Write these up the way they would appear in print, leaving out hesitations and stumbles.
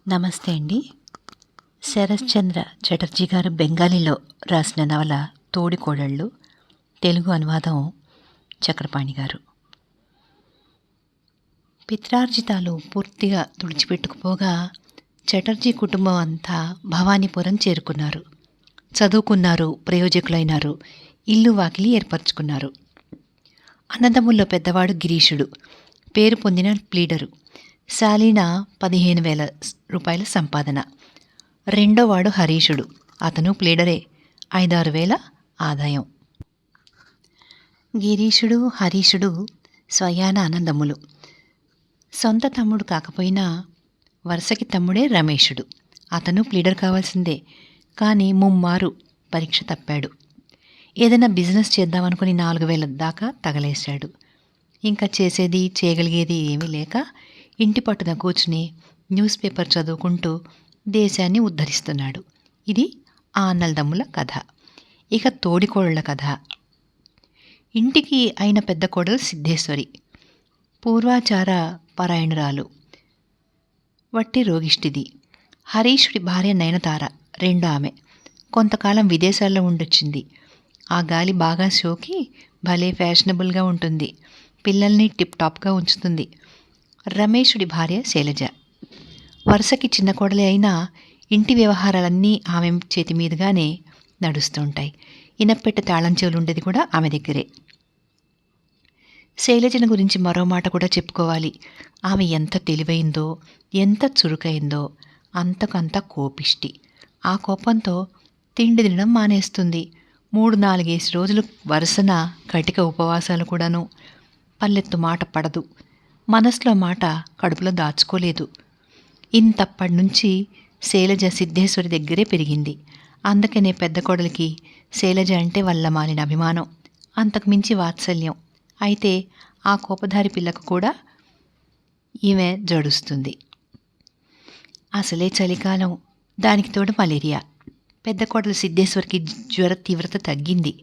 నమస్తే అండి. శరశ్చంద్ర చటర్జీ గారు బెంగాలీలో రాసిన నవల తోడికోడళ్ళు, తెలుగు అనువాదం చక్రపాణి గారు. పిత్రార్జితాలు పూర్తిగా తుడిచిపెట్టుకుపోగా చటర్జీ కుటుంబం అంతా భవానీపురం చేరుకున్నారు. చదువుకున్నారు, ప్రయోజకులైనారు, ఇల్లు వాకిలి ఏర్పరచుకున్నారు. అన్నదమ్ముల్లో పెద్దవాడు గిరీషుడు, పేరు పొందిన ప్లీడరు, శాలీన 15,000 రూపాయల సంపాదన. రెండోవాడు హరీషుడు, అతను ప్లీడరే, 5-6 వేల ఆదాయం. గిరీషుడు, హరీషుడు స్వయాన అన్నదమ్ములు. సొంత తమ్ముడు కాకపోయినా వరుసకి తమ్ముడే రమేషుడు, అతను ప్లీడర్ కావాల్సిందే, కానీ ముమ్మారు పరీక్ష తప్పాడు. ఏదైనా బిజినెస్ చేద్దామనుకుని 4,000 దాకా తగలేశాడు. ఇంకా చేసేది చేయగలిగేది ఏమీ లేక ఇంటి పట్టున కూర్చుని న్యూస్ పేపర్ చదువుకుంటూ దేశాన్ని ఉద్ధరిస్తున్నాడు. ఇది ఆ అన్నదమ్ముల కథ. ఇక తోడికోడళ్ళ కథ. ఇంటికి అయిన పెద్ద కోడలు సిద్ధేశ్వరి, పూర్వాచార పరాయణురాలు, వట్టి రోగిష్టిది. హరీషుడి భార్య నయనతార, రెండో ఆమె, కొంతకాలం విదేశాల్లో ఉండొచ్చింది. ఆ గాలి బాగా సోకి భలే ఫ్యాషనబుల్గా ఉంటుంది, పిల్లల్ని టిప్ టాప్గా ఉంచుతుంది. రమేషుడి భార్య శైలజ, వరుసకి చిన్న కోడలే అయినా ఇంటి వ్యవహారాలన్నీ ఆమె చేతి మీదుగానే నడుస్తుంటాయి. ఇనప్పెట్ట తాళం చెవులు ఉండేది కూడా ఆమె దగ్గరే. శైలజను గురించి మరో మాట కూడా చెప్పుకోవాలి. ఆమె ఎంత తెలివైందో, ఎంత చురుకైందో, అంతకంత కోపిష్టి. ఆ కోపంతో తిండి తినడం మానేస్తుంది. 3-4 రోజులు వరుసన కటిక ఉపవాసాలు కూడాను. పల్లెత్తు మాట పడదు, మనసులో మాట కడుపులో దాచుకోలేదు. ఇంతప్పటి నుంచి శైలజ సిద్ధేశ్వరి దగ్గరే పెరిగింది. అందుకనే పెద్ద కోడలికి శైలజ అంటే వల్ల మాలిన అభిమానం, అంతకుమించి వాత్సల్యం. అయితే ఆ కోపధారి పిల్లకు కూడా ఈమె జడుస్తుంది. అసలే చలికాలం, దానికి తోడు మలేరియా. పెద్ద కోడలు సిద్ధేశ్వరికి జ్వర తీవ్రత తగ్గింది,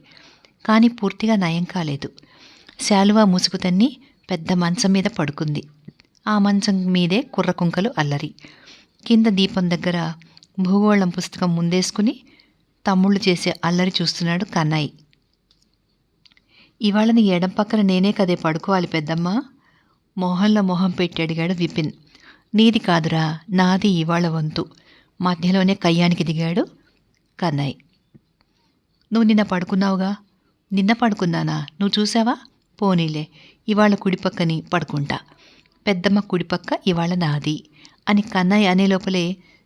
కానీ పూర్తిగా నయం కాలేదు. శాలువా ముసుగు తన్ని పెద్ద మంచం మీద పడుకుంది. ఆ మంచం మీదే కుర్రకుంకలు అల్లరి. కింద దీపం దగ్గర భూగోళం పుస్తకం ముందేసుకుని తమ్ముళ్ళు చేసే అల్లరి చూస్తున్నాడు కన్నయ్య. ఇవాళ నీ ఎడం పక్కన నేనే కదే పడుకోవాలి పెద్దమ్మ, మొహంలో మొహం పెట్టి అడిగాడు విపిన్. నీది కాదురా, నాది ఇవాళ వంతు, మధ్యలోనే కయ్యానికి దిగాడు కన్నయ్య. నువ్వు నిన్న పడుకున్నావుగా. నిన్న పడుకున్నానా, నువ్వు చూసావా? పోనీలే, ఇవాళ కుడిపక్కని పడుకుంటా, పెద్దమ్మ కుడిపక్క ఇవాళ నాది అని కన్నయ్య అనే లోపలే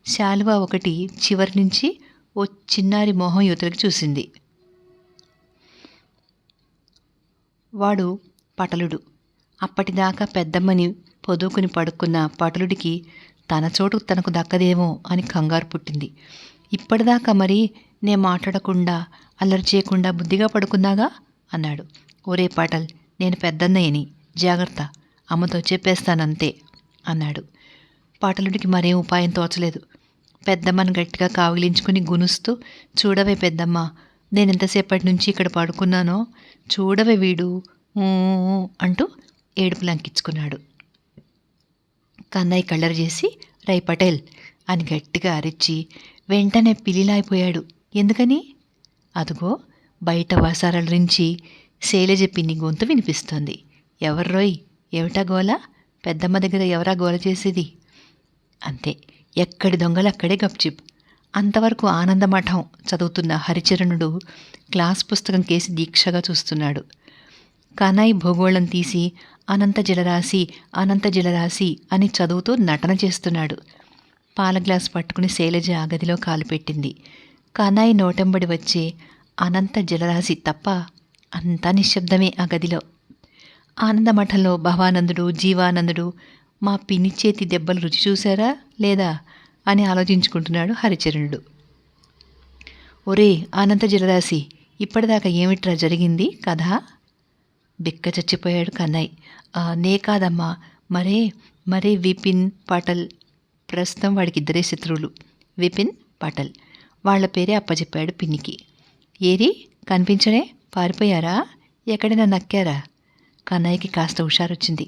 శాలువా ఒకటి చివరి నుంచి ఓ చిన్నారి మొహం యువతలకి చూసింది. వాడు పటలుడు. అప్పటిదాకా పెద్దమ్మని పొదుకుని పడుకున్న పటలుడికి తన చోటు తనకు దక్కదేమో అని కంగారు పుట్టింది. ఇప్పటిదాకా మరి నే మాట్లాడకుండా అల్లరి చేయకుండా బుద్ధిగా పడుకున్నాగా అన్నాడు. ఒరే పటల్, నేను పెద్దన్నయ్యని, జాగ్రత్త, అమ్మతో చెప్పేస్తానంతే అన్నాడు. పాటలుడికి మరేం ఉపాయం తోచలేదు. పెద్దమ్మను గట్టిగా కావిలించుకుని గునుస్తూ, చూడవే పెద్దమ్మ, నేనెంతసేపటి నుంచి ఇక్కడ పడుకున్నానో, చూడవే వీడు అంటూ ఏడుపు లంకించుకున్నాడు. కన్నయ్య కళ్ళరి చేసి, రై పటేల్ అని గట్టిగా అరిచి వెంటనే పిల్లిలాయిపోయాడు. ఎందుకని? అదుగో బయట వసారాల నుంచి శైలజ పిన్ని గొంతు వినిపిస్తోంది. ఎవర్రోయ్, ఏమిటా గోల? పెద్దమ్మ దగ్గర ఎవరా గోల చేసేది? అంతే, ఎక్కడి దొంగలు అక్కడే గప్చిప్. అంతవరకు ఆనందమఠం చదువుతున్న హరిచరణుడు క్లాస్ పుస్తకం కేసి దీక్షగా చూస్తున్నాడు. కనాయి భూగోళం తీసి అనంత జలరాశి అనంత జలరాశి అని చదువుతూ నటన చేస్తున్నాడు. పాల గ్లాస్ పట్టుకుని శైలజ ఆ గదిలో కాలు పెట్టింది. కనాయి నోటెంబడి వచ్చే అనంత జలరాశి తప్ప అంతా నిశ్శబ్దమే ఆ గదిలో. ఆనందమఠంలో భవానందుడు, జీవానందుడు మా పిన్ని చేతి దెబ్బలు రుచి చూశారా లేదా అని ఆలోచించుకుంటున్నాడు హరిచరణుడు. ఒరే అనంత జలరాశి, ఇప్పటిదాకా ఏమిట్రా జరిగింది కథ? బిక్క చచ్చిపోయాడు కన్నయ్య. నే కాదమ్మా, మరే విపిన్, పటల్. ప్రస్తుతం వాడికి ఇద్దరే శత్రువులు, విపిన్, పటల్. వాళ్ల పేరే అప్పచెప్పాడు పిన్నికి. ఏరి కనిపించనే, పారిపోయారా? ఎక్కడైనా నక్కారా? కన్నయ్యకి కాస్త హుషారొచ్చింది.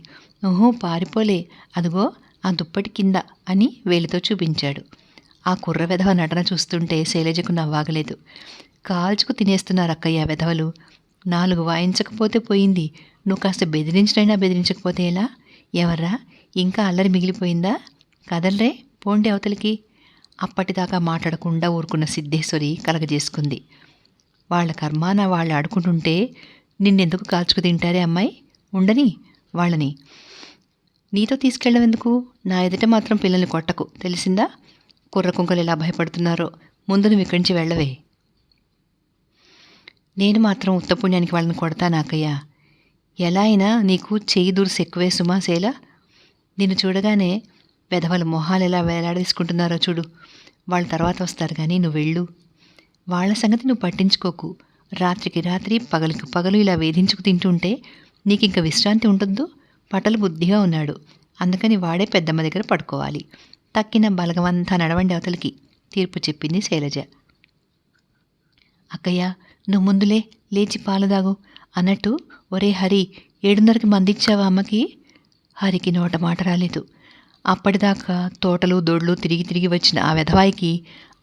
పారిపోలే, అదిగో ఆ దుప్పటి కింద అని వేలితో చూపించాడు. ఆ కుర్ర వెధవ నటన చూస్తుంటే శైలజకు నవ్వాగలేదు. కాల్చుకు తినేస్తున్నారు అక్కయ్య వెధవలు. 4 వాయించకపోతే పోయింది, నువ్వు కాస్త బెదిరించినైనా బెదిరించకపోతే ఎలా? ఎవర్రా, ఇంకా అల్లరి మిగిలిపోయిందా? కదలరే, పోండి అవతలికి. అప్పటిదాకా మాట్లాడకుండా ఊరుకున్న సిద్ధేశ్వరి కలగజేసుకుంది. వాళ్ళ కర్మాన వాళ్ళు ఆడుకుంటుంటే నిన్నెందుకు కాల్చుకు తింటారే అమ్మాయి? ఉండని వాళ్ళని. నీతో తీసుకెళ్ళవెందుకు? నా ఎదుట మాత్రం పిల్లల్ని కొట్టకు, తెలిసిందా? కుర్ర కుంకలు ఎలా భయపడుతున్నారో. ముందు నువ్వు ఇక్కడి నుంచి వెళ్ళవే. నేను మాత్రం ఉత్తపుణ్యానికి వాళ్ళని కొడతాను అక్కయ్య. ఎలా అయినా నీకు చెయ్యి దూర్సు ఎక్కువే సుమా శైల. నిన్ను చూడగానే వెధవల మొహాలు ఎలా వేలాడేసుకుంటున్నారో చూడు. వాళ్ళ తర్వాత వస్తారు కానీ నువ్వు వెళ్ళు. వాళ్ళ సంగతి నువ్వు పట్టించుకోకు. రాత్రికి రాత్రి పగలికి పగలు ఇలా వేధించుకు తింటుంటే నీకింక విశ్రాంతి ఉంటుందో? పటలు బుద్ధిగా ఉన్నాడు, అందుకని వాడే పెద్దమ్మ దగ్గర పడుకోవాలి. తక్కిన బలగమంతా నడవండి అవతలికి, తీర్పు చెప్పింది శైలజ. అక్కయ్య, నువ్వు ముందులే, లేచి పాలు దాగు అన్నట్టు, ఒరే హరి, 7:30కి మందిచ్చావా అమ్మకి? హరికి నోట మాట రాలేదు. అప్పటిదాకా తోటలు దొడ్లు తిరిగి తిరిగి వచ్చిన ఆ వెధవాయికి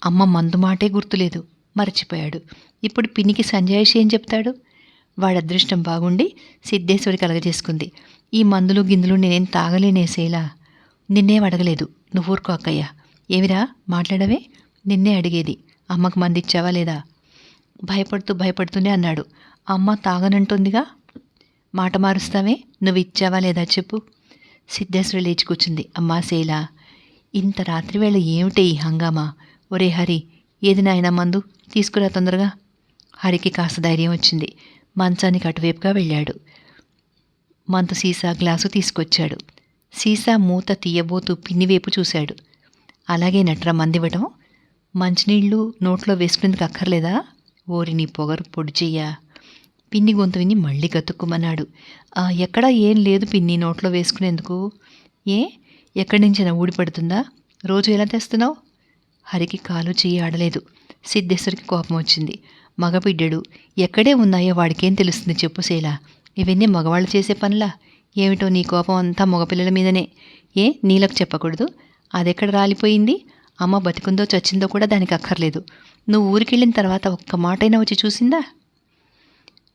అమ్మ మందు మాటే గుర్తులేదు, మరచిపోయాడు. ఇప్పుడు పిన్నికి సంజాయిషి ఏం చెప్తాడు? వాడి అదృష్టం బాగుండి సిద్ధేశ్వరి కలగజేసుకుంది. ఈ మందులు గిందులు నేనేం తాగలేనే శైలా. నిన్నేం అడగలేదు, నువ్వు ఊరుకో అక్కయ్య. ఏమిరా మాట్లాడవే? నిన్నే అడిగేది, అమ్మకు మందిచ్చావా లేదా? భయపడుతూనే అన్నాడు. అమ్మ తాగనంటుందిగా. మాట మారుస్తావే? నువ్వు ఇచ్చావా లేదా చెప్పు. సిద్ధేశ్వరి లేచి కూర్చుంది. అమ్మా శైలా, ఇంత రాత్రివేళ ఏమిటే ఈ హంగామా? ఒరే హరి, ఏది నాయనా మందు తీసుకురా తొందరగా. హరికి కాస్త ధైర్యం వచ్చింది. మంచానికి అటువైపుగా వెళ్ళాడు. మంతు సీసా గ్లాసు తీసుకొచ్చాడు. సీసా మూత తీయబోతూ పిన్నివైపు చూశాడు. అలాగే నట్రా మందివ్వటం. మంచినీళ్ళు నోట్లో వేసుకునేందుకు అక్కర్లేదా? ఓరి నీ పొగరు పొడి చెయ్యా. పిన్ని గొంతు విని మళ్ళీ గతుక్కుమన్నాడు. ఎక్కడా ఏం లేదు పిన్ని నోట్లో వేసుకునేందుకు. ఏ, ఎక్కడి నుంచైనా ఊడిపడుతుందా? రోజు ఎలా తెస్తున్నావు? హరికి కాలు చెయ్యి ఆడలేదు. సిద్ధేశ్వరికి కోపం వచ్చింది. మగబిడ్డడు, ఎక్కడే ఉన్నాయో వాడికేం తెలుస్తుంది చెప్పు శైలా. ఇవన్నీ మగవాళ్ళు చేసే పనులా? ఏమిటో నీ కోపం అంతా మగపిల్లల మీదనే. ఏ, నీలకు చెప్పకూడదు? అదెక్కడ రాలిపోయింది? అమ్మ బతికుందో చచ్చిందో కూడా దానికి అక్కర్లేదు. నువ్వు ఊరికెళ్ళిన తర్వాత ఒక్క మాటైనా వచ్చి చూసిందా?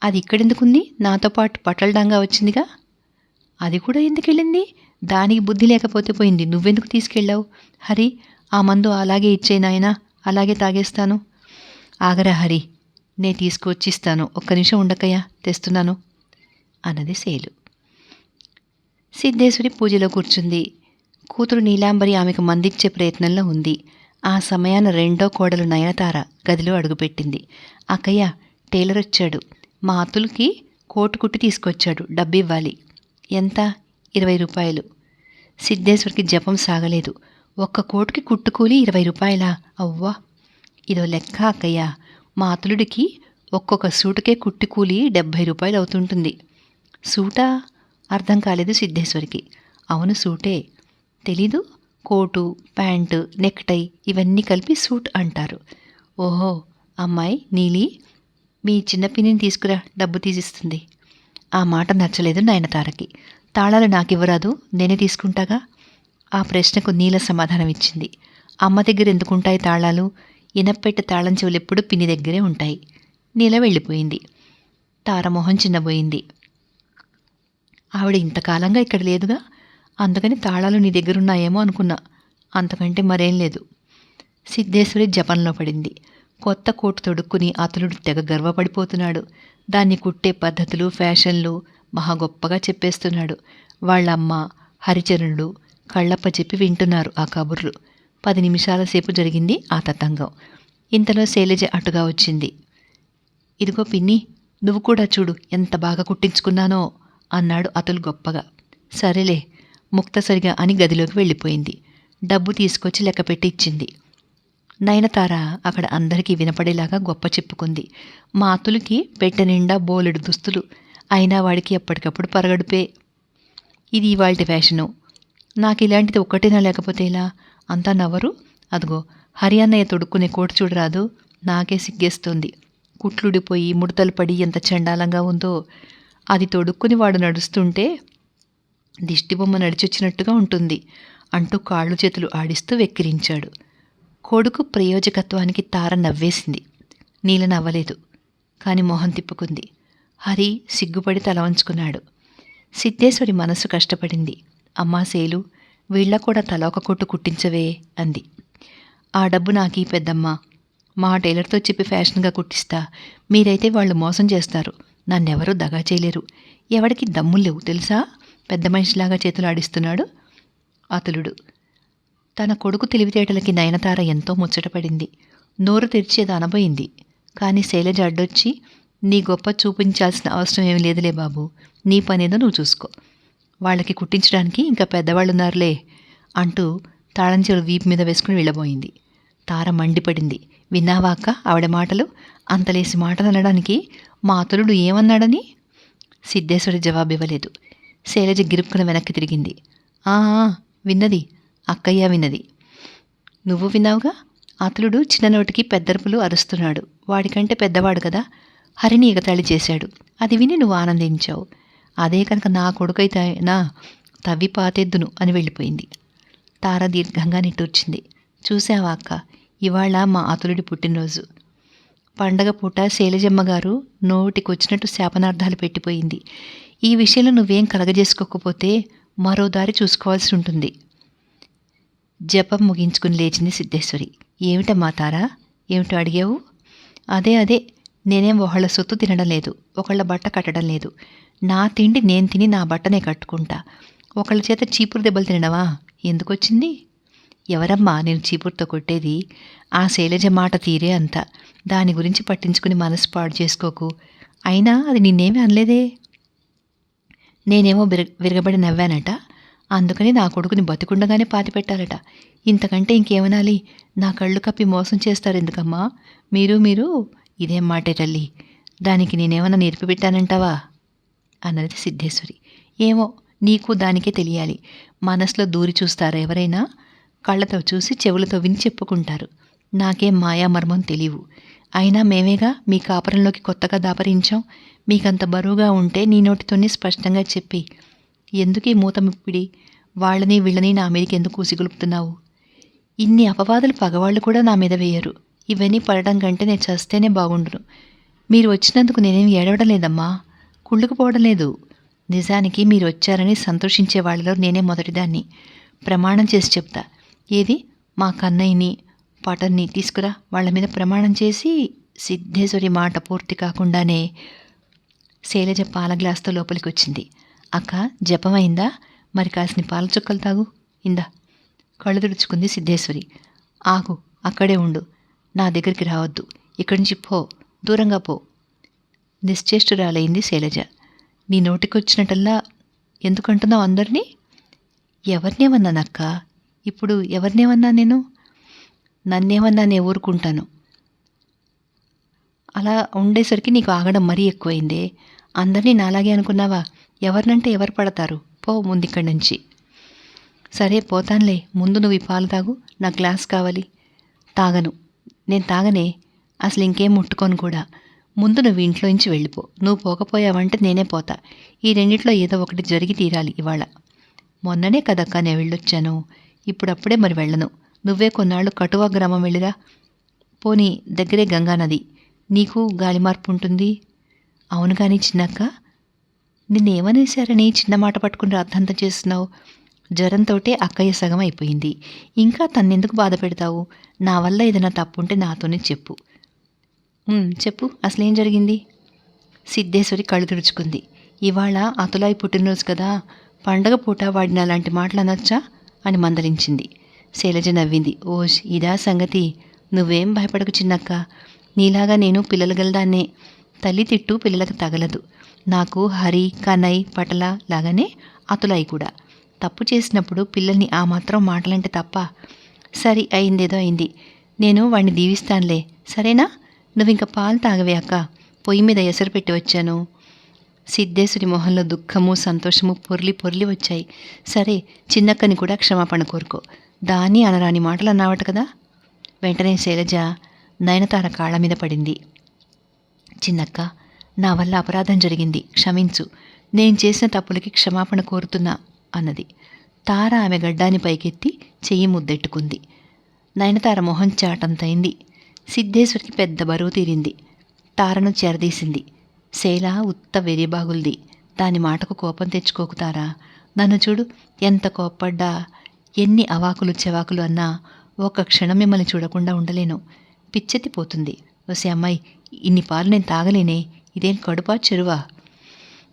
అది ఇక్కడెందుకుంది? నాతో పాటు పటల్డాంగా వచ్చిందిగా. అది కూడా ఎందుకెళ్ళింది? దానికి బుద్ధి లేకపోతే పోయింది, నువ్వెందుకు తీసుకెళ్ళావు? హరి, ఆ మందు అలాగే ఇచ్చే నాయనా, అలాగే తాగేస్తాను. ఆగరా హరి, నే తీసుకొచ్చిస్తాను, ఒక్క నిమిషం ఉండకయ్యా, తెస్తున్నాను అన్నది శైలు. సిద్ధేశ్వరి పూజలో కూర్చుంది. కూతురు నీలాంబరి ఆమెకు మందిచ్చే ప్రయత్నంలో ఉంది. ఆ సమయాన రెండో కోడలు నయనతార గదిలో అడుగుపెట్టింది. అక్కయ్య, టైలర్ వచ్చాడు, మా అతులకి కోటు కుట్టి తీసుకొచ్చాడు, డబ్బివ్వాలి. ఎంత? 20 రూపాయలు. సిద్ధేశ్వరికి జపం సాగలేదు. ఒక్క కోటుకి కుట్టుకూలి 20 రూపాయలా? అవ్వా, ఇదో లెక్క అక్కయ్య. మా అతులుడికి ఒక్కొక్క సూటుకే కుట్టుకూలి 70 రూపాయలు అవుతుంటుంది. సూటా? అర్థం కాలేదు సిద్ధేశ్వరికి. అవును సూటే. తెలీదు? కోటు, ప్యాంటు, నెక్టై ఇవన్నీ కలిపి సూట్ అంటారు. ఓహో, అమ్మాయి నీలి, మీ చిన్న పిన్నిని తీసుకురా, డబ్బు తీసిస్తుంది. ఆ మాట నచ్చలేదు నయనతారకి. తాళాలు నాకివ్వరాదు, నేనే తీసుకుంటాగా. ఆ ప్రశ్నకు నీల సమాధానం ఇచ్చింది. అమ్మ దగ్గర ఎందుకుంటాయి తాళాలు? ఇనప్పెట్టె తాళం చెవులు ఎప్పుడు పిన్ని దగ్గరే ఉంటాయి. నీల వెళ్ళిపోయింది. తారమోహం చిన్నబోయింది. ఆవిడ ఇంతకాలంగా ఇక్కడ లేదుగా, అందుకని తాళాలు నీ దగ్గరున్నాయేమో అనుకున్నా, అంతకంటే మరేం లేదు. సిద్ధేశ్వరి జపంలో పడింది. కొత్త కోటు తొడుక్కుని అతలుడు తెగ గర్వపడిపోతున్నాడు. దాన్ని కుట్టే పద్ధతులు, ఫ్యాషన్లు మహా గొప్పగా చెప్పేస్తున్నాడు. వాళ్ళమ్మ, హరిచరణుడు కళ్ళప్ప చెప్పి వింటున్నారు ఆ కబుర్లు. 10 నిమిషాల సేపు జరిగింది ఆ తతంగం. ఇంతలో శైలజ అటుగా వచ్చింది. ఇదిగో పిన్ని, నువ్వు కూడా చూడు ఎంత బాగా కుట్టించుకున్నానో అన్నాడు అతులు గొప్పగా. సరేలే, ముక్తసరిగా అని గదిలోకి వెళ్ళిపోయింది. డబ్బు తీసుకొచ్చి లెక్కపెట్టి ఇచ్చింది. నయనతార అక్కడ అందరికీ వినపడేలాగా గొప్ప చెప్పుకుంది. మా అతులకి పెట్టె నిండా బోలెడు దుస్తులు, అయినా వాడికి ఎప్పటికప్పుడు పరగడుపే. ఇది ఇవాల్టి ఫ్యాషను. నాకు ఇలాంటిది ఒక్కటేనా లేకపోతే ఇలా? అంతా నవ్వరు. అదిగో హరి అన్నయ్య తొడుక్కునే కోటు చూడరాదు, నాకే సిగ్గేస్తోంది. కుట్లుడిపోయి ముడతలు పడి ఎంత చండాలంగా ఉందో. అది తొడుక్కుని వాడు నడుస్తుంటే దిష్టిబొమ్మ నడిచొచ్చినట్టుగా ఉంటుంది. అంటూ కాళ్ళు చేతులు ఆడిస్తూ వెక్కిరించాడు. కొడుకు ప్రయోజకత్వానికి తార నవ్వేసింది. నీల నవ్వలేదు. కాని మొహం తిప్పుకుంది. హరి సిగ్గుపడి తల వంచుకున్నాడు. సిద్ధేశ్వరి మనసు కష్టపడింది. అమ్మా సేలు, వీళ్ళ కూడా తల ఒక కొట్టు కుట్టించవే అంది. ఆ డబ్బు నాకీ పెద్దమ్మా. మా టైలర్తో చెప్పి ఫ్యాషన్గా కుట్టిస్తా. మీరైతే వాళ్ళు మోసం చేస్తారు. నన్నెవరూ దగా చేయలేరు. ఎవడికి దమ్ములు లేవు తెలుసా? పెద్ద మనిషిలాగా చేతులు ఆడిస్తున్నాడు అతులుడు. తన కొడుకు తెలివితేటలకి నయనతార ఎంతో ముచ్చటపడింది. నోరు తెరిచేది అనబోయింది. కాని శైలజ అడ్డొచ్చి, నీ గొప్ప చూపించాల్సిన అవసరం ఏమీ లేదులే బాబు, నీ పనేదో నువ్వు చూసుకో. వాళ్ళకి కుట్టించడానికి ఇంకా పెద్దవాళ్ళున్నారులే అంటూ తాళంచెవులు వీపు మీద వేసుకుని వెళ్ళబోయింది. తార మండిపడింది. విన్నావా అక్క ఆవిడ మాటలు? అంతలేసి మాటలు అనడానికి మా అతులుడు ఏమన్నాడని? సిద్ధేశ్వరి జవాబివ్వలేదు. శైలజ గిరుక్కున వెనక్కి తిరిగింది. ఆ విన్నది, అక్కయ్య విన్నది. నువ్వు విన్నావుగా? అతులుడు చిన్ననోటికి పెద్దరుపులు అరుస్తున్నాడు. వాడికంటే పెద్దవాడు కదా. హరిని ఎగతాళి చేశాడు. అది విని నువ్వు ఆనందించావు. అదే కనుక నా కొడుకైతే నా తవ్వి పాతెద్దును అని వెళ్ళిపోయింది. తార దీర్ఘంగా నిట్టూర్చింది. చూసావా అక్క, ఇవాళ మా అతులుడి పుట్టినరోజు. పండగ పూట శైలజమ్మగారు నోటికొచ్చినట్టు శాపనార్థాలు పెట్టిపోయింది. ఈ విషయంలో నువ్వేం కలగజేసుకోకపోతే మరో దారి చూసుకోవాల్సి ఉంటుంది. జపం ముగించుకుని లేచింది సిద్ధేశ్వరి. ఏమిటమ్మా తారా, ఏమిటో అడిగావు? అదే నేనేం ఒకళ్ళ సొత్తు తినడం లేదు, ఒకళ్ళ బట్ట కట్టడం లేదు. నా తిండి నేను తిని నా బట్టనే కట్టుకుంటా. ఒకళ్ళ చేత చీపురు దెబ్బలు తినడమా? ఎందుకొచ్చింది? ఎవరమ్మా నేను చీపురుతో కొట్టేది? ఆ శైలజ మాట తీరే అంత. దాని గురించి పట్టించుకుని మనసు పాడు చేసుకోకు. అయినా అది నిన్నేమీ అనలేదే. నేనేమో విరగబడి నవ్వానట. అందుకని నా కొడుకుని బతికుండగానే పాతిపెట్టాలట. ఇంతకంటే ఇంకేమనాలి? నా కళ్ళు కప్పి మోసం చేస్తారు ఎందుకమ్మా మీరు? ఇదేం మాటే తల్లి, దానికి నేనేమన్నా నేర్పిపెట్టానంటావా అన్నది సిద్ధేశ్వరి. ఏమో, నీకు దానికే తెలియాలి. మనసులో దూరి చూస్తారా ఎవరైనా? కళ్ళతో చూసి చెవులతో విని చెప్పుకుంటారు. నాకేం మాయామర్మం తెలియవు. అయినా మేమేగా మీ కాపురంలోకి కొత్తగా దాపరించాం. మీకంత బరువుగా ఉంటే నీ నోటితోనే స్పష్టంగా చెప్పి, ఎందుకు ఈ మూతమిప్పిడి? వాళ్ళని వీళ్ళని నా మీదకి ఎందుకు ఉసిగొలుపుతున్నావు? ఇన్ని అపవాదులు పగవాళ్ళు కూడా నా మీద వేయరు. ఇవన్నీ పడడం కంటే నేను చస్తేనే బాగుండును. మీరు వచ్చినందుకు నేనేం ఏడవడం లేదమ్మా, కుళ్ళుకుపోవడం లేదు. నిజానికి మీరు వచ్చారని సంతోషించే వాళ్ళలో నేనే మొదటిదాన్ని. ప్రమాణం చేసి చెప్తా. ఏది, మా కన్నయ్యని పటన్ని తీసుకురా, వాళ్ళ మీద ప్రమాణం చేసి. సిద్ధేశ్వరి మాట పూర్తి కాకుండానే శైలజ పాల గ్లాస్తో లోపలికి వచ్చింది. అక్క, జపమైందా? మరి కాసిని పాల చుక్కలు తాగు. ఇందా. కళ్ళు తుడుచుకుంది సిద్ధేశ్వరి. ఆగు, అక్కడే ఉండు, నా దగ్గరికి రావద్దు. ఇక్కడి నుంచి పో, దూరంగా పో. నిశ్చేష్టురాలైంది శైలజ. నీ నోటికొచ్చినట్టల్లా ఎందుకంటున్నావు అందరినీ? ఎవరినేమన్నానక్క? ఇప్పుడు ఎవరినేమన్నా నేను? నన్నేమన్నా నేను ఊరుకుంటాను. అలా ఉండేసరికి నీకు ఆగడం మరీ ఎక్కువైందే. అందరినీ నాలాగే అనుకున్నావా? ఎవరినంటే ఎవరు పడతారు? పో ముందిక్కడి నుంచి. సరే పోతానులే, ముందు నువ్వు ఈ పాలు తాగు. నా గ్లాస్ కావాలి. తాగను, నేను తాగనే. అసలు ఇంకేం ముట్టుకోను కూడా. ముందు నువ్వు ఇంట్లోంచి వెళ్ళిపో. నువ్వు పోకపోయావంటే నేనే పోతా. ఈ రెండిట్లో ఏదో ఒకటి జరిగి తీరాలి ఇవాళ. మొన్ననే కదక్క నేను వెళ్ళొచ్చాను. ఇప్పుడప్పుడే మరి వెళ్ళను. నువ్వే కొన్నాళ్ళు కటువా గ్రామం వెళ్ళిరా. పోనీ దగ్గరే గంగానది, నీకు గాలి మార్పు ఉంటుంది. అవును కానీ చిన్నక్క, నిన్నేమనేశారని చిన్న మాట పట్టుకుని అర్థంతం చేస్తున్నావు? జ్వరంతోటే అక్కయ్య సగం అయిపోయింది. ఇంకా తన్నెందుకు బాధ పెడతావు? నా వల్ల ఏదైనా తప్పుంటే నాతోనే చెప్పు. చెప్పు, అసలేం జరిగింది? సిద్ధేశ్వరి కళ్ళు తుడుచుకుంది. ఇవాళ అతులాయి పుట్టినరోజు కదా, పండగ పూట వాడిని అలాంటి మాటలు అనొచ్చా అని మందలించింది. శైలజ నవ్వింది. ఓష్, ఇదా సంగతి? నువ్వేం భయపడకు చిన్నక్క. నీలాగా నేను పిల్లలు గలదాన్నే. తల్లి తిట్టు పిల్లలకు తగలదు. నాకు హరి, కనయ్, పటల లాగానే అతులాయి కూడా. తప్పు చేసినప్పుడు పిల్లల్ని ఆ మాత్రం మాటలంటే తప్ప. సరి, అయిందేదో అయింది. నేను వాడిని దీవిస్తానులే, సరేనా? నువ్వింక పాలు తాగవే అక్క, పొయ్యి మీద ఎసరు పెట్టి వచ్చాను. సిద్ధేశ్వరి మొహంలో దుఃఖము సంతోషము పొర్లి పొర్లి వచ్చాయి. సరే, చిన్నక్కని కూడా క్షమాపణ కోరుకో. దాన్ని అనరాని మాటలు అన్నావట కదా. వెంటనే శైలజ నయనతార కాళ్ళ మీద పడింది. చిన్నక్క, నా వల్ల అపరాధం జరిగింది, క్షమించు. నేను చేసిన తప్పులకి క్షమాపణ కోరుతున్నా అన్నది. తార ఆమె గడ్డాన్ని పైకెత్తి చెయ్యి ముద్దెట్టుకుంది. నయనతార మొహం చాటంతైంది. సిద్ధేశ్వరికి పెద్ద బరువు తీరింది. తారను చెరదీసింది. శైల ఉత్త వెర్రిబాగుల్ది. దాని మాటకు కోపం తెచ్చుకోకు తారా. నన్ను చూడు, ఎంత కోప్పడ్డా, ఎన్ని అవాకులు చెవాకులు అన్నా ఒక్క క్షణం మిమ్మల్ని చూడకుండా ఉండలేను. పిచ్చెత్తిపోతుంది. వసే అమ్మాయి, ఇన్ని పాలు నేను తాగలేనే. ఇదేం కడుపా చెరువా?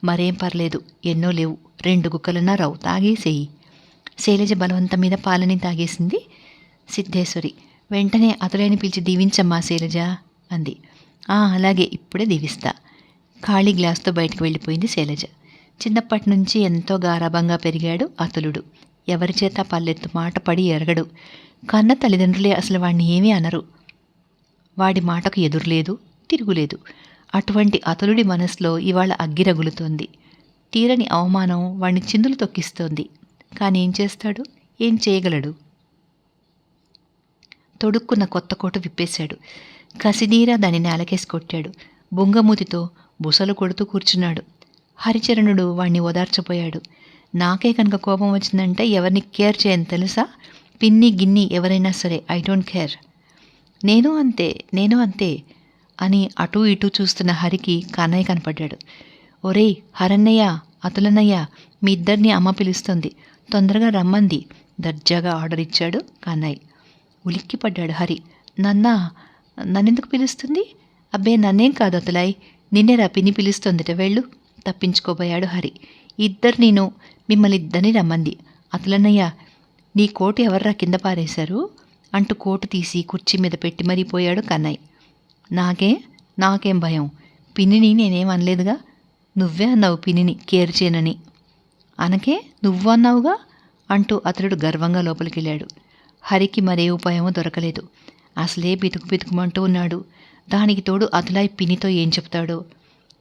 మరేం పర్లేదు, ఎన్నో లేవు, 2 గుక్కలన్నా రావు, తాగేసేయి. శైలజ బలవంతం మీద పాలని తాగేసింది. సిద్ధేశ్వరి వెంటనే అతలేని పిలిచి దీవించమ్మా శైలజ అంది. అలాగే, ఇప్పుడే దీవిస్తా. ఖాళీ గ్లాస్తో బయటికి వెళ్ళిపోయింది శైలజ. చిన్నప్పటి నుంచి ఎంతో గారాబంగా పెరిగాడు అతులుడు. ఎవరి చేత పల్లెత్తు మాట పడి ఎరగడు. కన్న తల్లిదండ్రులే అసలు వాణ్ణి ఏమీ అనరు. వాడి మాటకు ఎదురులేదు, తిరుగులేదు. అటువంటి అతులుడి మనసులో ఇవాళ అగ్గి రగులుతోంది. తీరని అవమానం వాణ్ణి చిందులు తొక్కిస్తోంది. కానీ ఏం చేస్తాడు? ఏం చేయగలడు? తొడుక్కున్న కొత్త కోటు విప్పేశాడు. కసినీరా దాన్ని నేలకేసి కొట్టాడు. బుంగమూతితో బుసలు కొడుతూ కూర్చున్నాడు. హరిచరణుడు వాణ్ణి ఓదార్చపోయాడు. నాకే కనుక కోపం వచ్చిందంటే ఎవరిని కేర్ చేయను తెలుసా? పిన్ని గిన్ని ఎవరైనా సరే, ఐ డోంట్ కేర్. నేను అంతే అని అటూ ఇటూ చూస్తున్న హరికి కన్నయ్య కనపడ్డాడు. ఒరేయ్ హరన్నయ్య, అతులన్నయ్య, మీ ఇద్దరిని అమ్మ పిలుస్తుంది, తొందరగా రమ్మంది దర్జాగా ఆర్డర్ ఇచ్చాడు కన్నయ్య. ఉలిక్కిపడ్డాడు హరి. నన్నెందుకు పిలుస్తుంది? అబ్బే, నన్నేం కాదు అతులాయ్, నిన్నేరా పిన్ని పిలుస్తుందిట, వెళ్ళు. తప్పించుకోబోయాడు హరి. మిమ్మల్ని ఇద్దరిని రమ్మంది. అతులన్నయ్య, నీ కోటు ఎవర్రా కింద పారేశారు అంటూ కోటు తీసి కుర్చీ మీద పెట్టి మరీ పోయాడు కన్నయ్య. నాకేం భయం, పిన్నిని నేనేం అనలేదుగా. నువ్వే అన్నావు పిన్నిని కేర్ చేయనని. అనకే నువ్వు అన్నావుగా అంటూ అతడు గర్వంగా లోపలికెళ్ళాడు. హరికి మరే ఉపాయమో దొరకలేదు. అసలే బితుకుమంటూ ఉన్నాడు. దానికి తోడు అతులాయి పిన్నితో ఏం చెప్తాడో.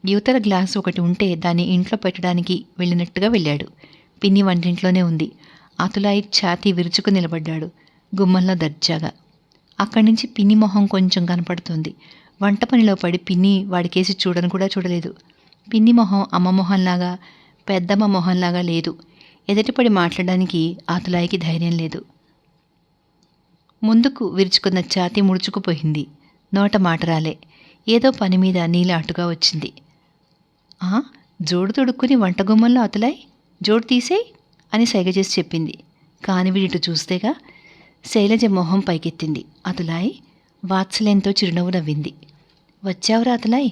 యువతల గ్లాసు ఒకటి ఉంటే దాన్ని ఇంట్లో పెట్టడానికి వెళ్ళినట్టుగా వెళ్ళాడు. పిన్ని వంటింట్లోనే ఉంది. అతులాయి ఛాతీ విరుచుకు నిలబడ్డాడు గుమ్మంలో దర్జాగా. అక్కడి నుంచి పిన్ని మొహం కొంచెం కనపడుతుంది. వంట పనిలో పడి పిన్ని వాడికేసి చూడను కూడా చూడలేదు. పిన్ని మొహం అమ్మ మొహంలాగా, పెద్దమ్మ మొహంలాగా లేదు. ఎదుటిపడి మాట్లాడడానికి అతులాయికి ధైర్యం లేదు. ముందుకు విరుచుకున్న ఛాతీ ముడుచుకుపోయింది. నోట మాట రాలే. ఏదో పని మీద నీల అటుగా వచ్చింది. జోడు తొడుక్కుని వంటగుమ్మంలో అతులాయి, జోడు తీసేయ్ అని సైగ చేసి చెప్పింది. కాని వీడిటు చూస్తేగా. శైలజ మొహం పైకెత్తింది. అతులాయి వాత్సల్యంతో చిరునవ్వు నవ్వింది. వచ్చావురా అతులాయి,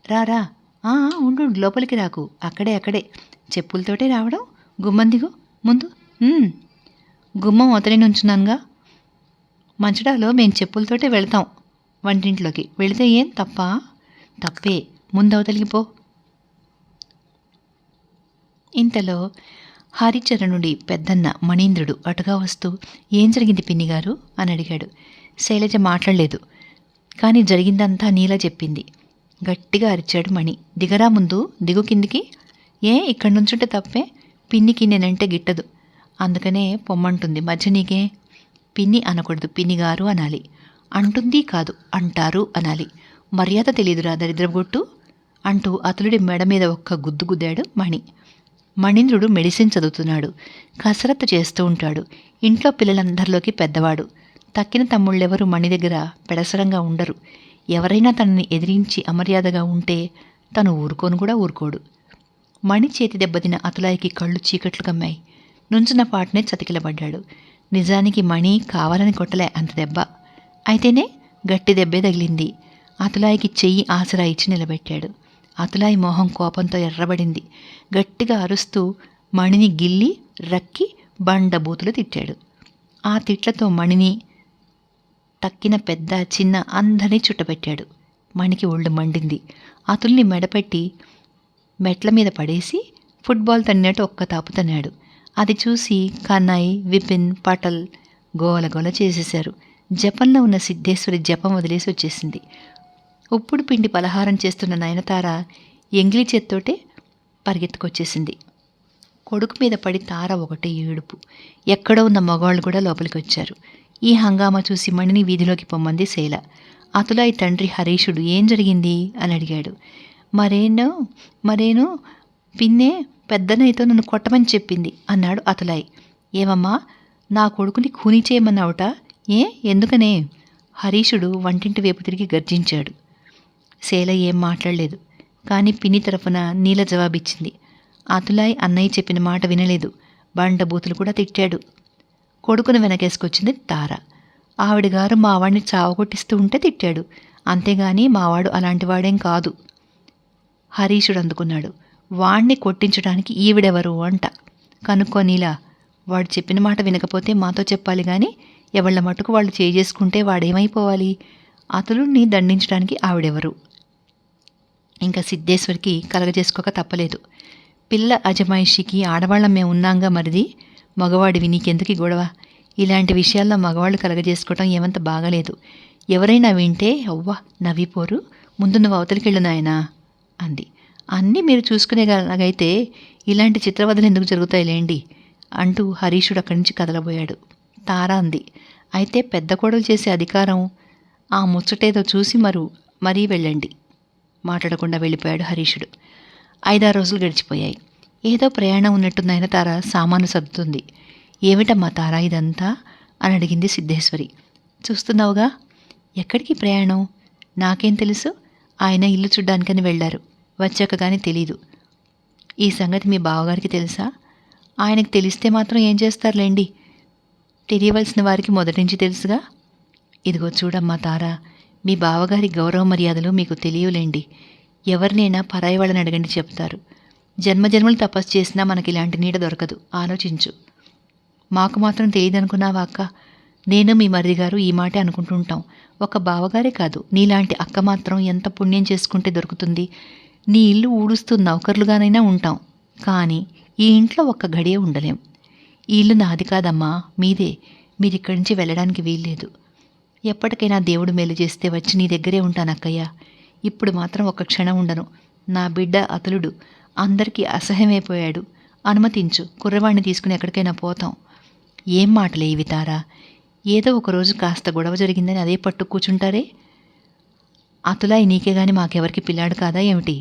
రారా. ఉండు, లోపలికి రాకు, అక్కడే చెప్పులతోటే రావడం. గుమ్మం దిగు ముందు. గుమ్మం అవతలి నుంచున్నానుగా. మంచడాలో మేం చెప్పులతోటే వెళ్తాం వంటింట్లోకి. వెళితే ఏం తప్పా? తప్పే, ముందవతలికి పో. ఇంతలో హరిచరణుడి పెద్దన్న మణీంద్రుడు అటుగా వస్తూ, ఏం జరిగింది పిన్నిగారు అని అడిగాడు. శైలజ మాట్లాడలేదు. కానీ జరిగిందంతా నీల చెప్పింది. గట్టిగా అరిచాడు మణి. దిగరా ముందు, దిగు కిందికి. ఇక్కడి నుంచుంటే తప్పే? పిన్నికి నేనంటే గిట్టదు, అందుకనే పొమ్మంటుంది. మధ్య నీకే? పిన్ని అనకూడదు, పిన్నిగారు అనాలి. అంటుంది కాదు, అంటారు అనాలి. మర్యాద తెలీదురా దరిద్రగొట్టు అంటూ అతలుడి మెడ మీద ఒక్క గుద్దు గుద్దాడు మణి. మణీంద్రుడు మెడిసిన్ చదువుతున్నాడు. కసరత్తు చేస్తూ ఉంటాడు. ఇంట్లో పిల్లలందరిలోకి పెద్దవాడు. తక్కిన తమ్ముళ్ళెవరూ మణి దగ్గర పెడసరంగా ఉండరు. ఎవరైనా తనని ఎదిరించి అమర్యాదగా ఉంటే తను ఊరుకోడు. మణి చేతి దెబ్బతిన అతులాయికి కళ్ళు చీకట్లు కమ్మాయి. నుంచున్న పాటనే చతికిలబడ్డాడు. నిజానికి మణి కావాలని కొట్టలే అంత దెబ్బ. అయితేనే గట్టి దెబ్బే తగిలింది. అతులాయికి చెయ్యి ఆసరా ఇచ్చి నిలబెట్టాడు. అతులాయి మొహం కోపంతో ఎర్రబడింది. గట్టిగా అరుస్తూ మణిని గిల్లి రక్కి బండబూతులు తిట్టాడు. ఆ తిట్లతో మణిని, తక్కిన పెద్ద చిన్న అందరినీ చుట్టబెట్టాడు. మణికి ఒళ్ళు మండింది. అతుల్ని మెడపెట్టి మెట్ల మీద పడేసి ఫుట్బాల్ తన్నినట్టు ఒక్క తాపు తన్నాడు. అది చూసి కన్నయ్, విపిన్, పటల్ గోలగోల చేసేశారు. జపంలో ఉన్న సిద్ధేశ్వరి జపం వదిలేసి వచ్చేసింది. ఉప్పుడు పిండి పలహారం చేస్తున్న నయనతార ఎంగిలి చేత్తోటే పరిగెత్తుకొచ్చేసింది. కొడుకు మీద పడి తార ఒకటే ఏడుపు. ఎక్కడో ఉన్న మగవాళ్ళు కూడా లోపలికి వచ్చారు. ఈ హంగామా చూసి మణిని వీధిలోకి పొమ్మంది శైల. అతులాయి తండ్రి హరీషుడు ఏం జరిగింది అని అడిగాడు. మరేను పిన్నే పెద్దనయ్యతో నన్ను కొట్టమని చెప్పింది అన్నాడు అతులాయి. ఏమమ్మా, నా కొడుకుని ఖూనీ చేయమన్నావుట? ఏ, ఎందుకనే? హరీషుడు వంటింటి వైపు తిరిగి గర్జించాడు. శైల ఏం మాట్లాడలేదు. కానీ పిన్ని తరఫున నీల జవాబిచ్చింది. అతులాయ్ అన్నయ్య చెప్పిన మాట వినలేదు. బండబూతులు కూడా తిట్టాడు. కొడుకును వెనకేసుకొచ్చింది తార. ఆవిడగారు మావాడిని చావగొట్టిస్తూ ఉంటే తిట్టాడు. అంతేగాని మావాడు అలాంటివాడేం కాదు. హరీషుడు అందుకున్నాడు. వాణ్ణి కొట్టించడానికి ఈవిడెవరు అంట. కనుక్కో నీలా. వాడు చెప్పిన మాట వినకపోతే మాతో చెప్పాలి గాని ఎవళ్ల మటుకు వాళ్ళు చేసుకుంటే వాడేమైపోవాలి? అతలుణ్ణి దండించడానికి ఆవిడెవరు? ఇంకా సిద్ధేశ్వరికి కలగజేసుకోక తప్పలేదు. పిల్ల అజమాయిషికి ఆడవాళ్ళం మేము ఉన్నాంగా మరిది. మగవాడివి నీకెందుకు గొడవ? ఇలాంటి విషయాల్లో మగవాళ్ళు కలగజేసుకోవటం ఏమంత బాగలేదు. ఎవరైనా వింటే అవ్వ నవ్విపోరు. ముందు నువ్వు అవతలికెళ్ళు నాయనా అంది. అన్నీ మీరు చూసుకునేలాగైతే ఇలాంటి చిత్రవదలు ఎందుకు జరుగుతాయిలేండి అంటూ హరీషుడు అక్కడి నుంచి కదలబోయాడు. తారా అంది. అయితే పెద్ద కోడలు చేసే అధికారం ఆ ముచ్చటేదో చూసి మరీ వెళ్ళండి. మాట్లాడకుండా వెళ్ళిపోయాడు హరీషుడు. 5-6 రోజులు గడిచిపోయాయి. ఏదో ప్రయాణం ఉన్నట్టుందైన తార సామాను సర్దుతుంది. ఏమిటమ్మా తారా ఇదంతా అని అడిగింది సిద్ధేశ్వరి. చూస్తున్నావుగా. ఎక్కడికి ప్రయాణం? నాకేం తెలుసు? ఆయన ఇల్లు చూడ్డానికని వెళ్ళారు. వచ్చాక కానీ తెలీదు. ఈ సంగతి మీ బావగారికి తెలుసా? ఆయనకు తెలిస్తే మాత్రం ఏం చేస్తారులేండి. తెలియవలసిన వారికి మొదటి నుంచి తెలుసుగా. ఇదిగో చూడమ్మా తారా, మీ బావగారి గౌరవ మర్యాదలు మీకు తెలియలేండి. ఎవరినైనా పరాయి వాళ్ళని అడగండి చెప్తారు. జన్మజన్మలు తపస్సు చేసినా మనకి ఇలాంటి నీడ దొరకదు. ఆలోచించు. మాకు మాత్రం తెలియదనుకున్నావా అక్క? నేను మీ మరిదిగారు ఈ మాటే అనుకుంటుంటాం. ఒక బావగారే కాదు, నీలాంటి అక్క మాత్రం ఎంత పుణ్యం చేసుకుంటే దొరుకుతుంది. నీ ఇల్లు ఊడుస్తూ నౌకర్లుగానైనా ఉంటాం. కానీ ఈ ఇంట్లో ఒక్క గడియ ఉండలేం. ఈ ఇల్లు నాది కాదమ్మా, మీదే. మీరిక్కడి నుంచి వెళ్ళడానికి వీల్లేదు. ఎప్పటికైనా దేవుడు మేలు చేస్తే వచ్చి నీ దగ్గరే ఉంటానక్కయ్య. ఇప్పుడు మాత్రం ఒక్క క్షణం ఉండను. నా బిడ్డ అతులుడు అందరికీ అసహ్యమైపోయాడు. అనుమతించు, కుర్రవాణ్ణి తీసుకుని ఎక్కడికైనా పోతాం. ఏం మాటలే ఇవి తారా? ఏదో ఒకరోజు కాస్త గొడవ జరిగిందని అదే పట్టు కూర్చుంటారే. అతులాయి నీకే గాని మాకెవరికి పిల్లాడు కాదా ఏమిటి?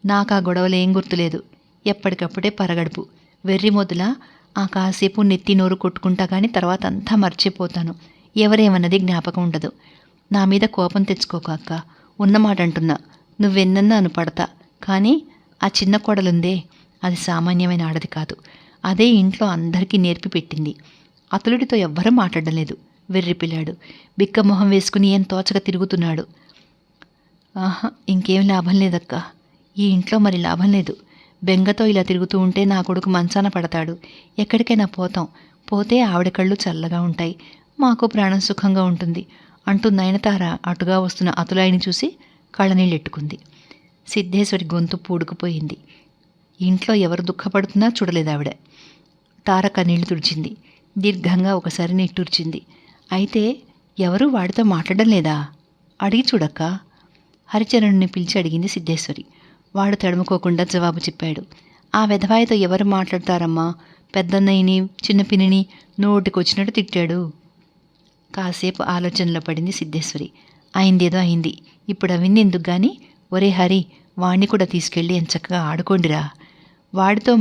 నాకు ఆ గొడవలేం గుర్తులేదు. ఎప్పటికప్పుడే పరగడుపు వెర్రి మొదల ఆ కాసేపు నెత్తి నోరు కొట్టుకుంటా కానీ తర్వాత అంతా మర్చిపోతాను. ఎవరేమన్నది జ్ఞాపకం ఉండదు. నా మీద కోపం తెచ్చుకోక అక్క. ఉన్నమాట అంటున్నా. నువ్వెన్నన్నా అను పడతా. కానీ ఆ చిన్న కోడలుందే, అది సామాన్యమైన ఆడది కాదు. అదే ఇంట్లో అందరికీ నేర్పి పెట్టింది. అతలుడితో ఎవ్వరూ మాట్లాడడం లేదు. వెర్రిపిల్లాడు బిక్క మొహం వేసుకుని ఏం తోచగా తిరుగుతున్నాడు. ఆహా, ఇంకేం లాభం లేదక్క. ఈ ఇంట్లో మరి లాభం లేదు. బెంగతో ఇలా తిరుగుతూ ఉంటే నా కొడుకు మంచాన పడతాడు. ఎక్కడికైనా పోతాం. పోతే ఆవిడ కళ్ళు చల్లగా ఉంటాయి, మాకు ప్రాణం సుఖంగా ఉంటుంది అంటూ నయనతార అటుగా వస్తున్న అతులాయిని చూసి కళ్ళనీళ్ళెట్టుకుంది. సిద్ధేశ్వరి గొంతు పూడుకుపోయింది. ఇంట్లో ఎవరు దుఃఖపడుతున్నా చూడలేదావిడ. తార కన్నీళ్లు తుడిచింది. దీర్ఘంగా ఒకసారి నిట్టూర్చింది. అయితే ఎవరూ వాడితో మాట్లాడడం లేదా? అడిగి చూడక్క. హరిచరణుని పిలిచి అడిగింది సిద్ధేశ్వరి. వాడు తడుముకోకుండా జవాబు చెప్పాడు. ఆ వెధవాయితో ఎవరు మాట్లాడతారమ్మా? పెద్దన్నయ్యని చిన్నపిన్నిని నోటికొచ్చినట్టు తిట్టాడు. కాసేపు ఆలోచనలో పడింది సిద్ధేశ్వరి. అయిందేదో అయింది. ఇప్పుడు అవన్నీ ఎందుకు గాని? ఒరే హరి, వాణ్ణి కూడా తీసుకెళ్ళి ఎంచక్కగా ఆడుకోండిరా. వాడితో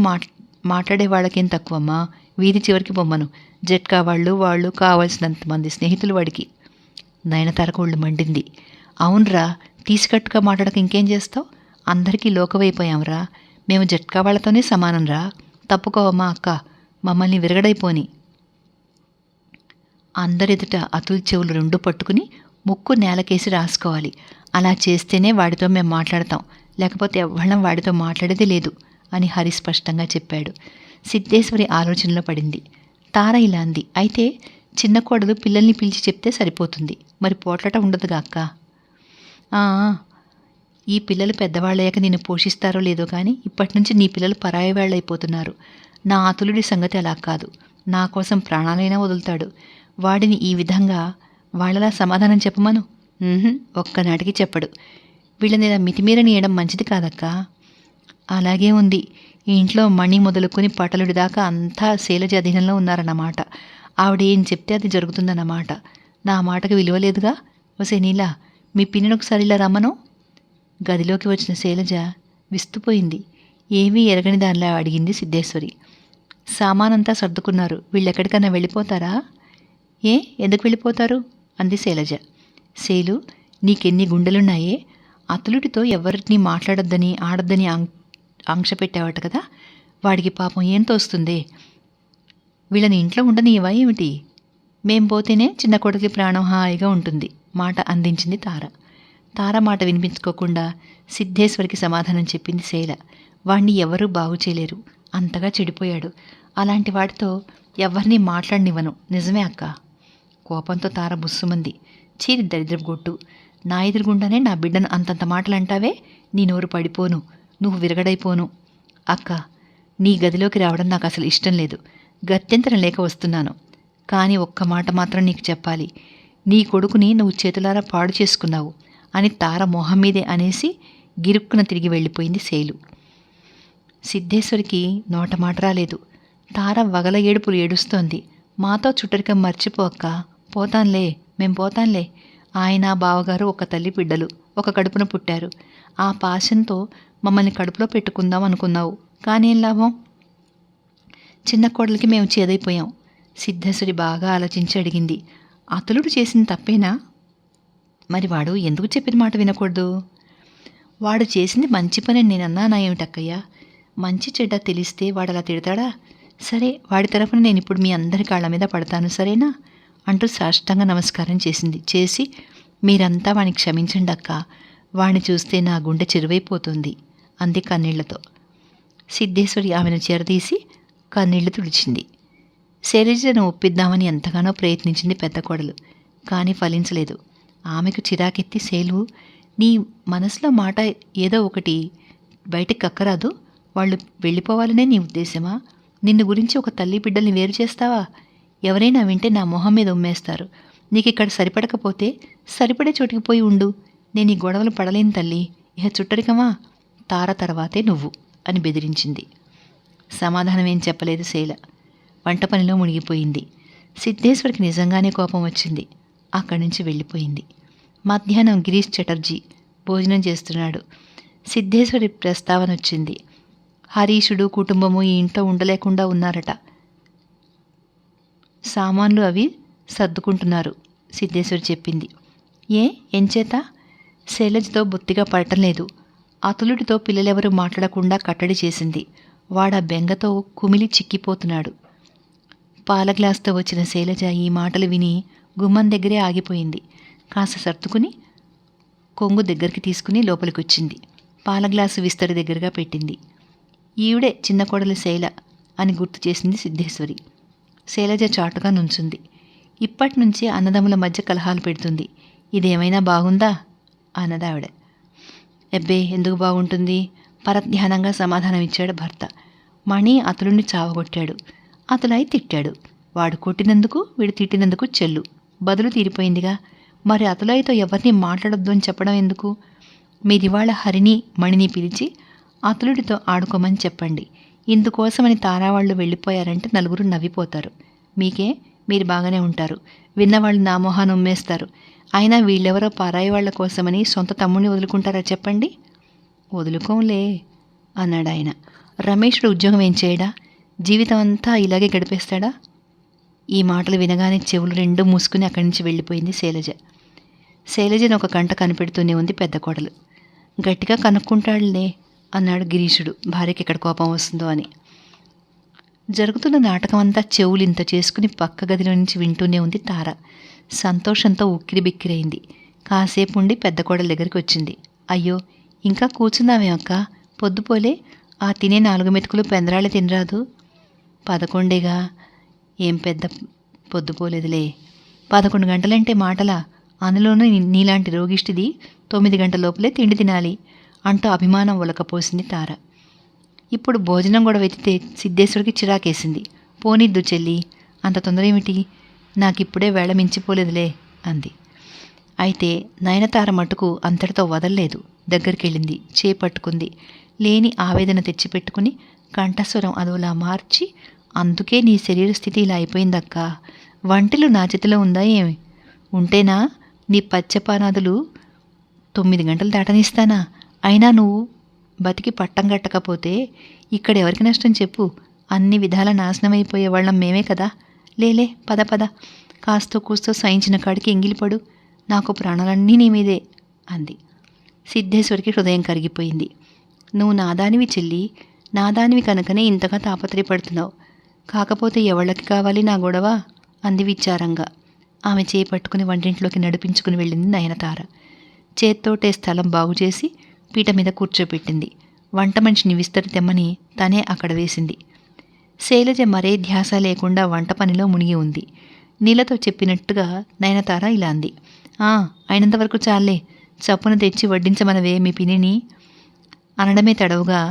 మాట్లాడే వాళ్ళకేం తక్కువమ్మా. వీధి చివరికి బొమ్మను జట్కా వాళ్ళు కావాల్సినంతమంది స్నేహితులు వాడికి. నయనతారకు ఒళ్ళు మండింది. అవునరా, తీసికట్టుగా మాట్లాడక ఇంకేం చేస్తావు? అందరికీ లోకవైపోయాంరా. మేము జట్కా వాళ్ళతోనే సమానంరా. తప్పుకోవమ్మా అక్క, మమ్మల్ని విరగడైపోని. అందరెదుట అతుల్ చెవులు రెండు పట్టుకుని ముక్కు నేలకేసి రాసుకోవాలి. అలా చేస్తేనే వాడితో మేము మాట్లాడతాం, లేకపోతే ఎవ్వళ్ళం వాడితో మాట్లాడేది లేదు అని హరి స్పష్టంగా చెప్పాడు. సిద్ధేశ్వరి ఆలోచనలో పడింది. తార ఇలా అంది. అయితే చిన్న కోడలు పిల్లల్ని పిలిచి చెప్తే సరిపోతుంది. మరి పోట్లాట ఉండదుగా అక్క. ఈ పిల్లలు పెద్దవాళ్ళయ్యాక నిన్ను పోషిస్తారో లేదో కానీ ఇప్పటి నుంచి నీ పిల్లలు పరాయి వాళ్ళైపోతున్నారు. నా అతులుడి సంగతి అలా కాదు. నా కోసం ప్రాణాలైనా వదులుతాడు. వాడిని ఈ విధంగా వాళ్ళలా సమాధానం చెప్పమను. ఒక్కనాటికి చెప్పడు. వీళ్ళని ఇలా మితిమీరనీయడం మంచిది కాదక్కా. అలాగే ఉంది. ఈ ఇంట్లో మణి మొదలుకొని పటలుడి దాకా అంతా శైలజ అధీనంలో ఉన్నారన్నమాట. ఆవిడ ఏం చెప్తే అది జరుగుతుందన్నమాట. నా మాటకు విలువలేదుగా. వసే నీలా, మీ పిన్నిని ఒకసారి ఇలా రమ్మను. గదిలోకి వచ్చిన శైలజ విస్తుపోయింది. ఏమీ ఎరగని దానిలా అడిగింది సిద్ధేశ్వరి. సామానంతా సర్దుకున్నారు. వీళ్ళెక్కడికన్నా వెళ్ళిపోతారా? ఏ, ఎందుకు వెళ్ళిపోతారు అంది శైలజ. శైలు, నీకెన్ని గుండెలున్నాయే? అతలుడితో ఎవరిని మాట్లాడొద్దని ఆడొద్దని ఆంక్ష పెట్టావట కదా. వాడికి పాపం ఏం తోస్తుందే? వీళ్ళని ఇంట్లో ఉండనివా ఏమిటి? మేం పోతేనే చిన్న కొడుకు ప్రాణం హాయిగా ఉంటుంది మాట అందించింది తార. తార మాట వినిపించుకోకుండా సిద్ధేశ్వరికి సమాధానం చెప్పింది శైల. వాణ్ణి ఎవరూ బాగు చేయలేరు, అంతగా చెడిపోయాడు. అలాంటి వాడితో ఎవరినీ మాట్లాడనివ్వను. నిజమే అక్క. కోపంతో తార బుస్సుమంది. చీరి దరిద్రపు గొట్టు, నా ఎదురుగుండానే నా బిడ్డను అంతంత మాటలు అంటావే? నీ నోరు పడిపోను, నువ్వు విరగడైపోను. అక్క, నీ గదిలోకి రావడం నాకు అసలు ఇష్టం లేదు. గత్యంతరం లేక వస్తున్నాను. కానీ ఒక్క మాట మాత్రం నీకు చెప్పాలి. నీ కొడుకుని నువ్వు చేతులారా పాడు చేసుకున్నావు అని తార మొహం మీదే అనేసి గిరుక్కున తిరిగి వెళ్ళిపోయింది శైలు. సిద్ధేశ్వరికి నోట మాట రాలేదు. తార వగల ఏడుపులు ఏడుస్తోంది. మాతో చుట్టరికం మర్చిపో అక్క, పోతాన్లే, మేం పోతాన్లే. ఆయన బావగారు ఒక తల్లి బిడ్డలు, ఒక కడుపున పుట్టారు. ఆ పాశంతో మమ్మల్ని కడుపులో పెట్టుకుందాం అనుకున్నావు, కానీ ఏం లాభం? చిన్న కోడలికి మేము చేదైపోయాం. సిద్ధేశ్వరి బాగా ఆలోచించి అడిగింది. అతలుడు చేసిన తప్పేనా? మరి వాడు ఎందుకు చెప్పిన మాట వినకూడదు? వాడు చేసింది మంచి పని నేనన్నానా ఏమిటక్కయ్యా? మంచి చెడ్డ తెలిస్తే వాడు అలా తిడతాడా? సరే, వాడి తరపున నేను ఇప్పుడు మీ అందరి కాళ్ళ మీద పడతాను, సరేనా అంటూ సాష్టాంగ నమస్కారం చేసి, మీరంతా వాడిని క్షమించండి అక్క, వాడిని చూస్తే నా గుండె చెరువైపోతుంది అంది కన్నీళ్లతో. సిద్ధేశ్వరి ఆమెను చేరదీసి కన్నీళ్లు తుడిచింది. శైలజను ఒప్పిద్దామని ఎంతగానో ప్రయత్నించింది పెద్ద కోడలు, కానీ ఫలించలేదు. ఆమెకు చిరాకెత్తి, శైలు, నీ మనసులో మాట ఏదో ఒకటి బయటికి కక్కరాదు. వాళ్ళు వెళ్ళిపోవాలనే నీ ఉద్దేశమా? నిన్ను గురించి ఒక తల్లి బిడ్డల్ని వేరు చేస్తావా? ఎవరైనా వింటే నా మొహం మీద ఉమ్మేస్తారు. నీకు ఇక్కడ సరిపడకపోతే సరిపడే చోటికి పోయి ఉండు. నేను ఈ గొడవలు పడలేను తల్లి. ఇహ చుట్టరికమా? తార తర్వాతే నువ్వు అని బెదిరించింది. సమాధానం ఏం చెప్పలేదు శైల. వంట పనిలో మునిగిపోయింది. సిద్ధేశ్వరికి నిజంగానే కోపం వచ్చింది. అక్కడి నుంచి వెళ్ళిపోయింది. మధ్యాహ్నం గిరీష్ చటర్జీ భోజనం చేస్తున్నాడు. సిద్ధేశ్వరి ప్రస్తావన వచ్చింది. హరీషుడు కుటుంబము ఈ ఇంట్లో ఉండలేకుండా ఉన్నారట. సామాన్లు అవి సర్దుకుంటున్నారు సిద్ధేశ్వరి చెప్పింది. ఎంచేత? శైలజతో బొత్తిగా పడటం లేదు. అతులుడితో పిల్లలెవరూ మాట్లాడకుండా కట్టడి చేసింది. వాడ బెంగతో కుమిలి చిక్కిపోతున్నాడు. పాల గ్లాసుతో వచ్చిన శైలజ ఈ మాటలు విని గుమ్మం దగ్గరే ఆగిపోయింది. కాస్త సర్దుకుని కొంగు దగ్గరికి తీసుకుని లోపలికొచ్చింది. పాల గ్లాసు విస్తరి దగ్గరగా పెట్టింది. ఈవిడే చిన్న కోడలి శైల అని గుర్తు చేసింది సిద్ధేశ్వరి. శైలజ చాటుగా నుంచుంది. ఇప్పటి నుంచి అన్నదమ్ముల మధ్య కలహాలు పెడుతుంది. ఇదేమైనా బాగుందా అన్నదావిడ. ఎబ్బే, ఎందుకు బాగుంటుంది? పరధ్యానంగా సమాధానం ఇచ్చాడు భర్త. మణి అతలుణ్ణి చావగొట్టాడు. అతలై తిట్టాడు. వాడు కొట్టినందుకు వీడు తిట్టినందుకు చెల్లు బదులు తీరిపోయిందిగా. మరి అతలైతో ఎవరిని మాట్లాడొద్దు అని చెప్పడం ఎందుకు? మీరివాళ హరిని మణిని పిలిచి అతలుడితో ఆడుకోమని చెప్పండి. ఇందుకోసమని తారావాళ్ళు వెళ్ళిపోయారంటే నలుగురు నవ్విపోతారు. మీరు బాగానే ఉంటారు. విన్నవాళ్ళు నా మొహాన్ని ఉమ్మేస్తారు. అయినా వీళ్ళెవరో పారాయి వాళ్ల కోసమని సొంత తమ్ముడిని వదులుకుంటారా చెప్పండి? వదులుకోంలే అన్నాడు ఆయన. రమేషుడు ఉద్యోగం ఏం చేయడా? జీవితం అంతా ఇలాగే గడిపేస్తాడా? ఈ మాటలు వినగానే చెవులు రెండూ మూసుకుని అక్కడి నుంచి వెళ్ళిపోయింది శైలజ. శైలజను ఒక కంట కనిపెడుతూనే ఉంది పెద్ద కోడలు. గట్టిగా కనుక్కుంటాడులే అన్నాడు గిరీషుడు, భార్యకి ఎక్కడ కోపం వస్తుందో అని. జరుగుతున్న నాటకం అంతా చెవులు ఇంత చేసుకుని పక్క గదిలో నుంచి వింటూనే ఉంది తార. సంతోషంతో ఉక్కిరి బిక్కిరైంది. కాసేపు ఉండి పెద్ద కోడల దగ్గరికి వచ్చింది. అయ్యో, ఇంకా కూర్చున్నావేమక్క? పొద్దుపోలే. ఆ తినే 4 మెతుకులు పెందరాళ్ళే తినరాదు? 11గా? ఏం పెద్ద పొద్దుపోలేదులే. 11 గంటలంటే మాటలా? అందులోనూ నీలాంటి రోగిష్టిది 9 గంటల లోపలే తిండి తినాలి అంటూ అభిమానం ఒలకపోసింది తార. ఇప్పుడు భోజనం కూడా వెతితే సిద్ధేశ్వరికి చిరాకేసింది. పోనిద్దు చెల్లి, అంత తొందర ఏమిటి? నాకిప్పుడే వేళ మించిపోలేదులే అంది. అయితే నయనతార మటుకు అంతటితో వదల్లేదు. దగ్గరికెళ్ళింది, చేపట్టుకుంది. లేని ఆవేదన తెచ్చిపెట్టుకుని కంఠస్వరం అదోలా మార్చి, అందుకే నీ శరీర స్థితి ఇలా అయిపోయిందక్కా. వంటలు నా చేతిలో ఉందా ఏమి? ఉంటేనా నీ పచ్చపానాదులు 9 గంటలు దాటనిస్తానా? అయినా నువ్వు బతికి పట్టం కట్టకపోతే ఇక్కడ ఎవరికి నష్టం చెప్పు? అన్ని విధాల నాశనమైపోయే వాళ్ళం మేమే కదా. లేలే, పద పద, కాస్తో కూస్తో సహించిన కాడికి ఎంగిలిపడు, నాకు ప్రాణాలన్నీ నీ మీదే అంది. సిద్ధేశ్వరికి హృదయం కరిగిపోయింది. నువ్వు నాదానివి చెల్లి, నాదానివి కనుకనే ఇంతగా తాపత్రయపడుతున్నావు. కాకపోతే ఎవళ్ళకి కావాలి నా గొడవ అంది విచారంగా. ఆమె చేపట్టుకుని వంటింట్లోకి నడిపించుకుని వెళ్ళింది నయనతార. చేత్తోటే స్థలం బాగుచేసి పీట మీద కూర్చోపెట్టింది. వంట మనిషిని విస్తరి తెమ్మని తనే అక్కడ వేసింది. శైలజ మరే ధ్యాస లేకుండా వంట పనిలో మునిగి ఉంది. నీళ్ళతో చెప్పినట్టుగా నయనతార ఇలా అంది. అయినంతవరకు చాలే, చప్పున తెచ్చి వడ్డించమనవే మీ పినిని అనడమే తడవుగా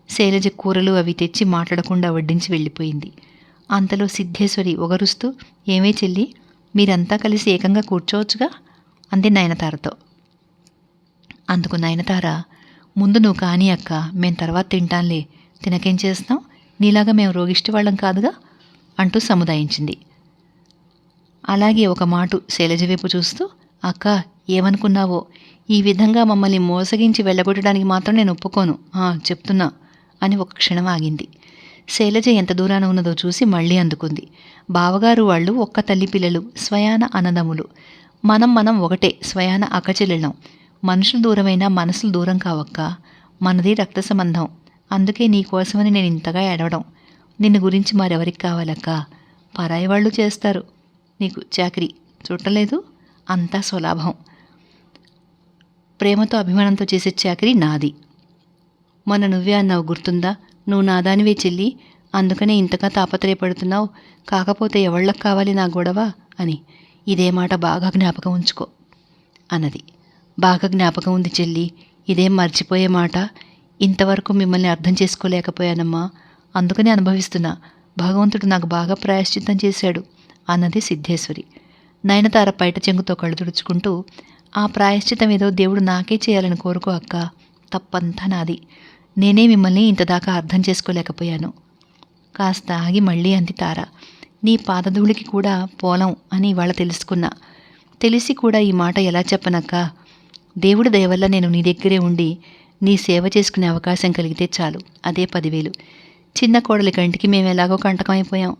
శైలజ కూరలు అవి తెచ్చి మాట్లాడకుండా వడ్డించి వెళ్ళిపోయింది. అంతలో సిద్ధేశ్వరి ఒగరుస్తూ, ఏమే చెల్లి, మీరంతా కలిసి ఏకంగా కూర్చోవచ్చుగా అంది నయనతారతో. అందుకు నయనతార, ముందు నువ్వు కానీ అక్క, మేం తర్వాత తింటాంలే, తినకేం చేస్తాం, నీలాగా మేము రోగిష్టి వాళ్ళం కాదుగా అంటూ సముదాయించింది. అలాగే ఒక మాటు శైలజ వైపు చూస్తూ, అక్క ఏమనుకున్నావో, ఈ విధంగా మమ్మల్ని మోసగించి వెళ్ళగొట్టడానికి మాత్రం నేను ఒప్పుకోను, చెప్తున్నా అని ఒక క్షణం ఆగింది. శైలజ ఎంత దూరాన ఉన్నదో చూసి మళ్ళీ అందుకుంది. బావగారు వాళ్ళు ఒక్క తల్లి పిల్లలు, స్వయాన అన్నదమ్ములు. మనం ఒకటే, స్వయాన అక్కచెల్లెళ్ళం. మనుషులు దూరమైనా మనసులు దూరం కావక్క, మనది రక్త సంబంధం. అందుకే నీ కోసమని నేను ఇంతగా ఏడవడం. నిన్ను గురించి మరెవరికి కావాలక్క, పరాయి వాళ్ళు చేస్తారు నీకు చాకరీ, చుట్టలేదు, అంతా స్వలాభం. ప్రేమతో అభిమానంతో చేసే చాకరీ నాది. మొన్న నువ్వే అన్నావు, గుర్తుందా, నువ్వు నాదానివే చెల్లి, అందుకనే ఇంతగా తాపత్రయపడుతున్నావు, కాకపోతే ఎవళ్ళకి కావాలి నా గొడవ అని. ఇదే మాట బాగా జ్ఞాపకం ఉంచుకో అన్నది. బాగా జ్ఞాపకం ఉంది చెల్లి, ఇదేం మర్చిపోయే మాట. ఇంతవరకు మిమ్మల్ని అర్థం చేసుకోలేకపోయానమ్మా, అందుకనే అనుభవిస్తున్నా. భగవంతుడు నాకు బాగా ప్రాయశ్చిత్తం చేశాడు అన్నది సిద్ధేశ్వరి. నయనతార పైట చెంగుతో కళ్ళు తుడుచుకుంటూ, ఆ ప్రాయశ్చితం ఏదో దేవుడు నాకే చేయాలని కోరుకో అక్క, తప్పంతా నాది. నేనే మిమ్మల్ని ఇంతదాకా అర్థం చేసుకోలేకపోయాను. కాస్త ఆగి మళ్ళీ అంది తార. నీ పాదధూళికి కూడా పోలం అని ఇవాళ తెలుసుకున్నా. తెలిసి కూడా ఈ మాట ఎలా చెప్పనక్క. దేవుడి దయవల్ల నేను నీ దగ్గరే ఉండి నీ సేవ చేసుకునే అవకాశం కలిగితే చాలు, అదే 10,000. చిన్న కోడలి కంటికి మేము ఎలాగో కంటకమైపోయాం.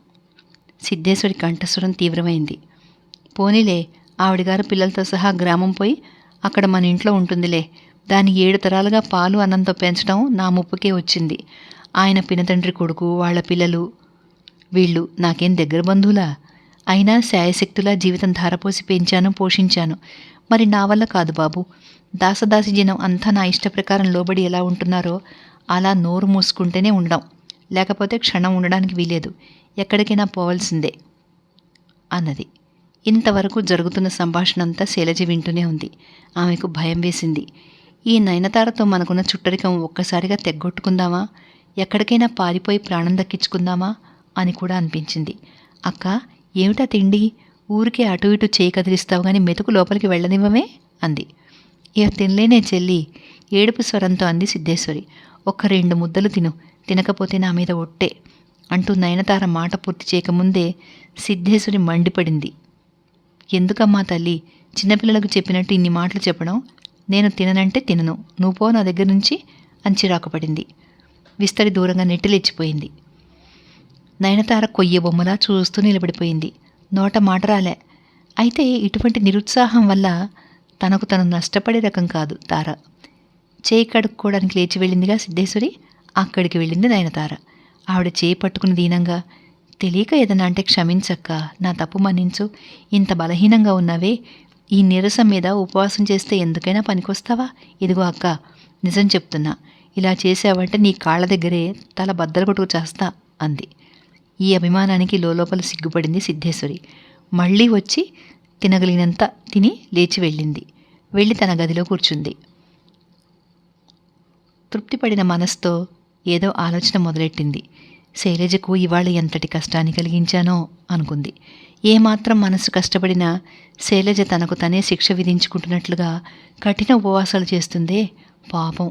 సిద్ధేశ్వరి కంఠస్వరం తీవ్రమైంది. పోనీలే, ఆవిడగారు పిల్లలతో సహా గ్రామం పోయి అక్కడ మన ఇంట్లో ఉంటుందిలే. దాన్ని 7 తరాలుగా పాలు అన్నంతో పెంచడం నా ముప్పుకే వచ్చింది. ఆయన పినతండ్రి కొడుకు, వాళ్ళ పిల్లలు, వీళ్ళు నాకేం దగ్గర బంధువులా? అయినా శాయశక్తులా జీవితం ధారపోసి పెంచాను, పోషించాను. మరి నా వల్ల కాదు బాబు. దాసదాసి జనం అంతా నా ఇష్ట ప్రకారం లోబడి ఎలా ఉంటున్నారో అలా నోరు మూసుకుంటేనే ఉండం, లేకపోతే క్షణం ఉండడానికి వీలేదు, ఎక్కడికైనా పోవలసిందే అన్నది. ఇంతవరకు జరుగుతున్న సంభాషణ అంతా శైలజ వింటూనే ఉంది. ఆమెకు భయం వేసింది. ఈ నయనతారతో మనకున్న చుట్టరికం ఒక్కసారిగా తెగ్గొట్టుకుందామా, ఎక్కడికైనా పారిపోయి ప్రాణం దక్కించుకుందామా అని కూడా అనిపించింది. అక్క, ఏమిటా తిండి, ఊరికే అటు ఇటు చేయి కదిలిస్తావు కానీ మెతుకు లోపలికి వెళ్ళనివ్వమే అంది. ఇక తినలేనే చెల్లి, ఏడుపు స్వరంతో అంది సిద్ధేశ్వరి. ఒక్క 2 ముద్దలు తిను, తినకపోతే నా మీద ఒట్టే అంటూ నయనతార మాట పూర్తి చేయకముందే సిద్ధేశ్వరి మండిపడింది. ఎందుకమ్మా తల్లి, చిన్నపిల్లలకు చెప్పినట్టు ఇన్ని మాటలు చెప్పడం? నేను తిననంటే తినను, నువ్వు పో నా దగ్గర నుంచి అని చిరాకుపడింది. విస్తరి దూరంగా నెట్టిలేచిపోయింది. నయనతార కొయ్య బొమ్మలా చూస్తూ నిలబడిపోయింది. నోట మాట రాలే. అయితే ఇటువంటి నిరుత్సాహం వల్ల తనకు తను నష్టపడే రకం కాదు తార. చేయి కడుక్కోవడానికి లేచి వెళ్ళిందిగా సిద్ధేశ్వరి, అక్కడికి వెళ్ళింది నయనతార. ఆవిడ చేయి పట్టుకుని దీనంగా, తెలియక ఏదన్నా అంటే క్షమించక్క, నా తప్పు మన్నించు, ఇంత బలహీనంగా ఉన్నావే, ఈ నీరసం మీద ఉపవాసం చేస్తే ఎందుకైనా పనికొస్తావా? ఇదిగో అక్క, నిజం చెప్తున్నా, ఇలా చేసావంటే నీ కాళ్ళ దగ్గరే తల బద్దలు కొట్టుకు చేస్తా అంది. ఈ అభిమానానికి లోపల సిగ్గుపడింది సిద్ధేశ్వరి. మళ్ళీ వచ్చి తినగలిగినంత తిని లేచి వెళ్ళింది. వెళ్ళి తన గదిలో కూర్చుంది. తృప్తిపడిన మనసుతో ఏదో ఆలోచన మొదలెట్టింది. శైలజకు ఇవాళ ఎంతటి కష్టాన్ని కలిగించానో అనుకుంది. ఏమాత్రం మనసు కష్టపడినా శైలజ తనకు తనే శిక్ష విధించుకుంటున్నట్లుగా కఠిన ఉపవాసాలు చేస్తుందే, పాపం.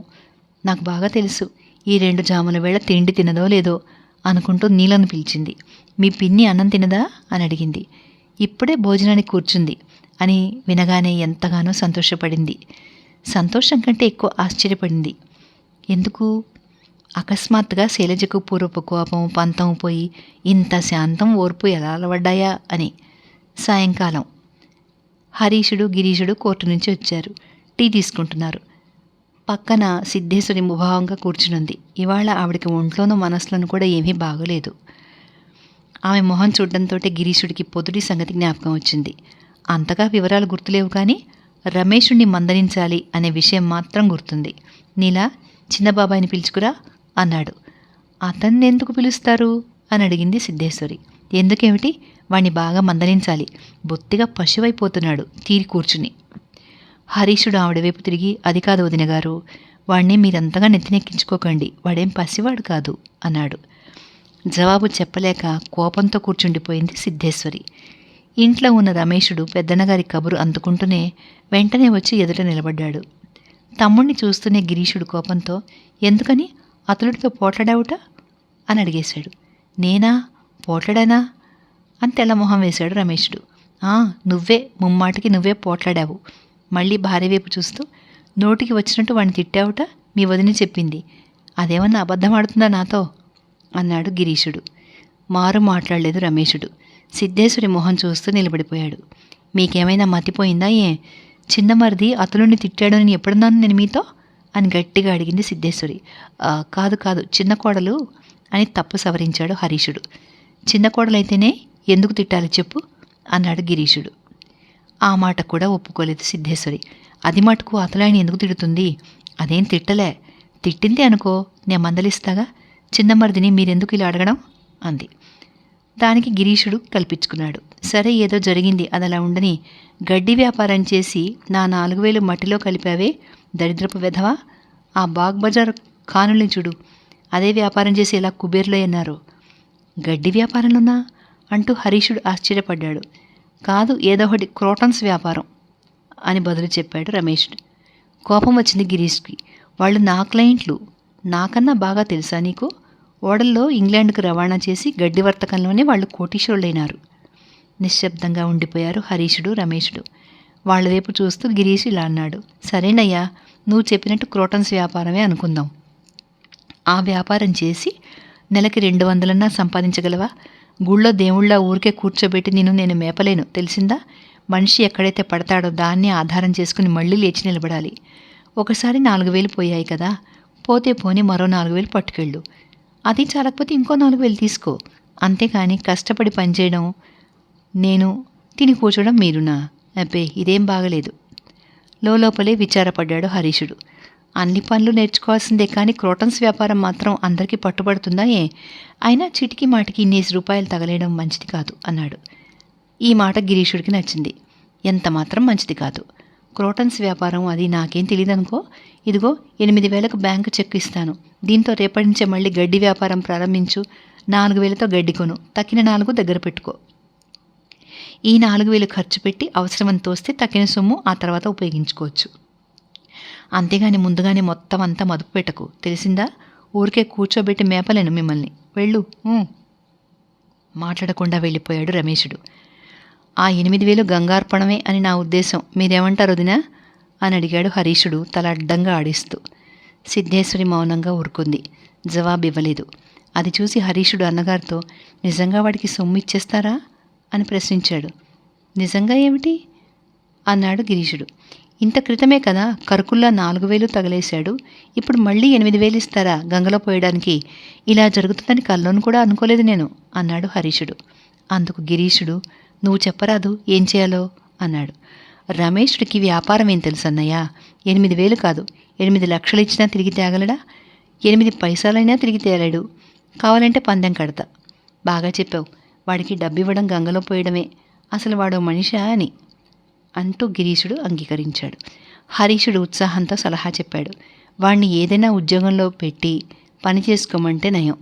నాకు బాగా తెలుసు, ఈ 2 జాముల వేళ తిండి తినదో లేదో అనుకుంటూ నీలను పిలిచింది. మీ పిన్ని అన్నం తినదా అని అడిగింది. ఇప్పుడే భోజనానికి కూర్చుంది అని వినగానే ఎంతగానో సంతోషపడింది. సంతోషం కంటే ఎక్కువ ఆశ్చర్యపడింది. ఎందుకు? అకస్మాత్తుగా శైలజకు పూర్వపు కోపం పంతం పోయి ఇంత శాంతం ఓర్పు ఎలా అలవడ్డాయా అని. సాయంకాలం హరీషుడు గిరీషుడు కోర్టు నుంచి వచ్చారు. టీ తీసుకుంటున్నారు. పక్కన సిద్ధేశ్వరి ముభావంగా కూర్చునుంది. ఇవాళ ఆవిడికి ఒంట్లోనూ మనసులోనూ కూడా ఏమీ బాగోలేదు. ఆమె మొహం చూడడంతో గిరీషుడికి పొదుటి సంగతి జ్ఞాపకం వచ్చింది. అంతగా వివరాలు గుర్తులేవు కానీ రమేషుణ్ణి మందలించాలి అనే విషయం మాత్రం గుర్తుంది. నీలా చిన్నబాబాయిని పిలుచుకురా అన్నాడు. అతన్ని ఎందుకు పిలుస్తారు అని అడిగింది సిద్ధేశ్వరి. ఎందుకేమిటి, వాణ్ణి బాగా మందలించాలి, బొత్తిగా పశువైపోతున్నాడు తీరి కూర్చుని. హరీషుడు ఆవిడ వైపు తిరిగి, అది కాదు వదిన గారు, వాణ్ణి మీరంతగా నెత్తినెక్కించుకోకండి, వాడేం పసివాడు కాదు అన్నాడు. జవాబు చెప్పలేక కోపంతో కూర్చుండిపోయింది సిద్ధేశ్వరి. ఇంట్లో ఉన్న రమేషుడు పెద్దన్నగారి కబురు అందుకుంటూనే వెంటనే వచ్చి ఎదుట నిలబడ్డాడు. తమ్ముణ్ణి చూస్తూనే గిరీషుడు కోపంతో, ఎందుకని అతలుడితో పోట్లాడావుట అని అడిగేశాడు. నేనా, పోట్లాడానా అని తెల్లమొహం వేశాడు రమేషుడు. నువ్వే, ముమ్మాటికి నువ్వే పోట్లాడావు. మళ్ళీ భార్య వైపు చూస్తూ, నోటికి వచ్చినట్టు వాడిని తిట్టావుట, మీ వదిన చెప్పింది, అదేమన్నా అబద్ధమాడుతుందా నాతో అన్నాడు గిరీషుడు. మారు మాట్లాడలేదు రమేషుడు. సిద్ధేశ్వరి మొహం చూస్తూ నిలబడిపోయాడు. మీకేమైనా మతిపోయిందా ఏ? చిన్నమరిది అతలుని తిట్టాడు అని ఎప్పుడన్నాను నేను మీతో అని గట్టిగా అడిగింది సిద్ధేశ్వరి. కాదు కాదు, చిన్న కోడలు అని తప్పు సవరించాడు హరీషుడు. చిన్న కోడలైతేనే ఎందుకు తిట్టాలి చెప్పు అన్నాడు గిరీషుడు. ఆ మాట కూడా ఒప్పుకోలేదు సిద్ధేశ్వరి. అది మటుకు అతలాయని ఎందుకు తిడుతుంది, అదేం తిట్టలే, తిట్టింది అనుకో నేను మందలిస్తాగా, చిన్నమరిదిని మీరెందుకు ఇలా అడగడం అంది. దానికి గిరీషుడు కల్పించుకున్నాడు. సరే ఏదో జరిగింది, అది అలా ఉండని, గడ్డి వ్యాపారం చేసి నా 4,000 మట్టిలో కలిపావే దరిద్రపు వెధవా, ఆ బాగ్ బజార్ ఖానుల్ని చూడు, అదే వ్యాపారం చేసి ఎలా కుబేర్లో అన్నారు. గడ్డి వ్యాపారంలోనా అంటూ హరీషుడు ఆశ్చర్యపడ్డాడు. కాదు, ఏదో ఒకటి క్రోటన్స్ వ్యాపారం అని బదులు చెప్పాడు రమేషుడు. కోపం వచ్చింది గిరీష్కి. వాళ్ళు నా క్లయింట్లు, నాకన్నా బాగా తెలుసా నీకు? ఓడల్లో ఇంగ్లాండ్కు రవాణా చేసి గడ్డి వర్తకంలోనే వాళ్ళు కోటీశ్వరులైనారు. నిశ్శబ్దంగా ఉండిపోయారు హరీషుడు రమేషుడు. వాళ్ళ వైపు చూస్తూ గిరీష్ ఇలా అన్నాడు. సరేనయ్యా, నువ్వు చెప్పినట్టు క్రోటన్స్ వ్యాపారమే అనుకుందాం. ఆ వ్యాపారం చేసి నెలకి 200 సంపాదించగలవా? గుళ్ళో దేవుళ్ళ ఊరికే కూర్చోబెట్టి నేను మేపలేను, తెలిసిందా? మనిషి ఎక్కడైతే పడతాడో దాన్ని ఆధారం చేసుకుని మళ్ళీ లేచి నిలబడాలి. ఒకసారి 4,000 పోయాయి కదా, పోతే పోని మరో 4,000 పట్టుకెళ్ళు. అది చాలకపోతే ఇంకో 4,000 తీసుకో. అంతేకాని కష్టపడి పనిచేయడం నేను, తిని కూర్చోవడం మీరునా? అబ్బే, ఇదేం బాగలేదు. లోపలే విచారపడ్డాడు హరీషుడు. అన్ని పనులు నేర్చుకోవాల్సిందే కానీ క్రోటన్స్ వ్యాపారం మాత్రం అందరికీ పట్టుబడుతుందా ఏ? అయినా చిటికి మాటికి ఇన్నేసి రూపాయలు తగలేయడం మంచిది కాదు అన్నాడు. ఈ మాట గిరీషుడికి నచ్చింది. ఎంత మాత్రం మంచిది కాదు. క్రోటన్స్ వ్యాపారం అది నాకేం తెలియదనుకో. ఇదిగో 8,000కు బ్యాంకు చెక్ ఇస్తాను, దీంతో రేపటి నుంచే మళ్ళీ గడ్డి వ్యాపారం ప్రారంభించు. 4,000తో గడ్డి కొను, తక్కిన 4 దగ్గర పెట్టుకో. ఈ 4,000 ఖర్చు పెట్టి అవసరమని తోస్తే తక్కిన సొమ్ము ఆ తర్వాత ఉపయోగించుకోవచ్చు. అంతేగాని ముందుగానే మొత్తం అంతా మదుపు పెట్టకు, తెలిసిందా? ఊరికే కూర్చోబెట్టి మేపలేను మిమ్మల్ని, వెళ్ళు. మాట్లాడకుండా వెళ్ళిపోయాడు రమేషుడు. ఆ 8,000 గంగార్పణమే అని నా ఉద్దేశం, మీరేమంటారు వదినా అని అడిగాడు హరీషుడు తల అడ్డంగా ఆడిస్తూ. సిద్ధేశ్వరి మౌనంగా ఊరుకుంది, జవాబివ్వలేదు. అది చూసి హరీషుడు అన్నగారితో, నిజంగా వాడికి సొమ్ము ఇచ్చేస్తారా అని ప్రశ్నించాడు. నిజంగా ఏమిటి అన్నాడు గిరీషుడు. ఇంత క్రితమే కదా కరుకుల్లా 4,000 తగలేశాడు, ఇప్పుడు మళ్ళీ 8,000 ఇస్తారా గంగలో పోయడానికి? ఇలా జరుగుతుందని కల్లోను కూడా అనుకోలేదు నేను అన్నాడు హరీషుడు. అందుకు గిరీషుడు, నువ్వు చెప్పరాదు ఏం చేయాలో అన్నాడు. రమేషుడికి వ్యాపారం ఏం తెలుసు అన్నయ్య, 8,000 కాదు 8 లక్షలు ఇచ్చినా తిరిగి తేగలడా? 8 పైసలైనా తిరిగి తేలేడు. కావాలంటే పందెం కడతా. బాగా చెప్పావు, వాడికి డబ్బు ఇవ్వడం గంగలో పోయడమే, అసలు వాడో మనిషా అని అంటూ గిరీషుడు అంగీకరించాడు. హరీషుడు ఉత్సాహంతో సలహా చెప్పాడు. వాణ్ణి ఏదైనా ఉద్యోగంలో పెట్టి పని చేసుకోమంటే నయం,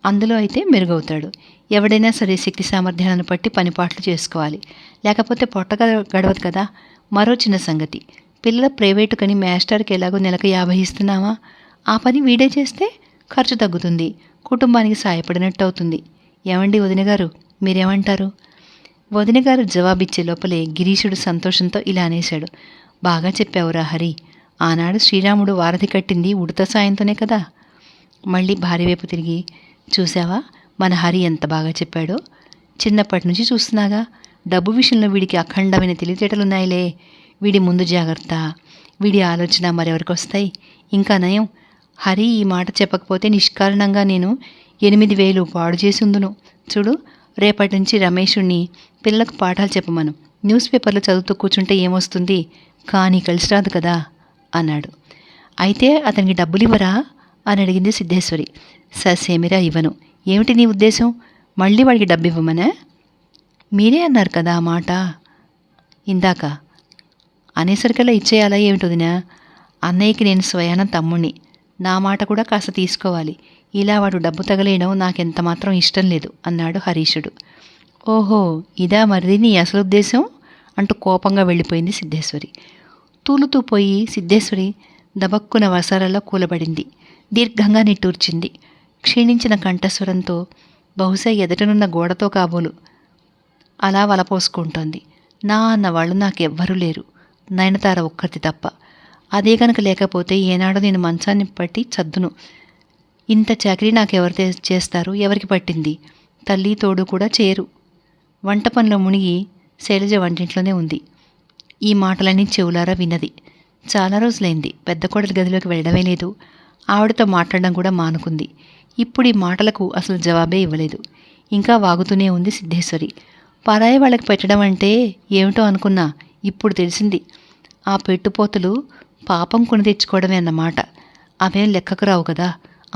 అందులో అయితే మెరుగవుతాడు. ఎవడైనా సరే శక్తి సామర్థ్యాలను బట్టి పనిపాట్లు చేసుకోవాలి, లేకపోతే పొట్ట గడవదు కదా. మరో చిన్న సంగతి, పిల్లల ప్రైవేటు కని మాస్టర్కి ఎలాగో నెలకు 50 ఇస్తున్నామా, ఆ పని వీడే చేస్తే ఖర్చు తగ్గుతుంది, కుటుంబానికి సాయపడినట్టు అవుతుంది. ఏమండి వదిన గారు, మీరేమంటారు? వదిన గారు జవాబిచ్చే లోపలే గిరీషుడు సంతోషంతో ఇలా అనేశాడు. బాగా చెప్పావురా హరి, ఆనాడు శ్రీరాముడు వారధి కట్టింది ఉడత సాయంతోనే కదా. మళ్ళీ భార్య వైపు తిరిగి, చూసావా మన హరి ఎంత బాగా చెప్పాడో. చిన్నప్పటి నుంచి చూస్తున్నాగా, డబ్బు విషయంలో వీడికి అఖండమైన తెలివితేటలున్నాయిలే. వీడి ముందు జాగ్రత్త, వీడి ఆలోచన మరెవరికి వస్తాయి. ఇంకా నయం, హరి ఈ మాట చెప్పకపోతే నిష్కారణంగా నేను 8,000 పాడు చేసి ఉందును. చూడు, రేపటి నుంచి రమేషుణ్ణి పిల్లలకు పాఠాలు చెప్పమను. న్యూస్ పేపర్లు చదువుతూ కూర్చుంటే ఏమొస్తుంది, కానీ కలిసి రాదు కదా అన్నాడు. అయితే అతనికి డబ్బులివ్వరా అని అడిగింది సిద్ధేశ్వరి. ససేమిరా ఇవ్వను. ఏమిటి నీ ఉద్దేశం? మళ్ళీ వాడికి డబ్బు ఇవ్వమనే? మీరే అన్నారు కదా ఆ మాట ఇందాక. అనేసరికల్లా ఇచ్చేయాలా ఏమిటి వదినా? అన్నయ్యకి నేను స్వయాన తమ్ముణ్ణి, నా మాట కూడా కాస్త తీసుకోవాలి. ఇలా వాడు డబ్బు తగలేయడం నాకెంత మాత్రం ఇష్టం లేదు అన్నాడు హరీషుడు. ఓహో, ఇదా మరిది నీ అసలు ఉద్దేశం అంటూ కోపంగా వెళ్ళిపోయింది సిద్ధేశ్వరి. తూలుతూ పోయి సిద్ధేశ్వరి దబక్కున వసారాల్లో కూలబడింది. దీర్ఘంగా నిట్టూర్చింది. క్షీణించిన కంఠస్వరంతో, బహుశా ఎదుటనున్న గోడతో కాబోలు అలా వలపోసుకుంటోంది. నా అన్నవాళ్ళు నాకెవ్వరూ లేరు, నయనతార ఒక్కతి తప్ప. అదే కనుక లేకపోతే ఏనాడో నేను మంచాన్ని పట్టి చద్దును. ఇంత చాకరీ నాకెవరు చేస్తారు? ఎవరికి పట్టింది? తల్లి తోడు కూడా చేయరు. వంట పనిలో మునిగి శైలజ వంటింట్లోనే ఉంది. ఈ మాటలన్నీ చెవులారా విన్నది. చాలా రోజులైంది పెద్ద కోడలి గదిలోకి వెళ్ళడమే లేదు. ఆవిడతో మాట్లాడడం కూడా మానుకుంది. ఇప్పుడు ఈ మాటలకు అసలు జవాబే ఇవ్వలేదు. ఇంకా వాగుతూనే ఉంది సిద్ధేశ్వరి. పరాయి వాళ్ళకి పెట్టడం అంటే ఏమిటో అనుకున్నా, ఇప్పుడు తెలిసింది. ఆ పెట్టుపోతులు పాపం కొని తెచ్చుకోవడమే అన్నమాట. అవేం లెక్కకు రావు కదా,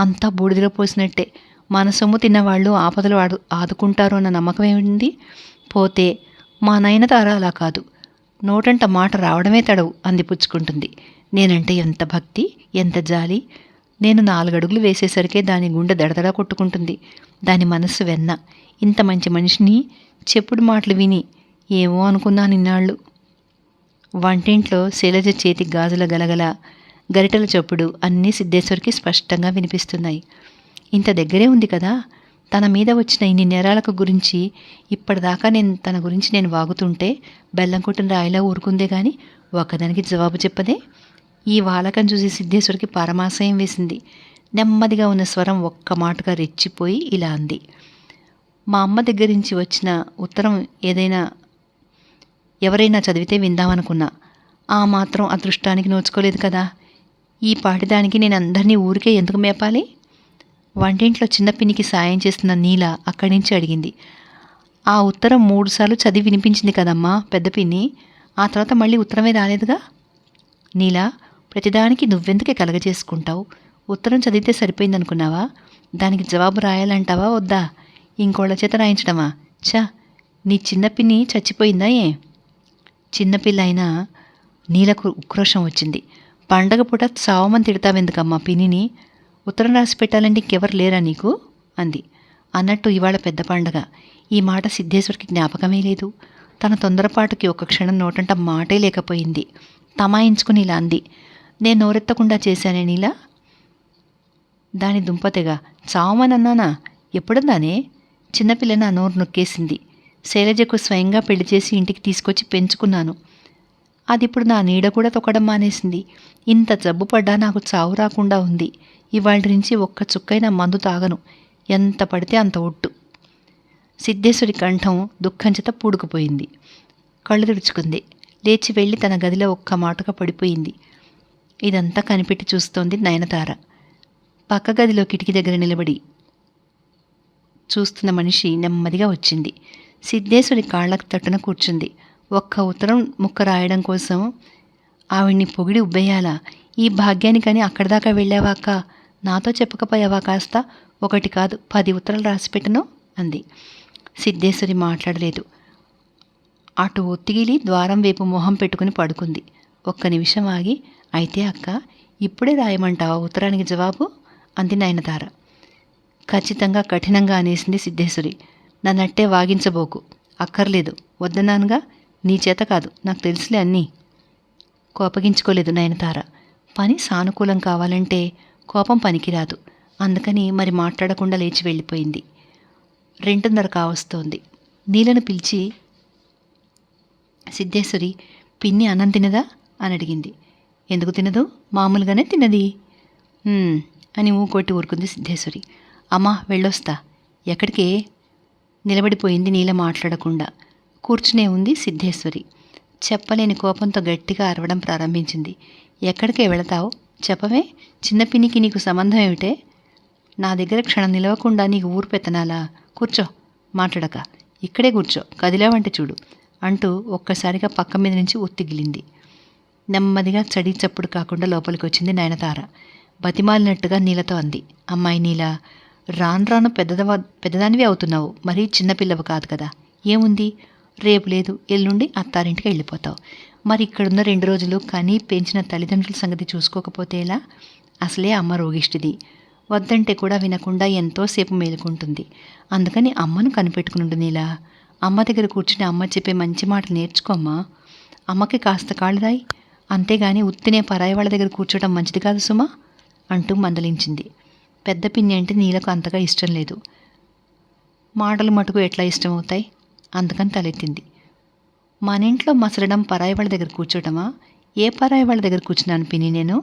అంతా బూడిదలో పోసినట్టే. మన సొమ్ము తిన్నవాళ్ళు ఆపదలు ఆదుకుంటారు అన్న నమ్మకం ఏమిటి? పోతే మా నయనతార అలా కాదు. నోటంట మాట రావడమే తడవు అందిపుచ్చుకుంటుంది. నేనంటే ఎంత భక్తి, ఎంత జాలి. నేను 4 అడుగులు వేసేసరికే దాని గుండె దడదడా కొట్టుకుంటుంది. దాని మనస్సు వెన్న. ఇంత మంచి మనిషిని చెప్పుడు మాటలు విని ఏమో అనుకున్నా నిన్నాళ్ళు. వంటింట్లో శైలజ చేతి గాజుల గలగల, గరిటెల చప్పుడు అన్నీ సిద్ధేశ్వరికి స్పష్టంగా వినిపిస్తున్నాయి. ఇంత దగ్గరే ఉంది కదా, తన మీద వచ్చిన ఇన్ని నేరాలకు గురించి ఇప్పటిదాకా తన గురించి నేను వాగుతుంటే బెల్లం కొట్టిన రాయిలా ఊరుకుందే గాని ఒకదానికి జవాబు చెప్పదే. ఈ వాలకం చూసి సిద్ధేశ్వరికి పరమాశయం వేసింది. నెమ్మదిగా ఉన్న స్వరం ఒక్క మాటగా రెచ్చిపోయి ఇలా అంది. మా అమ్మ దగ్గర నుంచి వచ్చిన ఉత్తరం ఎవరైనా చదివితే విందామనుకున్నా. ఆ మాత్రం అదృష్టానికి నోచుకోలేదు కదా. ఈ పాటిదానికి నేను అందరినీ ఊరికే ఎందుకు మేపాలి? వంటింట్లో చిన్న పిన్నికి సాయం చేస్తున్న నీల అక్కడి నుంచి అడిగింది. ఆ ఉత్తరం 3 సార్లు చదివి వినిపించింది కదమ్మా పెద్ద పిన్ని. ఆ తర్వాత మళ్ళీ ఉత్తరమే రాలేదుగా. నీలా, ప్రతిదానికి నువ్వెందుకే కలగజేసుకుంటావు? ఉత్తరం చదివితే సరిపోయిందనుకున్నావా? దానికి జవాబు రాయాలంటావా వద్దా? ఇంకోళ్ళ చేత రాయించడమా? ఛా, నీ చిన్న పిన్ని చచ్చిపోయిందా ఏ? చిన్నపిల్ల అయినా నీలకు ఉక్రోషం వచ్చింది. పండగ పూట చావమని తిడతావెందుకమ్మా పిన్నిని? ఉత్తరం రాసి పెట్టాలంటే ఇంకెవరు లేరా నీకు అంది. అన్నట్టు ఇవాళ పెద్ద పండగ. ఈ మాట సిద్ధేశ్వరికి జ్ఞాపకమే లేదు. తన తొందరపాటుకి ఒక్క క్షణం నోటంట మాటే లేకపోయింది. తమాయించుకుని ఇలా అంది. నేను నోరెత్తకుండా చేశానే నీలా? దాని దుంపతెగా చావమని అన్నానా? ఎప్పుడన్నానే? చిన్నపిల్ల నా నోరు నొక్కేసింది. శైలజకు స్వయంగా పెళ్లి చేసి ఇంటికి తీసుకొచ్చి పెంచుకున్నాను. అది ఇప్పుడు నా నీడ కూడా తొక్కడం మానేసింది. ఇంత జబ్బు పడ్డా నాకు చావు రాకుండా ఉంది. ఇవాళ నుంచి ఒక్క చుక్కైనా మందు తాగను. ఎంత పడితే అంత ఒట్టు. సిద్ధేశ్వరి కంఠం దుఃఖం చేత పూడుకుపోయింది. కళ్ళు తుడుచుకుంది. లేచి వెళ్ళి తన గదిలో ఒక్క మాటగా పడిపోయింది. ఇదంతా కనిపెట్టి చూస్తోంది నయనతార. పక్క గదిలో కిటికీ దగ్గర నిలబడి చూస్తున్న మనిషి నెమ్మదిగా వచ్చింది. సిద్ధేశ్వరి కాళ్లకు తట్టున కూర్చుంది. ఒక్క ఉత్తరం ముక్క రాయడం కోసం ఆవిడ్ని పొగిడి ఉబ్బేయాలా? ఈ భాగ్యానికని అక్కడి దాకా వెళ్ళావాక నాతో చెప్పకపోయావా? కాస్త 1 కాదు 10 ఉత్తరాలు రాసిపెట్టను అంది. సిద్ధేశ్వరి మాట్లాడలేదు. అటు ఒత్తిగిలి ద్వారం వైపు మొహం పెట్టుకుని పడుకుంది. ఒక్క నిమిషం ఆగి, అయితే అక్క ఇప్పుడే రాయమంటావా ఉత్తరానికి జవాబు అంది నయనతార. ఖచ్చితంగా కఠినంగా అనేసింది సిద్ధేశ్వరి. నన్నట్టే వాగించబోకు. అక్కర్లేదు, వద్దన్నానుగా. నీ చేత కాదు, నాకు తెలుసులే అన్నీ. కోపగించుకోలేదు నయనతార. పని సానుకూలం కావాలంటే కోపం పనికిరాదు. అందుకని మరి మాట్లాడకుండా లేచి వెళ్ళిపోయింది. 2:30 కావస్తోంది. నీలను పిలిచి, సిద్ధేశ్వరి పిన్ని అన్నం తినదా అని అడిగింది. ఎందుకు తినదు? మామూలుగానే తిన్నది. అని ఊకొట్టి ఊరుకుంది సిద్ధేశ్వరి. అమ్మా వెళ్ళొస్తా. ఎక్కడికే? నిలబడిపోయింది నీల మాట్లాడకుండా. కూర్చునే ఉంది సిద్ధేశ్వరి. చెప్పలేని కోపంతో గట్టిగా అరవడం ప్రారంభించింది. ఎక్కడికే వెళతావు? చెప్పవే. చిన్న పిన్నికి నీకు సంబంధం ఏమిటే? నా దగ్గర క్షణం నిలవకుండా నీకు ఊరు పెత్తనాలా? కూర్చో, మాట్లాడక. ఇక్కడే కూర్చో, కదిలావంటే చూడు అంటూ ఒక్కసారిగా పక్క మీద నుంచి ఒత్తిగిలింది. నెమ్మదిగా చడి చప్పుడు కాకుండా లోపలికి వచ్చింది నయనతార. బతిమాలినట్టుగా నీలతో అంది. అమ్మాయి నీల, రాను రాను పెద్దదానివి అవుతున్నావు. మరీ చిన్నపిల్లవు కాదు కదా. ఏముంది, రేపు లేదు ఎల్లుండి అత్తారింటికి వెళ్ళిపోతావు. మరి ఇక్కడున్న 2 రోజులు కనీ పెంచిన తల్లిదండ్రుల సంగతి చూసుకోకపోతే ఎలా? అసలే అమ్మ రోగిష్టిది. వద్దంటే కూడా వినకుండా ఎంతోసేపు మేలుకుంటుంది. అందుకని అమ్మను కనిపెట్టుకునుండు నీలా. అమ్మ దగ్గర కూర్చుని అమ్మ చెప్పే మంచి మాటలు నేర్చుకోమ్మా. అమ్మకి కాస్త కాళ్ళు రాయి. అంతేగాని ఉత్తినే పరాయి వాళ్ళ దగ్గర కూర్చోవడం మంచిది కాదు సుమా అంటూ మందలించింది. పెద్ద పిన్ని అంటే నీలకు అంతగా ఇష్టం లేదు. మాటలు మటుకు ఎట్లా ఇష్టమవుతాయి? అందుకని తలెత్తింది. మన ఇంట్లో మసలడం పరాయి వాళ్ళ దగ్గర కూర్చోటమా? ఏ పరాయి వాళ్ళ దగ్గర కూర్చున్నాను పిన్ని? నేను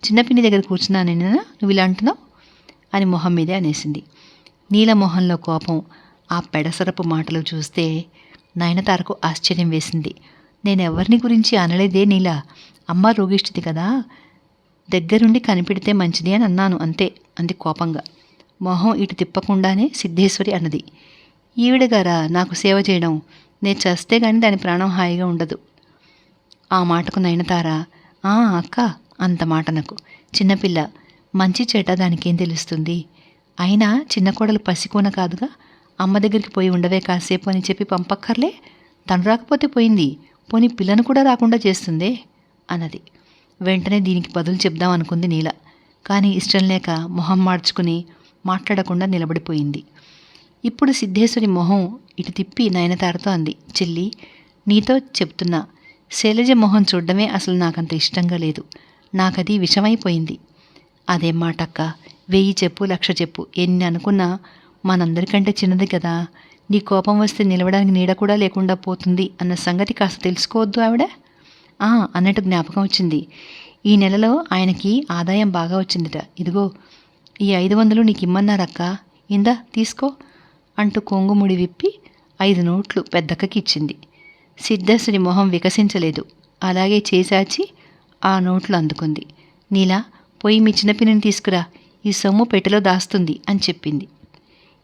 చిన్న పిన్ని దగ్గర కూర్చున్నానేనా నువ్వు ఇలా అంటున్నావు అని మొహం మీదే అనేసింది. నీల మొహంలో కోపం, ఆ పెడసరపు మాటలు చూస్తే నయనతారకు ఆశ్చర్యం వేసింది. నేనెవరిని గురించి అనలేదే నీల. అమ్మ రోగిష్టిది కదా, దగ్గరుండి కనిపెడితే మంచిది అని అన్నాను అంతే అంది కోపంగా. మొహం ఇటు తిప్పకుండానే సిద్ధేశ్వరి అన్నది. ఈవిడగారా నాకు సేవ చేయడం? నేను చేస్తే గాని దాని ప్రాణం హాయిగా ఉండదు. ఆ మాటకు నయనతార, అక్క అంత మాట నాకు. చిన్నపిల్ల, మంచి చెడ్డ దానికేం తెలుస్తుంది? అయినా చిన్న కోడలు పసికోన కాదుగా. అమ్మ దగ్గరికి పోయి ఉండవే కాసేపు అని చెప్పి పంపక్కర్లే. తను రాకపోతే పోయింది, పోనీ పిల్లను కూడా రాకుండా చేస్తుందే అన్నది. వెంటనే దీనికి బదులు చెప్దాం అనుకుంది నీల. కానీ ఇష్టం లేక మొహం మార్చుకుని మాట్లాడకుండా నిలబడిపోయింది. ఇప్పుడు సిద్ధేశ్వరి మొహం ఇటు తిప్పి నయనతారతో అంది. చెల్లి, నీతో చెప్తున్నా, శైలజ మొహం చూడడమే అసలు నాకంత ఇష్టంగా లేదు. నాకది విషమైపోయింది. అదేం మాటక్క, 1000 చెప్పు 1,00,000 చెప్పు, ఎన్ని అనుకున్నా మనందరికంటే చిన్నది కదా. నీ కోపం వస్తే నిలవడానికి నీడ కూడా లేకుండా పోతుంది అన్న సంగతి కాస్త తెలుసుకోవద్దు ఆవిడ? అన్నట్టు జ్ఞాపకం వచ్చింది. ఈ నెలలో ఆయనకి ఆదాయం బాగా వచ్చిందిట. ఇదిగో ఈ 500 నీకు ఇమ్మన్నారక్క, ఇందా తీసుకో అంటూ కొంగుముడి విప్పి 5 నోట్లు పెద్దక్కకి ఇచ్చింది. సిద్ధేశ్వరి మొహం వికసించలేదు. అలాగే చేసాచి ఆ నోట్లు అందుకుంది. నీలా, పోయి మీ చిన్నపిల్లని తీసుకురా, ఈ సొమ్ము పెట్టెలో దాస్తుంది అని చెప్పింది.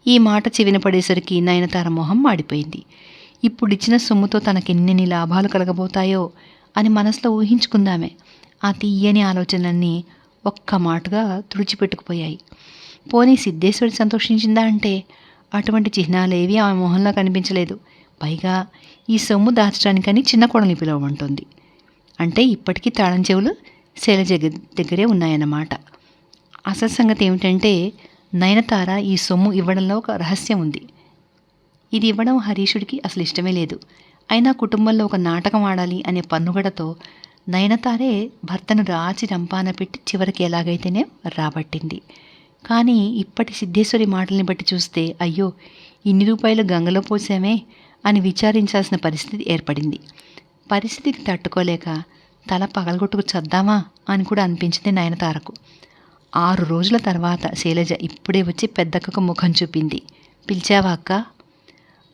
ఈ మాట చెవిన పడేసరికి నయనతార మొహం మాడిపోయింది. ఇప్పుడిచ్చిన సొమ్ముతో తనకెన్నెన్ని లాభాలు కలగబోతాయో అని మనసులో ఊహించుకుందామే. ఆ తీయని ఆలోచనలన్నీ ఒక్క మాటుగా తుడిచిపెట్టుకుపోయాయి. పోనీ సిద్ధేశ్వరి సంతోషించిందా అంటే అటువంటి చిహ్నాలేవీ ఆమె మొహంలో కనిపించలేదు. పైగా ఈ సొమ్ము దాచడానికని చిన్న కోడల్ని పిలవమంటుంది. అంటే ఇప్పటికీ తాళం చెవులు శైలజ దగ్గరే ఉన్నాయన్నమాట. అసలు సంగతి ఏమిటంటే నయనతార ఈ సొమ్ము ఇవ్వడంలో ఒక రహస్యం ఉంది. ఇది ఇవ్వడం హరీషుడికి అసలు ఇష్టమే లేదు. అయినా కుటుంబంలో ఒక నాటకం ఆడాలి అనే పన్నుగడతో నయనతారే భర్తను రాచి రంపాన పెట్టి చివరికి ఎలాగైతేనే రాబట్టింది. కానీ ఇప్పటి సిద్ధేశ్వరి మాటల్ని బట్టి చూస్తే అయ్యో, ఇన్ని రూపాయలు గంగలో పోసామే అని విచారించాల్సిన పరిస్థితి ఏర్పడింది. పరిస్థితికి తట్టుకోలేక తల పగలగొట్టుకు చద్దామా అని కూడా అనిపించింది నయనతారకు. 6 రోజుల తర్వాత శైలజ ఇప్పుడే వచ్చి పెద్దక్కకు ముఖం చూపింది. పిలిచావా అక్క?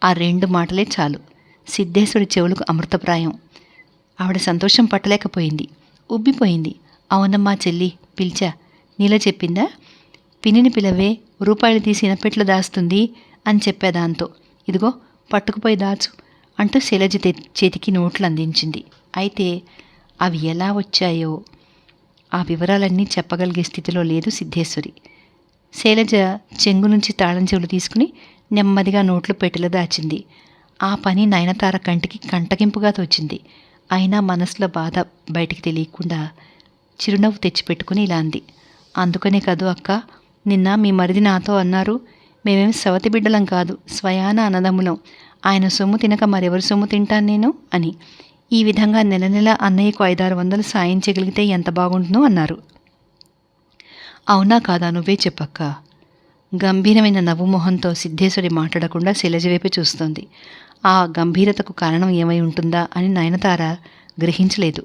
ఆ 2 మాటలే చాలు. సిద్ధేశ్వరి చెవులకు అమృతప్రాయం. ఆవిడ సంతోషం పట్టలేకపోయింది. ఉబ్బిపోయింది. అవునమ్మా చెల్లి, పిలిచా. నీలా చెప్పిందా? పిన్నిని పిలవే, రూపాయలు తీసి ఇనపెట్లో దాస్తుంది అని చెప్పేదాంతో. ఇదిగో పట్టుకుపోయి దాచు అంటూ శైలజ చేతికి నోట్లు అందించింది. అయితే అవి ఎలా వచ్చాయో ఆ వివరాలన్నీ చెప్పగలిగే స్థితిలో లేదు సిద్ధేశ్వరి. శైలజ చెంగు నుంచి తాళం చెవులు తీసుకుని నెమ్మదిగా నోట్లు పెట్టెలో దాచింది. ఆ పని నయనతార కంటికి కంటగింపుగా తోచింది. అయినా మనసులో బాధ బయటికి తెలియకుండా చిరునవ్వు తెచ్చిపెట్టుకుని ఇలా అంది. అందుకనే కదూ అక్క, నిన్న మీ మరిది నాతో అన్నారు, మేమేం సవతి బిడ్డలం కాదు, స్వయాన అన్నదమ్ములం. ఆయన సొమ్ము తినక మరెవరి సొమ్ము తింటాను నేను అని. ఈ విధంగా నెల నెల అన్నయ్యకు 500-600 సాయం చేయగలిగితే ఎంత బాగుంటుందో అన్నారు. అవునా కాదా నువ్వే చెప్పక్క. గంభీరమైన నవ్వు మొహంతో సిద్ధేశ్వరి మాట్లాడకుండా శైలజ వైపు చూస్తోంది. ఆ గంభీరతకు కారణం ఏమై ఉంటుందా అని నయనతార గ్రహించలేదు.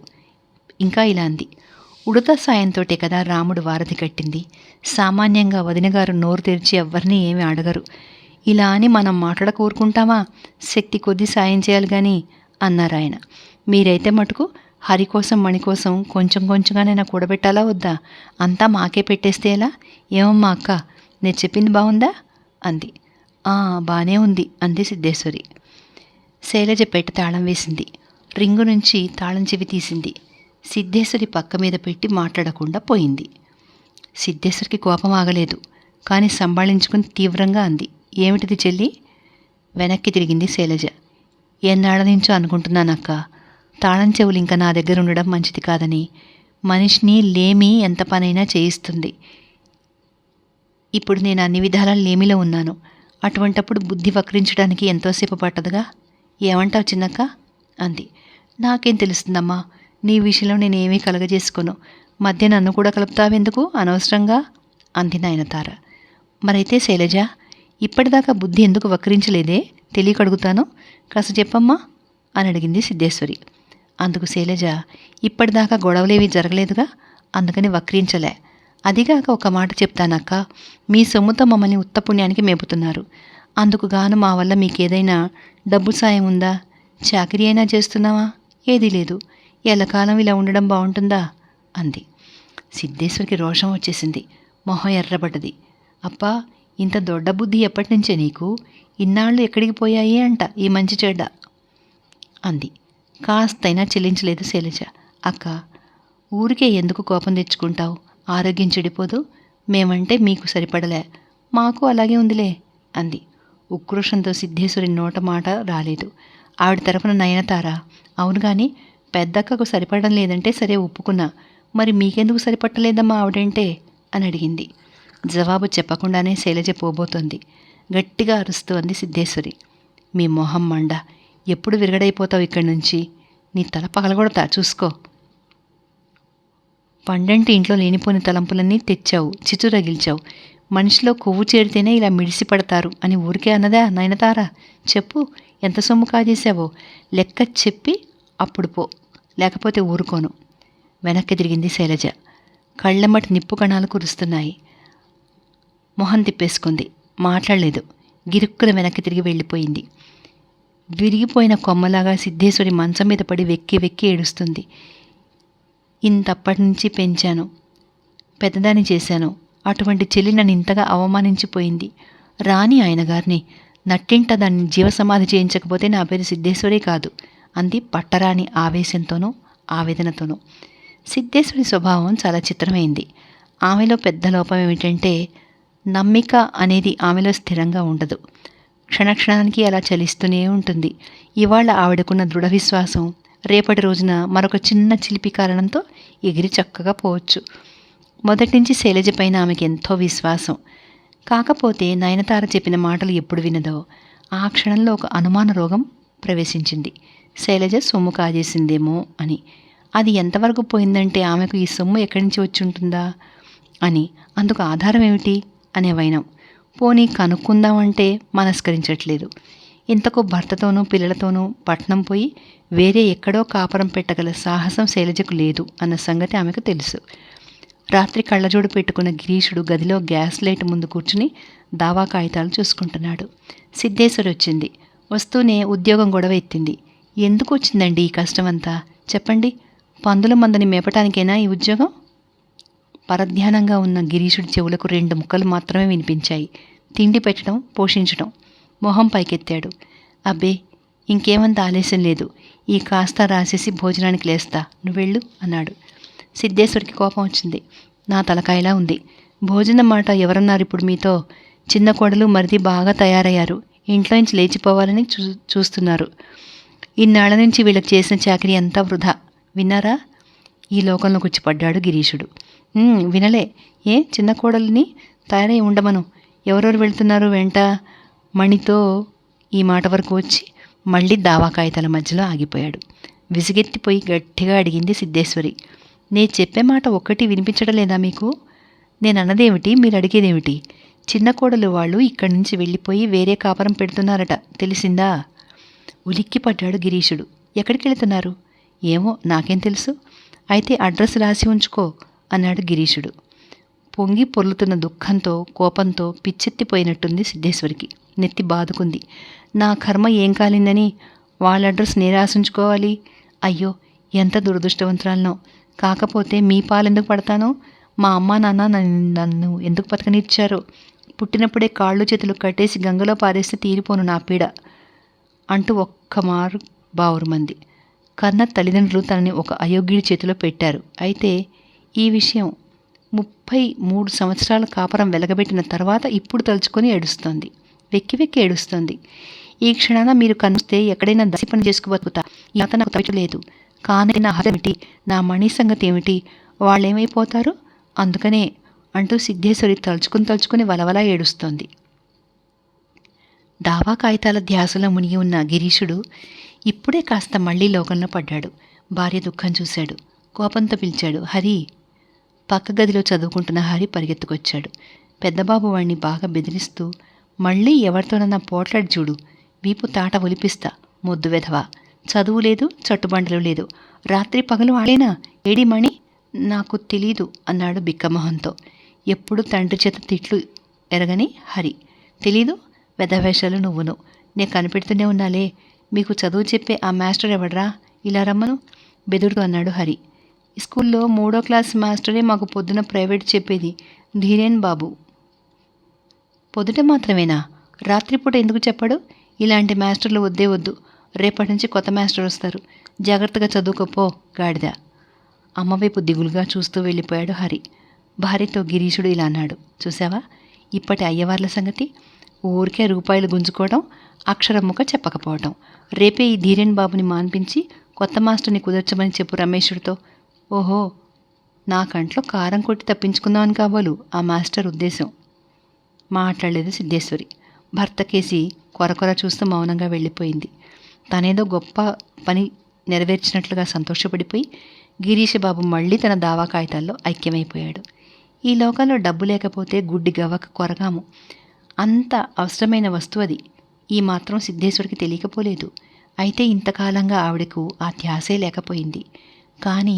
ఇంకా ఇలా అంది. ఉడత సాయంతోటే కదా రాముడు వారధి కట్టింది. సామాన్యంగా వదినగారు నోరు తెరిచి ఎవ్వరినీ ఏమీ అడగరు. ఇలా అని మనం మాట్లాడక ఊరుకుంటామా? శక్తి కొద్దీ సాయం చేయాలి గాని అన్నారాయన. మీరైతే మటుకు హరి కోసం మణి కోసం కొంచెం కొంచెంగానైనా కూడబెట్టాలా వద్దా? అంతా మాకే పెట్టేస్తే ఎలా? ఏమమ్మా అక్క, నేను చెప్పింది బాగుందా అంది. బానే ఉంది అంది సిద్ధేశ్వరి. శైలజ పెట్టె తాళం వేసింది. రింగు నుంచి తాళం చెవి తీసింది. సిద్ధేశ్వరి పక్క మీద పెట్టి మాట్లాడకుండా పోయింది. సిద్ధేశ్వరికి కోపం ఆగలేదు. కానీ సంభాళించుకుని తీవ్రంగా అంది, ఏమిటిది చెల్లి? వెనక్కి తిరిగింది శైలజ. ఎన్నాళ్ళ నుంచో అనుకుంటున్నానక్క, తాళం చెవులు ఇంకా నా దగ్గర ఉండడం మంచిది కాదని. మనిషిని లేమి ఎంత పనైనా చేయిస్తుంది. ఇప్పుడు నేను అన్ని విధాలా లేమిలో ఉన్నాను. అటువంటప్పుడు బుద్ధి వక్రించడానికి ఎంతోసేపు పట్టదుగా. ఏమంటావు చిన్నక్క అంది. నాకేం తెలుస్తుందమ్మా, నీ విషయంలో నేనేమీ కలగజేసుకోను. మధ్య నన్ను కూడా కలుపుతావెందుకు అనవసరంగా అంది నయనతార. మరైతే శైలజ, ఇప్పటిదాకా బుద్ధి ఎందుకు వక్రించలేదే? తెలియకడుగుతాను, కాస్త చెప్పమ్మా అని అడిగింది సిద్ధేశ్వరి. అందుకు శైలజ, ఇప్పటిదాకా గొడవలేవి జరగలేదుగా, అందుకని వక్రించలే. అదిగాక ఒక మాట చెప్తానక్క, మీ సొమ్ముతో మమ్మల్ని ఉత్తపుణ్యానికి మేపుతున్నారు. అందుకు గాను మా వల్ల మీకేదైనా డబ్బు సాయం ఉందా? చాకరీ అయినా చేస్తున్నావా? ఏదీ లేదు. ఎల్లకాలం ఇలా ఉండడం బాగుంటుందా అంది. సిద్ధేశ్వరికి రోషం వచ్చేసింది. మొహం ఎర్రబడ్డది. అప్పా, ఇంత దొడ్డ బుద్ధి ఎప్పటినుంచే నీకు? ఇన్నాళ్ళు ఎక్కడికి పోయాయి అంట ఈ మంచి చెడ్డ అంది. కాస్తైనా చెల్లించలేదు శైలజ. అక్క, ఊరికే ఎందుకు కోపం తెచ్చుకుంటావు? ఆరోగ్యం చెడిపోదు. మేమంటే మీకు సరిపడలే, మాకు అలాగే ఉందిలే అంది. ఉక్రోషంతో సిద్ధేశ్వరి నోట మాట రాలేదు. ఆవిడ తరఫున నయనతార, అవును కానీ పెద్దక్కకు సరిపడడం లేదంటే సరే ఒప్పుకున్నా, మరి మీకెందుకు సరిపట్టలేదమ్మా ఆవిడంటే అని అడిగింది. జవాబు చెప్పకుండానే శైలజ పోబోతోంది. గట్టిగా అరుస్తూ అంది సిద్ధేశ్వరి, మీ మొహం మండ, ఎప్పుడు విరగడైపోతావు ఇక్కడి నుంచి? నీ తల పగలగొడతా చూసుకో. పండంటి ఇంట్లో లేనిపోని తలంపులన్నీ తెచ్చావు, చిచురగిల్చావు. మనిషిలో కొవ్వు చేరితేనే ఇలా మిడిసి పడతారు అని ఊరికే అన్నదా నయనతార? చెప్పు, ఎంత సొమ్ము కాజేశావో లెక్క చెప్పి అప్పుడు పో, లేకపోతే ఊరుకోను. వెనక్కి తిరిగింది శైలజ. కళ్ళెమ్మటి నిప్పు కణాలు కురుస్తున్నాయి. మొహం తిప్పేసుకుంది. మాట్లాడలేదు. గిరుక్కున వెనక్కి తిరిగి వెళ్ళిపోయింది. విరిగిపోయిన కొమ్మలాగా సిద్ధేశ్వరి మంచం మీద పడి వెక్కి వెక్కి ఏడుస్తుంది. ఇంతప్పటి నుంచి పెంచాను, పెద్దదాన్ని చేశాను. అటువంటి చెల్లి నన్ను ఇంతగా అవమానించిపోయింది. రాని ఆయన గారిని నట్టింట దాన్ని జీవసమాధి చేయించకపోతే నా పేరు సిద్ధేశ్వరే కాదు అంది పట్టరాని ఆవేశంతోనూ ఆవేదనతోనూ. సిద్ధేశ్వరి స్వభావం చాలా చిత్రమైంది. ఆమెలో పెద్ద లోపం ఏమిటంటే నమ్మిక అనేది ఆమెలో స్థిరంగా ఉండదు. క్షణక్షణానికి అలా చలిస్తూనే ఉంటుంది. ఇవాళ ఆవిడకున్న దృఢ విశ్వాసం రేపటి రోజున మరొక చిన్న చిలిపి కారణంతో ఎగిరి చక్కగా పోవచ్చు. మొదటి నుంచి శైలజ పైన ఆమెకి ఎంతో విశ్వాసం. కాకపోతే నయనతార చెప్పిన మాటలు ఎప్పుడు వినదో ఆ క్షణంలో ఒక అనుమాన రోగం ప్రవేశించింది. శైలజ సొమ్ము కాజేసిందేమో అని. అది ఎంతవరకు పోయిందంటే ఆమెకు ఈ సొమ్ము ఎక్కడి నుంచి వచ్చి ఉంటుందా అని. అందుకు ఆధారం ఏమిటి అనే వైనం. పోనీ కనుక్కుందామంటే మనస్కరించట్లేదు. ఇంతకు భర్తతోనూ పిల్లలతోనూ పట్నం పోయి వేరే ఎక్కడో కాపురం పెట్టగల సాహసం శైలజకు లేదు అన్న సంగతి ఆమెకు తెలుసు. రాత్రి కళ్ళజోడు పెట్టుకున్న గిరీషుడు గదిలో గ్యాస్ లైట్ ముందు కూర్చుని దావా కాగితాలు చూసుకుంటున్నాడు. సిద్ధేశ్వరి వచ్చింది. వస్తూనే ఉద్యోగం గొడవ ఎత్తింది. ఎందుకు వచ్చిందండి ఈ కష్టమంతా చెప్పండి? పందుల మందని మేపటానికైనా ఈ ఉద్యోగం? పరధ్యానంగా ఉన్న గిరీషుడి చెవులకు 2 ముక్కలు మాత్రమే వినిపించాయి. తిండి పెట్టడం, పోషించడం. మొహం పైకెత్తాడు. అబ్బే, ఇంకేమంత ఆలస్యం లేదు. ఈ కాస్త రాసేసి భోజనానికి లేస్తా, నువ్వెళ్ళు అన్నాడు. సిద్ధేశ్వరికి కోపం వచ్చింది. నా తలకాయలా ఉంది. భోజనం మాట ఎవరన్నారు ఇప్పుడు మీతో? చిన్న కోడలు మరిది బాగా తయారయ్యారు. ఇంట్లో నుంచి లేచిపోవాలని చూస్తున్నారు. ఇన్నాళ్ల నుంచి వీళ్ళకి చేసిన చాకరీ అంతా వృధా. విన్నారా? ఈ లోకంలోకి వచ్చి పడ్డాడు గిరీషుడు. వినలే. ఏ చిన్న కోడలిని తయారై ఉండమను. ఎవరెవరు వెళ్తున్నారు వెంట? మణితో ఈ మాట వరకు వచ్చి మళ్ళీ దావా కాగితాల మధ్యలో ఆగిపోయాడు. విసిగెత్తిపోయి గట్టిగా అడిగింది సిద్ధేశ్వరి. నే చెప్పే మాట ఒక్కటి వినిపించడం లేదా మీకు? నేను అన్నదేమిటి, మీరు అడిగేదేమిటి? చిన్న కోడలు వాళ్ళు ఇక్కడి నుంచి వెళ్ళిపోయి వేరే కాపురం పెడుతున్నారట, తెలిసిందా? ఉలిక్కి పడ్డాడు గిరీషుడు. ఎక్కడికి వెళుతున్నారు? ఏమో, నాకేం తెలుసు. అయితే అడ్రస్ రాసి ఉంచుకో అన్నాడు గిరీషుడు. పొంగి పొర్లుతున్న దుఃఖంతో కోపంతో పిచ్చెత్తిపోయినట్టుంది సిద్ధేశ్వరికి. నెత్తి బాదుకుంది. నా కర్మ ఏం కాలిందని వాళ్ళ అడ్రస్ నే రాసుంచుకోవాలి? అయ్యో, ఎంత దురదృష్టవంతురాలనో. కాకపోతే మీ పాలెందుకు పడతానో, మా అమ్మా నాన్న నన్ను ఎందుకు బతకనిచ్చారో. పుట్టినప్పుడే కాళ్ళు చేతులు కట్టేసి గంగలో పారేస్తే తీరిపోను నా పీడ అంటూ ఒక్కమారు బావురుమంది. కన్న తల్లిదండ్రులు తనని ఒక అయోగ్యుడి చేతిలో పెట్టారు. అయితే ఈ విషయం 33 సంవత్సరాల కాపురం వెలగబెట్టిన తర్వాత ఇప్పుడు తలుచుకొని ఏడుస్తోంది. వెక్కి వెక్కి ఏడుస్తోంది. ఈ క్షణాన మీరు కనిస్తే ఎక్కడైనా దాసి పని చేసుకుబతుకుతా. ఈ మాత నాకు తప్పలేదు. కానీ నా హద్దు ఏమిటి, నా మణి సంగతి ఏమిటి, వాళ్ళేమైపోతారు? అందుకనే అంటూ సిద్ధేశ్వరి తలుచుకుని వలవలా ఏడుస్తోంది. దావా కాగితాల ధ్యాసలో మునిగి ఉన్న గిరీషుడు ఇప్పుడే కాస్త మళ్లీ లోకంలో పడ్డాడు. భార్య దుఃఖం చూశాడు. కోపంతో పిలిచాడు. హరి. పక్క గదిలో చదువుకుంటున్న హరి పరిగెత్తుకొచ్చాడు. పెద్దబాబు వాణ్ణి బాగా బెదిరిస్తూ, మళ్ళీ ఎవరితోనన్నా పోట్లాడి చూడు, వీపు తాట ఒలిపిస్తా, మొద్దు వెధవా. చదువు లేదు, చట్టుబండలు లేదు, రాత్రి పగలు ఆడేనా? ఏడి మణి? నాకు తెలీదు అన్నాడు బిక్కమొహంతో. ఎప్పుడు తండ్రి చేత తిట్లు ఎరగని హరి. తెలీదు? వెధవేషాలు నువ్వును. నేను కనిపెడుతూనే ఉన్నాలే. మీకు చదువు చెప్పే ఆ మాస్టర్ ఎవడ్రా? ఇలా రమ్మను బెదురుతూ అన్నాడు హరి. స్కూల్లో 3వ క్లాస్ మాస్టరే మాకు పొద్దున ప్రైవేట్ చెప్పేది, ధీరేన్ బాబు. పొద్దుట మాత్రమేనా? రాత్రిపూట ఎందుకు చెప్పడు? ఇలాంటి మాస్టర్లు వద్దే వద్దు. రేపటి నుంచి కొత్త మాస్టర్ వస్తారు. జాగ్రత్తగా చదువుకోపో గాడిద. అమ్మవైపు దిగులుగా చూస్తూ వెళ్ళిపోయాడు హరి. భార్యతో గిరీషుడు ఇలా అన్నాడు. చూసావా ఇప్పటి అయ్యవార్ల సంగతి? ఊరికే రూపాయలు గుంజుకోవడం, అక్షరం ముక్క చెప్పకపోవటం. రేపే ఈ ధీరేన్ బాబుని మాన్పించి కొత్త మాస్టర్ని కుదర్చమని చెప్పు రమేషుడితో. ఓహో, నా కంట్లో కారం కొట్టి తప్పించుకుందామని కాబోలు ఆ మాస్టర్ ఉద్దేశం. మాట్లాడలేదు సిద్ధేశ్వరి. భర్త కేసి కొరకొర చూస్తూ మౌనంగా వెళ్ళిపోయింది. తనేదో గొప్ప పని నెరవేర్చినట్లుగా సంతోషపడిపోయి గిరీషబాబు మళ్ళీ తన దావా కాగితాల్లో ఐక్యమైపోయాడు. ఈ లోకంలో డబ్బు లేకపోతే గుడ్డి గవ్వక కొరగాము. అంత అవసరమైన వస్తువు అది. ఈ మాత్రం సిద్ధేశ్వరికి తెలియకపోలేదు. అయితే ఇంతకాలంగా ఆవిడకు ఆ ధ్యాసే లేకపోయింది. కానీ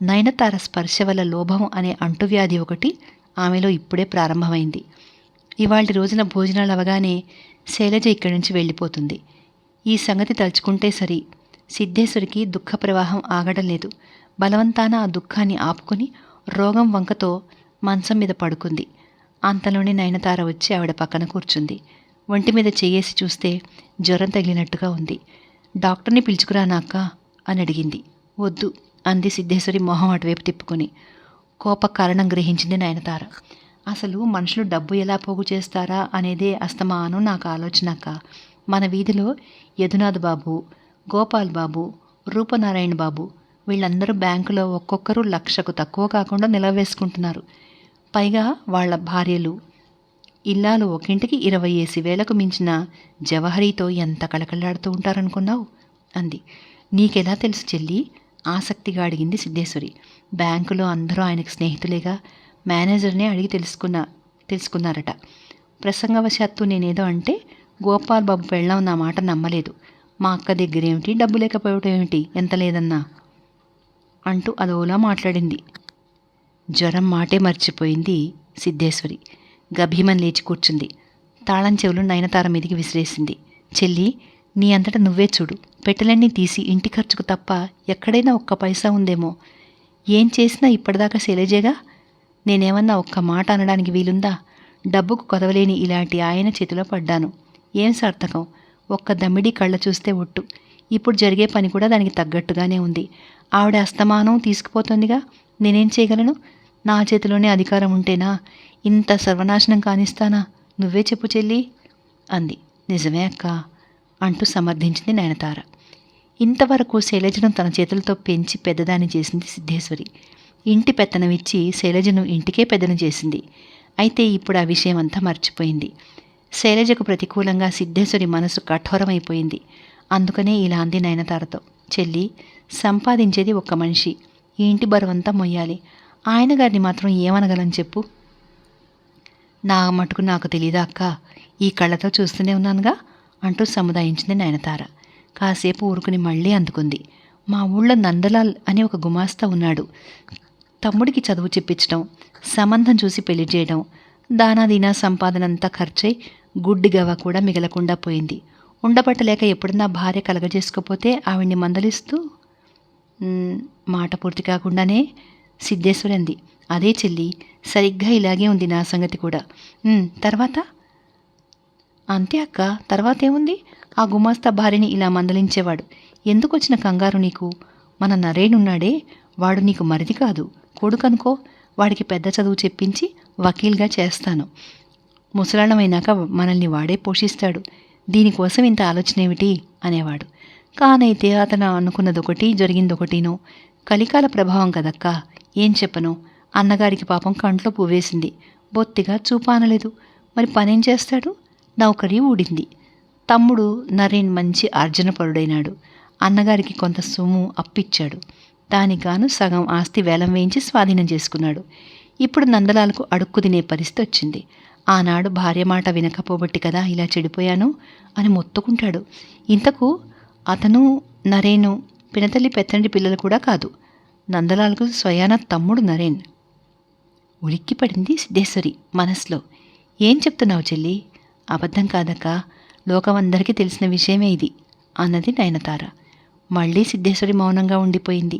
నయనతార స్పర్శ వల్ల లోభం అనే అంటువ్యాధి ఒకటి ఆమెలో ఇప్పుడే ప్రారంభమైంది. ఇవాళ రోజున భోజనాలు అవగానే శైలజ ఇక్కడి నుంచి వెళ్ళిపోతుంది. ఈ సంగతి తలుచుకుంటే సరి. సిద్ధేశ్వరికి దుఃఖ ప్రవాహం ఆగడం లేదు. బలవంతాన ఆ దుఃఖాన్ని ఆపుకొని రోగం వంకతో మంచం మీద పడుకుంది. అంతలోనే నయనతార వచ్చి ఆవిడ పక్కన కూర్చుంది. ఒంటి మీద చెయ్యేసి చూస్తే జ్వరం తగిలినట్టుగా ఉంది. డాక్టర్ని పిలుచుకురానా అక్క అని అడిగింది. వద్దు అంది సిద్ధేశ్వరి మొహం అటువైపు తిప్పుకొని. కోప కారణం గ్రహించింది నయనతార. అసలు మనుషులు డబ్బు ఎలా పోగు చేస్తారా అనేదే అస్తమానం నాకు ఆలోచన అక్క. మన వీధిలో యదునాథ్ బాబు, గోపాల్ బాబు, రూపనారాయణ బాబు వీళ్ళందరూ బ్యాంకులో ఒక్కొక్కరు 1,00,000కు తక్కువ కాకుండా నిలవేసుకుంటున్నారు. పైగా వాళ్ళ భార్యలు, ఇల్లాలు ఒకింటికి 20,000కు మించిన జవహరీతో ఎంత కళకళలాడుతూ ఉంటారనుకున్నావు అంది. నీకెలా తెలుసు చెల్లి? ఆసక్తిగా అడిగింది సిద్ధేశ్వరి. బ్యాంకులో అందరూ ఆయనకు స్నేహితులేగా. మేనేజర్నే అడిగి తెలుసుకున్నారట. ప్రసంగవశాత్తు నేనేదో అంటే గోపాల్ బాబు పెళ్ళాం నా మాట నమ్మలేదు. మా అక్క దగ్గరేమిటి, డబ్బు లేకపోవటం ఏమిటి, ఎంత లేదన్నా అంటూ అదోలా మాట్లాడింది. జ్వరం మాటే మర్చిపోయింది సిద్ధేశ్వరి. గభీమని లేచి కూర్చుంది. తాళం చెవులు నయనతార మీదికి విసిరేసింది. చెల్లి, నీ అంతటా నువ్వే చూడు. పెట్టెలన్నీ తీసి ఇంటి ఖర్చుకు తప్ప ఎక్కడైనా ఒక్క పైసా ఉందేమో. ఏం చేసినా ఇప్పటిదాకా శైలజేగా. నేనేమన్నా ఒక్క మాట అనడానికి వీలుందా? డబ్బుకు కొదవలేని ఇలాంటి ఆయన చేతిలో పడ్డాను. ఏం సార్థకం? ఒక్క దమ్మిడి కళ్ళ చూస్తే ఒట్టు. ఇప్పుడు జరిగే పని కూడా దానికి తగ్గట్టుగానే ఉంది. ఆవిడ అస్తమానం తీసుకుపోతుందిగా. నేనేం చేయగలను? నా చేతిలోనే అధికారం ఉంటేనా ఇంత సర్వనాశనం కానిస్తానా? నువ్వే చెప్పు చెల్లి అంది. నిజమే అక్క అంటూ సమర్థించింది నయనతార. ఇంతవరకు శైలజను తన చేతులతో పెంచి పెద్దదాన్ని చేసింది సిద్ధేశ్వరి. ఇంటి పెత్తనం ఇచ్చి శైలజను ఇంటికే పెద్దను చేసింది. అయితే ఇప్పుడు ఆ విషయం అంతా మర్చిపోయింది. శైలజకు ప్రతికూలంగా సిద్ధేశ్వరి మనసు కఠోరమైపోయింది. అందుకనే ఇలా అంది నయనతారతో. చెల్లి, సంపాదించేది ఒక్క మనిషి. ఈ ఇంటి బరువంతా మొయ్యాలి. ఆయన గారిని మాత్రం ఏమనగలని చెప్పు? నా మటుకు నాకు తెలీదా అక్క? ఈ కళ్ళతో చూస్తూనే ఉన్నానుగా అంటూ సముదాయించింది నయనతార. కాసేపు ఊరుకుని మళ్ళీ అందుకుంది. మా ఊళ్ళో నందలాల్ అని ఒక గుమాస్తా ఉన్నాడు. తమ్ముడికి చదువు చెప్పించడం, సంబంధం చూసి పెళ్లి చేయడం, దానాదీనా సంపాదనంతా ఖర్చై గుడ్డిగవ కూడా మిగలకుండా పోయింది. ఉండబట్టలేక ఎప్పుడన్నా భార్య కలగజేసుకోపోతే ఆవిడ్ని మందలిస్తూ మాట పూర్తి కాకుండానే సిద్ధేశ్వరి అంది. అదే చెల్లి, సరిగ్గా ఇలాగే ఉంది నా సంగతి కూడా. తర్వాత అంతే అక్క, తర్వాత ఏముంది? ఆ గుమాస్తా భార్యని ఇలా మందలించేవాడు. ఎందుకు వచ్చిన కంగారు నీకు? మన నరేనున్నాడే, వాడు నీకు మరిది కాదు, కొడుకనుకో. వాడికి పెద్ద చదువు చెప్పించి వకీల్గా చేస్తాను. ముసలాళ్ళమైనాక మనల్ని వాడే పోషిస్తాడు. దీనికోసం ఇంత ఆలోచన ఏమిటి అనేవాడు. కానైతే అతను అనుకున్నదొకటి జరిగిందొకటినో. కలికాల ప్రభావం కదక్కా, ఏం చెప్పను. అన్నగారికి పాపం కంట్లో పువ్వేసింది, బొత్తిగా చూపానలేదు. మరి పనేం చేస్తాడు? నౌకరీ ఊడింది. తమ్ముడు నరేన్ మంచి ఆర్జనపరుడైనాడు. అన్నగారికి కొంత సొమ్ము అప్పిచ్చాడు. దానికి గాను సగం ఆస్తి వేలం వేయించి స్వాధీనం చేసుకున్నాడు. ఇప్పుడు నందలాలకు అడుక్కు తినే పరిస్థితి వచ్చింది. ఆనాడు భార్య మాట వినకపోబట్టి కదా ఇలా చెడిపోయాను అని మొత్తుకుంటాడు. ఇంతకు అతను నరేను పినతల్లి పెత్తండి పిల్లలు కూడా కాదు. నందలాలకు స్వయాన తమ్ముడు నరేన్. ఉలిక్కిపడింది సిద్ధేశ్వరి మనసులో. ఏం చెప్తున్నావు చెల్లి? అబద్ధం కాదక్క, లోకమందరికీ తెలిసిన విషయమే ఇది అన్నది నయనతార. మళ్ళీ సిద్ధేశ్వరి మౌనంగా ఉండిపోయింది.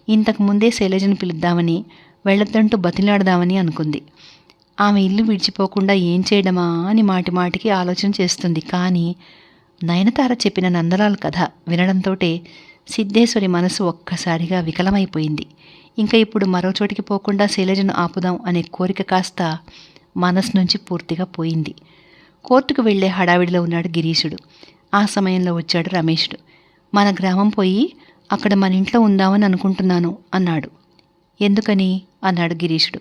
ఇంతకు ముందే శైలజను పిలుద్దామని, వెళ్ళొద్దంటూ బతిలాడదామని అనుకుంది. ఆమె ఇల్లు విడిచిపోకుండా ఏం చేయడమా అని మాటిమాటికి ఆలోచన చేస్తుంది. కానీ నయనతార చెప్పిన నందలాల్ కథ వినడంతోటే సిద్ధేశ్వరి మనసు ఒక్కసారిగా వికలమైపోయింది. ఇంకా ఇప్పుడు మరో చోటికి పోకుండా శైలజను ఆపుదాం అనే కోరిక కాస్త మనసు నుంచి పూర్తిగా పోయింది. కోర్టుకు వెళ్లే హడావిడిలో ఉన్నాడు గిరీశుడు. ఆ సమయంలో వచ్చాడు రమేషుడు. మన గ్రామం పోయి అక్కడ మన ఇంట్లో ఉందామని అనుకుంటున్నాను అన్నాడు. ఎందుకని అన్నాడు గిరీశుడు.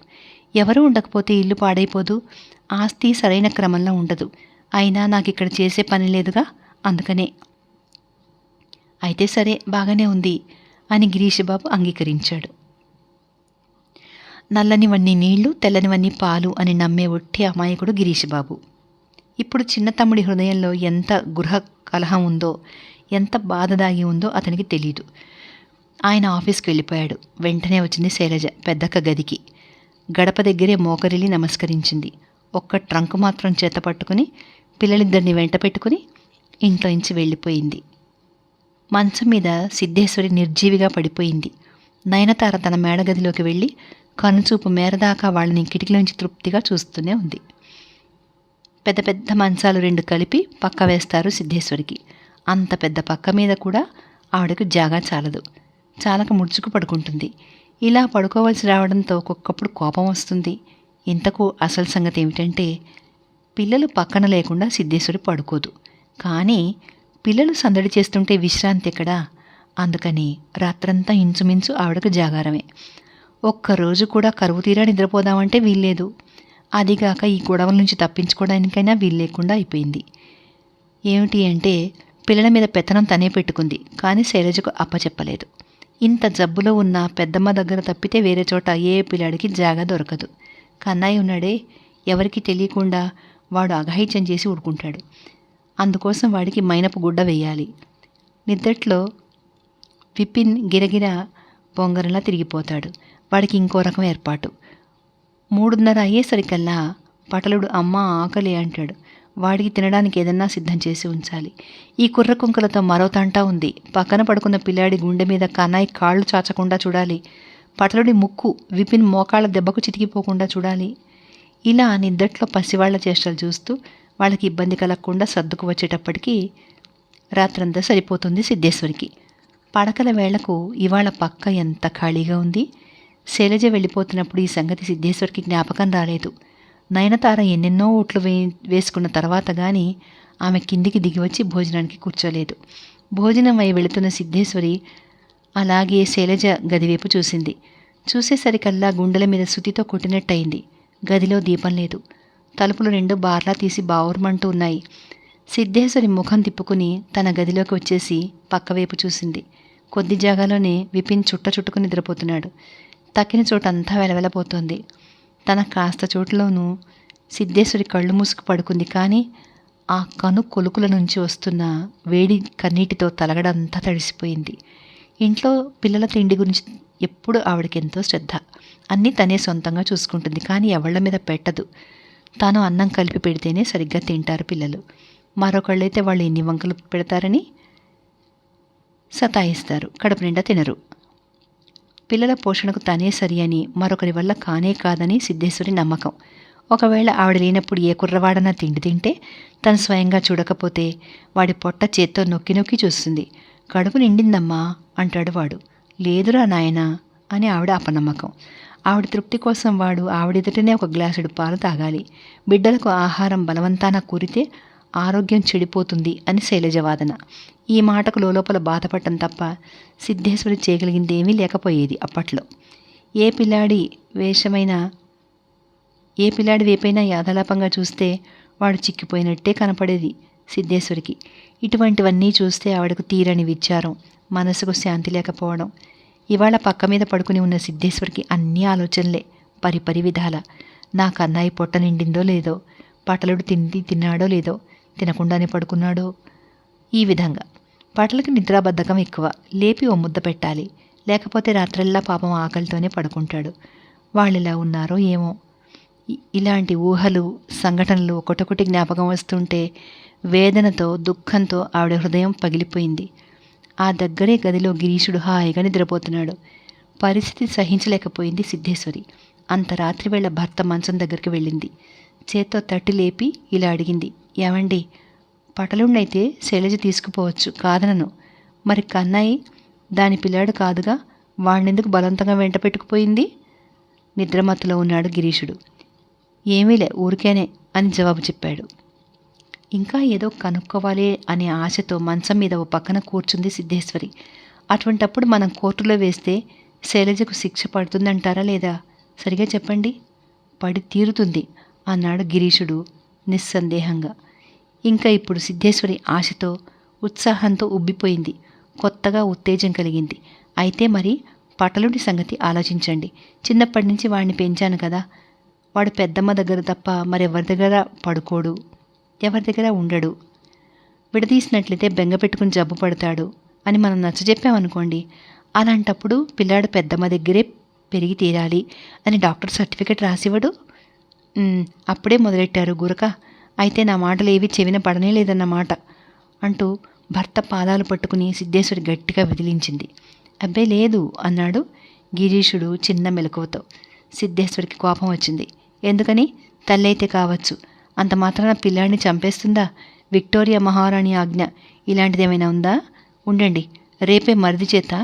ఎవరూ ఉండకపోతే ఇల్లు పాడైపోదు, ఆస్తి సరైన క్రమంలో ఉండదు. అయినా నాకు ఇక్కడ చేసే పని లేదుగా, అందుకనే. అయితే సరే, బాగానే ఉంది అని గిరీశబాబు అంగీకరించాడు. నల్లనివన్నీ నీళ్లు, తెల్లనివన్నీ పాలు అని నమ్మే ఒట్టి అమాయకుడు గిరీశబాబు. ఇప్పుడు చిన్న తమ్ముడి హృదయంలో ఎంత గృహ కలహం ఉందో, ఎంత బాధ దాగి ఉందో అతనికి తెలీదు. ఆయన ఆఫీస్కి వెళ్ళిపోయాడు. వెంటనే వచ్చింది శైలజ పెద్దక్క గదికి. గడప దగ్గరే మోకరిల్లి నమస్కరించింది. ఒక్క ట్రంక్ మాత్రం చేత పట్టుకుని పిల్లలిద్దరిని వెంట పెట్టుకుని ఇంట్లో నుంచి వెళ్ళిపోయింది. మంచం మీద సిద్ధేశ్వరి నిర్జీవిగా పడిపోయింది. నయనతార తన మేడగదిలోకి వెళ్ళి కనుచూపు మేరదాకా వాళ్ళని కిటికీలోంచి తృప్తిగా చూస్తూనే ఉంది. పెద్ద పెద్ద మంచాలు 2 కలిపి పక్క వేస్తారు సిద్ధేశ్వరికి. అంత పెద్ద పక్క మీద కూడా ఆవిడకు జాగా చాలదు. చాలక ముడుచుకు పడుకుంటుంది. ఇలా పడుకోవలసి రావడంతో ఒక్కొక్కప్పుడు కోపం వస్తుంది. ఇంతకు అసలు సంగతి ఏమిటంటే, పిల్లలు పక్కన లేకుండా సిద్ధేశ్వరి పడుకోదు. కానీ పిల్లలు సందడి చేస్తుంటే విశ్రాంతి ఎక్కడా? అందుకని రాత్రంతా ఇంచుమించు ఆవిడకు జాగారమే. ఒక్కరోజు కూడా కరువు తీరా నిద్రపోదామంటే వీల్లేదు. అదిగాక ఈ గొడవల నుంచి తప్పించుకోవడానికైనా వీల్లేకుండా అయిపోయింది. ఏమిటి అంటే, పిల్లల మీద పెత్తనం తనే పెట్టుకుంది, కానీ శైలజకు అప్పచెప్పలేదు. ఇంత జబ్బులో ఉన్న పెద్దమ్మ దగ్గర తప్పితే వేరే చోట ఏ పిల్లాడికి జాగా దొరకదు. కన్నయ్య ఉన్నాడే, ఎవరికి తెలియకుండా వాడు అఘాయిత్యం చేసి ఊరుకుంటాడు. అందుకోసం వాడికి మైనపు గుడ్డ వేయాలి. నిద్దట్లో విపిన్ గిరగిర బొంగరంలా తిరిగిపోతాడు. వాడికి ఇంకో రకం ఏర్పాటు. 3:30 అయ్యేసరికల్లా పటలుడు అమ్మ ఆకలి అంటాడు. వాడికి తినడానికి ఏదన్నా సిద్ధం చేసి ఉంచాలి. ఈ కుర్ర కుంకలతో మరో తంటా ఉంది. పక్కన పడుకున్న పిల్లాడి గుండె మీద కన్నాయి కాళ్ళు చాచకుండా చూడాలి. పటలుడి ముక్కు విపిన్ మోకాళ్ళ దెబ్బకు చితికిపోకుండా చూడాలి. ఇలా నిద్దట్లో పసివాళ్ల చేష్టలు చూస్తూ వాళ్ళకి ఇబ్బంది కలగకుండా సర్దుకు వచ్చేటప్పటికి రాత్రంతా సరిపోతుంది సిద్ధేశ్వరికి. పడకల వేళకు ఇవాళ పక్క ఎంత ఖాళీగా ఉంది. శైలజ వెళ్ళిపోతున్నప్పుడు ఈ సంగతి సిద్ధేశ్వరికి జ్ఞాపకం రాలేదు. నయనతార ఎన్నెన్నో ఓట్లు వేసుకున్న తర్వాత కానీ ఆమె కిందికి దిగివచ్చి భోజనానికి కూర్చోలేదు. భోజనం అయి వెళుతున్న సిద్ధేశ్వరి అలాగే శైలజ గదివైపు చూసింది. చూసేసరికల్లా గుండెల మీద సుతితో కొట్టినట్టయింది. గదిలో దీపం లేదు. తలుపులు 2 బార్లా తీసి బావుర్మంటూ ఉన్నాయి. సిద్ధేశ్వరి ముఖం తిప్పుకుని తన గదిలోకి వచ్చేసి పక్కవైపు చూసింది. కొద్ది జాగాలోనే విపిన్ చుట్టుకుని నిద్రపోతున్నాడు. తక్కిన చోటంతా వెలవెలపోతోంది. తన కాస్త చోటులోనూ సిద్ధేశ్వరి కళ్ళు మూసుకు పడుకుంది. కానీ ఆ కను కొలుకుల నుంచి వస్తున్న వేడి కన్నీటితో తలగడంతా తడిసిపోయింది. ఇంట్లో పిల్లల తిండి గురించి ఎప్పుడు ఆవిడకి ఎంతో శ్రద్ధ. అన్నీ తనే సొంతంగా చూసుకుంటుంది, కానీ ఎవళ్ళ మీద పెట్టదు. తాను అన్నం కలిపి పెడితేనే సరిగ్గా తింటారు పిల్లలు. మరొకళ్ళైతే వాళ్ళు ఎన్ని వంకలు పెడతారని సతాయిస్తారు, కడుపు నిండా తినరు. పిల్లల పోషణకు తనే సరి అని, మరొకరి వల్ల కానే కాదని సిద్ధేశ్వరి నమ్మకం. ఒకవేళ ఆవిడ లేనప్పుడు ఏ కుర్రవాడన్నా తిండి తింటే తను స్వయంగా చూడకపోతే వాడి పొట్ట చేత్తో నొక్కి నొక్కి చూస్తుంది. కడుపు నిండిందమ్మా అంటాడు వాడు. లేదురా నాయనా అని ఆవిడ అపనమ్మకం. ఆవిడ తృప్తి కోసం వాడు ఆవిడెదుటనే ఒక గ్లాసుడు పాలు తాగాలి. బిడ్డలకు ఆహారం బలవంతాన కూరితే ఆరోగ్యం చెడిపోతుంది అని శైలజ వాదన. ఈ మాటకు లోపల బాధపడటం తప్ప సిద్ధేశ్వరి చేయగలిగిందేమీ లేకపోయేది అప్పట్లో. ఏ పిల్లాడి వేపైనా యాదలాపంగా చూస్తే వాడు చిక్కిపోయినట్టే కనపడేది సిద్ధేశ్వరికి. ఇటువంటివన్నీ చూస్తే ఆవిడకు తీరని విచారం, మనసుకు శాంతి లేకపోవడం. ఇవాళ పక్క మీద పడుకుని ఉన్న సిద్ధేశ్వరికి అన్ని ఆలోచనలే, పరిపరి విధాల. నా కన్నాయి పొట్ట నిండిందో లేదో, పటలుడు తిన్నాడో లేదో, తినకుండానే పడుకున్నాడో. ఈ విధంగా పటలకి నిద్రాబద్ధకం ఎక్కువ. లేపి ఓ ముద్ద పెట్టాలి, లేకపోతే రాత్రల్లా పాపం ఆకలితోనే పడుకుంటాడు. వాళ్ళిలా ఉన్నారో ఏమో. ఇలాంటి ఊహలు, సంఘటనలు ఒకటొకటి జ్ఞాపకం వస్తుంటే వేదనతో, దుఃఖంతో ఆవిడ హృదయం పగిలిపోయింది. ఆ దగ్గరే గదిలో గిరీశుడు హాయిగా నిద్రపోతున్నాడు. పరిస్థితి సహించలేకపోయింది సిద్ధేశ్వరి. అంత రాత్రివేళ భర్త మంచం దగ్గరికి వెళ్ళింది. చేత్తో తట్టి లేపి ఇలా అడిగింది, ఏమండి, పటలుండైతే శైలజ తీసుకుపోవచ్చు, కాదనను. మరి కన్నాయి దాని పిల్లాడు కాదుగా, వాణ్ణెందుకు బలవంతంగా వెంట పెట్టుకుపోయింది? నిద్రమత్తులో ఉన్నాడు గిరీశుడు. ఏమీలే, ఊరికేనే అని జవాబు చెప్పాడు. ఇంకా ఏదో కనుక్కోవాలి అనే ఆశతో మంచం మీద ఓ పక్కన కూర్చుంది సిద్ధేశ్వరి. అటువంటప్పుడు మనం కోర్టులో వేస్తే శైలజకు శిక్ష పడుతుందంటారా లేదా? సరిగా చెప్పండి. పడి తీరుతుంది అన్నాడు గిరీశుడు నిస్సందేహంగా. ఇంకా ఇప్పుడు సిద్ధేశ్వరి ఆశతో, ఉత్సాహంతో ఉబ్బిపోయింది. కొత్తగా ఉత్తేజం కలిగింది. అయితే మరి పటలుడి సంగతి ఆలోచించండి. చిన్నప్పటి నుంచి వాడిని పెంచాను కదా. వాడు పెద్దమ్మ దగ్గర తప్ప మరెవరి దగ్గర పడుకోడు, ఎవరి దగ్గర ఉండడు. విడదీసినట్లయితే బెంగ పెట్టుకుని జబ్బు పడతాడు అని మనం నచ్చజెప్పామనుకోండి. అలాంటప్పుడు పిల్లాడు పెద్దమ్మ దగ్గరే పెరిగి తీరాలి అని డాక్టర్ సర్టిఫికెట్ రాసివ్వడు. అప్పుడే మొదలెట్టారు గురక. అయితే నా మాటలు ఏవి చెవిన పడనే లేదన్నమాట అంటూ భర్త పాదాలు పట్టుకుని సిద్ధేశ్వరి గట్టిగా విదిలించింది. అబ్బే లేదు అన్నాడు గిరీశుడు చిన్న మెలకువతో. సిద్ధేశ్వరికి కోపం వచ్చింది. ఎందుకని? తల్లైతే కావచ్చు, అంత మాత్రాన పిల్లాడిని చంపేస్తుందా? విక్టోరియా మహారాణి ఆజ్ఞ ఇలాంటిదేమైనా ఉందా? ఉండండి, రేపే మరిది చేత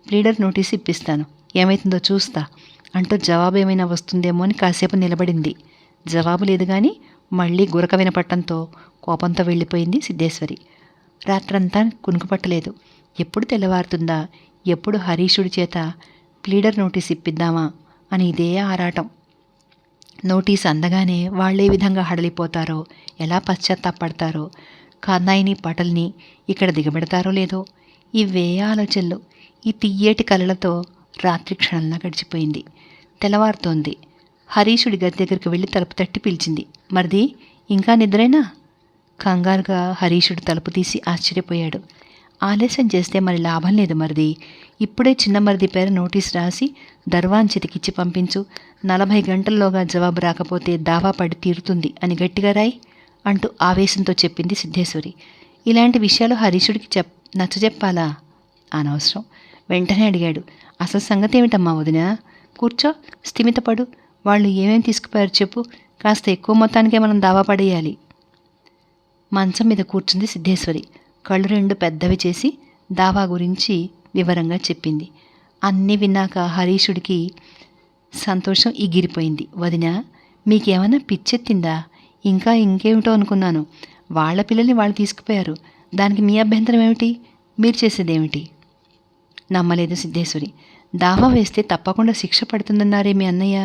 ప్లీడర్ నోటీస్ ఇప్పిస్తాను, ఏమైతుందో చూస్తా అంటూ జవాబు ఏమైనా వస్తుందేమో అని కాసేపు నిలబడింది. జవాబు లేదు కానీ మళ్ళీ గురక వినపట్టంతో కోపంతో వెళ్ళిపోయింది సిద్ధేశ్వరి. రాత్రంతా కునుకుపట్టలేదు. ఎప్పుడు తెల్లవారుతుందా, ఎప్పుడు హరీషుడి చేత ప్లీడర్ నోటీస్ ఇప్పిద్దామా అని ఇదే ఆరాటం. నోటీస్ అందగానే వాళ్ళే విధంగా హడలిపోతారో, ఎలా పశ్చాత్తాపడతారో, కన్నాయిని పటల్ని ఇక్కడ దిగబెడతారో లేదో, ఇవే ఆలోచనలు. ఈ తియ్యేటి కలలతో రాత్రి క్షణంలా గడిచిపోయింది. తెల్లవారుతోంది. హరీషుడి గది దగ్గరికి వెళ్ళి తలుపు తట్టి పిలిచింది. మరిది, ఇంకా నిద్రైనా? కంగారుగా హరీషుడు తలుపు తీసి ఆశ్చర్యపోయాడు. ఆలస్యం చేస్తే మరి లాభం లేదు మరిది. ఇప్పుడే చిన్న మరిది పేర నోటీస్ రాసి దర్వాన్ చేతికిచ్చి పంపించు. 40 గంటల్లోగా జవాబు రాకపోతే దావా పడి తీరుతుంది అని గట్టిగా రాయి అంటూ ఆవేశంతో చెప్పింది సిద్ధేశ్వరి. ఇలాంటి విషయాలు హరీషుడికి నచ్చజెప్పాలా? అనవసరం. వెంటనే అడిగాడు, అసలు సంగతి ఏమిటమ్మా వదినా? కూర్చో, స్థిమితపడు. వాళ్ళు ఏమేమి తీసుకుపోయారు చెప్పు. కాస్త ఎక్కువ మొత్తానికే మనం దావా పడేయాలి. మంచం మీద కూర్చుంది సిద్ధేశ్వరి. కళ్ళు రెండు పెద్దవి చేసి దావా గురించి వివరంగా చెప్పింది. అన్నీ విన్నాక హరీషుడికి సంతోషం ఎగిరిపోయింది. వదినా, మీకేమైనా పిచ్చెత్తిందా? ఇంకేమిటో అనుకున్నాను. వాళ్ళ పిల్లల్ని వాళ్ళు తీసుకుపోయారు, దానికి మీ అభ్యంతరం ఏమిటి? మీరు చేసేదేమిటి? నమ్మలేదు సిద్ధేశ్వరి. దావా వేస్తే తప్పకుండా శిక్ష పడుతుందన్నారే మీ అన్నయ్య.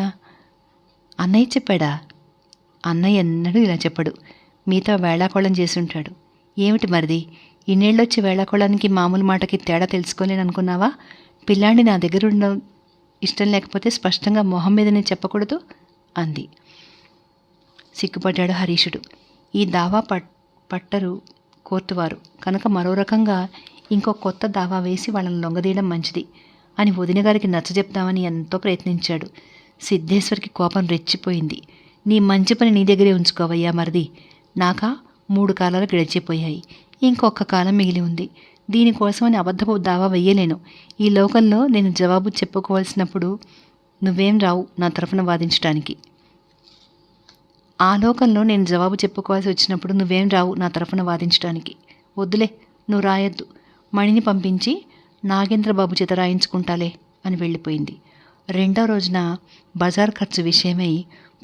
అన్నయ్య చెప్పాడా? అన్నయ్య ఎన్నడూ ఇలా చెప్పడు. మీతో వేళాకోళం చేసుంటాడు. ఏమిటి మరిది, ఇన్నేళ్ళొచ్చి వేళాకోళానికి మామూలు మాటకి తేడా తెలుసుకోలేననుకున్నావా? పిల్లాడిని నా దగ్గర ఉండడం ఇష్టం లేకపోతే స్పష్టంగా మొహం మీదనే చెప్పకూడదు అంది. సిగ్గుపడ్డాడు హరీషుడు. ఈ దావా పట్టరు కోర్టువారు కనుక మరో రకంగా ఇంకో కొత్త దావా వేసి వాళ్ళని లొంగదీయడం మంచిది అని వదిన గారికి నచ్చజెప్దామని ఎంతో ప్రయత్నించాడు. సిద్ధేశ్వరికి కోపం రెచ్చిపోయింది. నీ మంచి పని నీ దగ్గరే ఉంచుకోవయ్యా మరిది. నాకా 3 కాలాలు గడిచిపోయాయి, ఇంకొక కాలం మిగిలి ఉంది. దీనికోసమని అబద్ధపు దావా వెయ్యలేను. ఈ లోకంలో నేను జవాబు చెప్పుకోవాల్సినప్పుడు నువ్వేం రావు నా తరఫున వాదించడానికి. ఆ లోకంలో నేను జవాబు చెప్పుకోవాల్సి వచ్చినప్పుడు నువ్వేం రావు నా తరఫున వాదించడానికి. వద్దులే, నువ్వు రాయొద్దు. మణిని పంపించి నాగేంద్రబాబు చేత రాయించుకుంటాలే అని వెళ్ళిపోయింది. రెండో రోజున బజార్ ఖర్చు విషయమై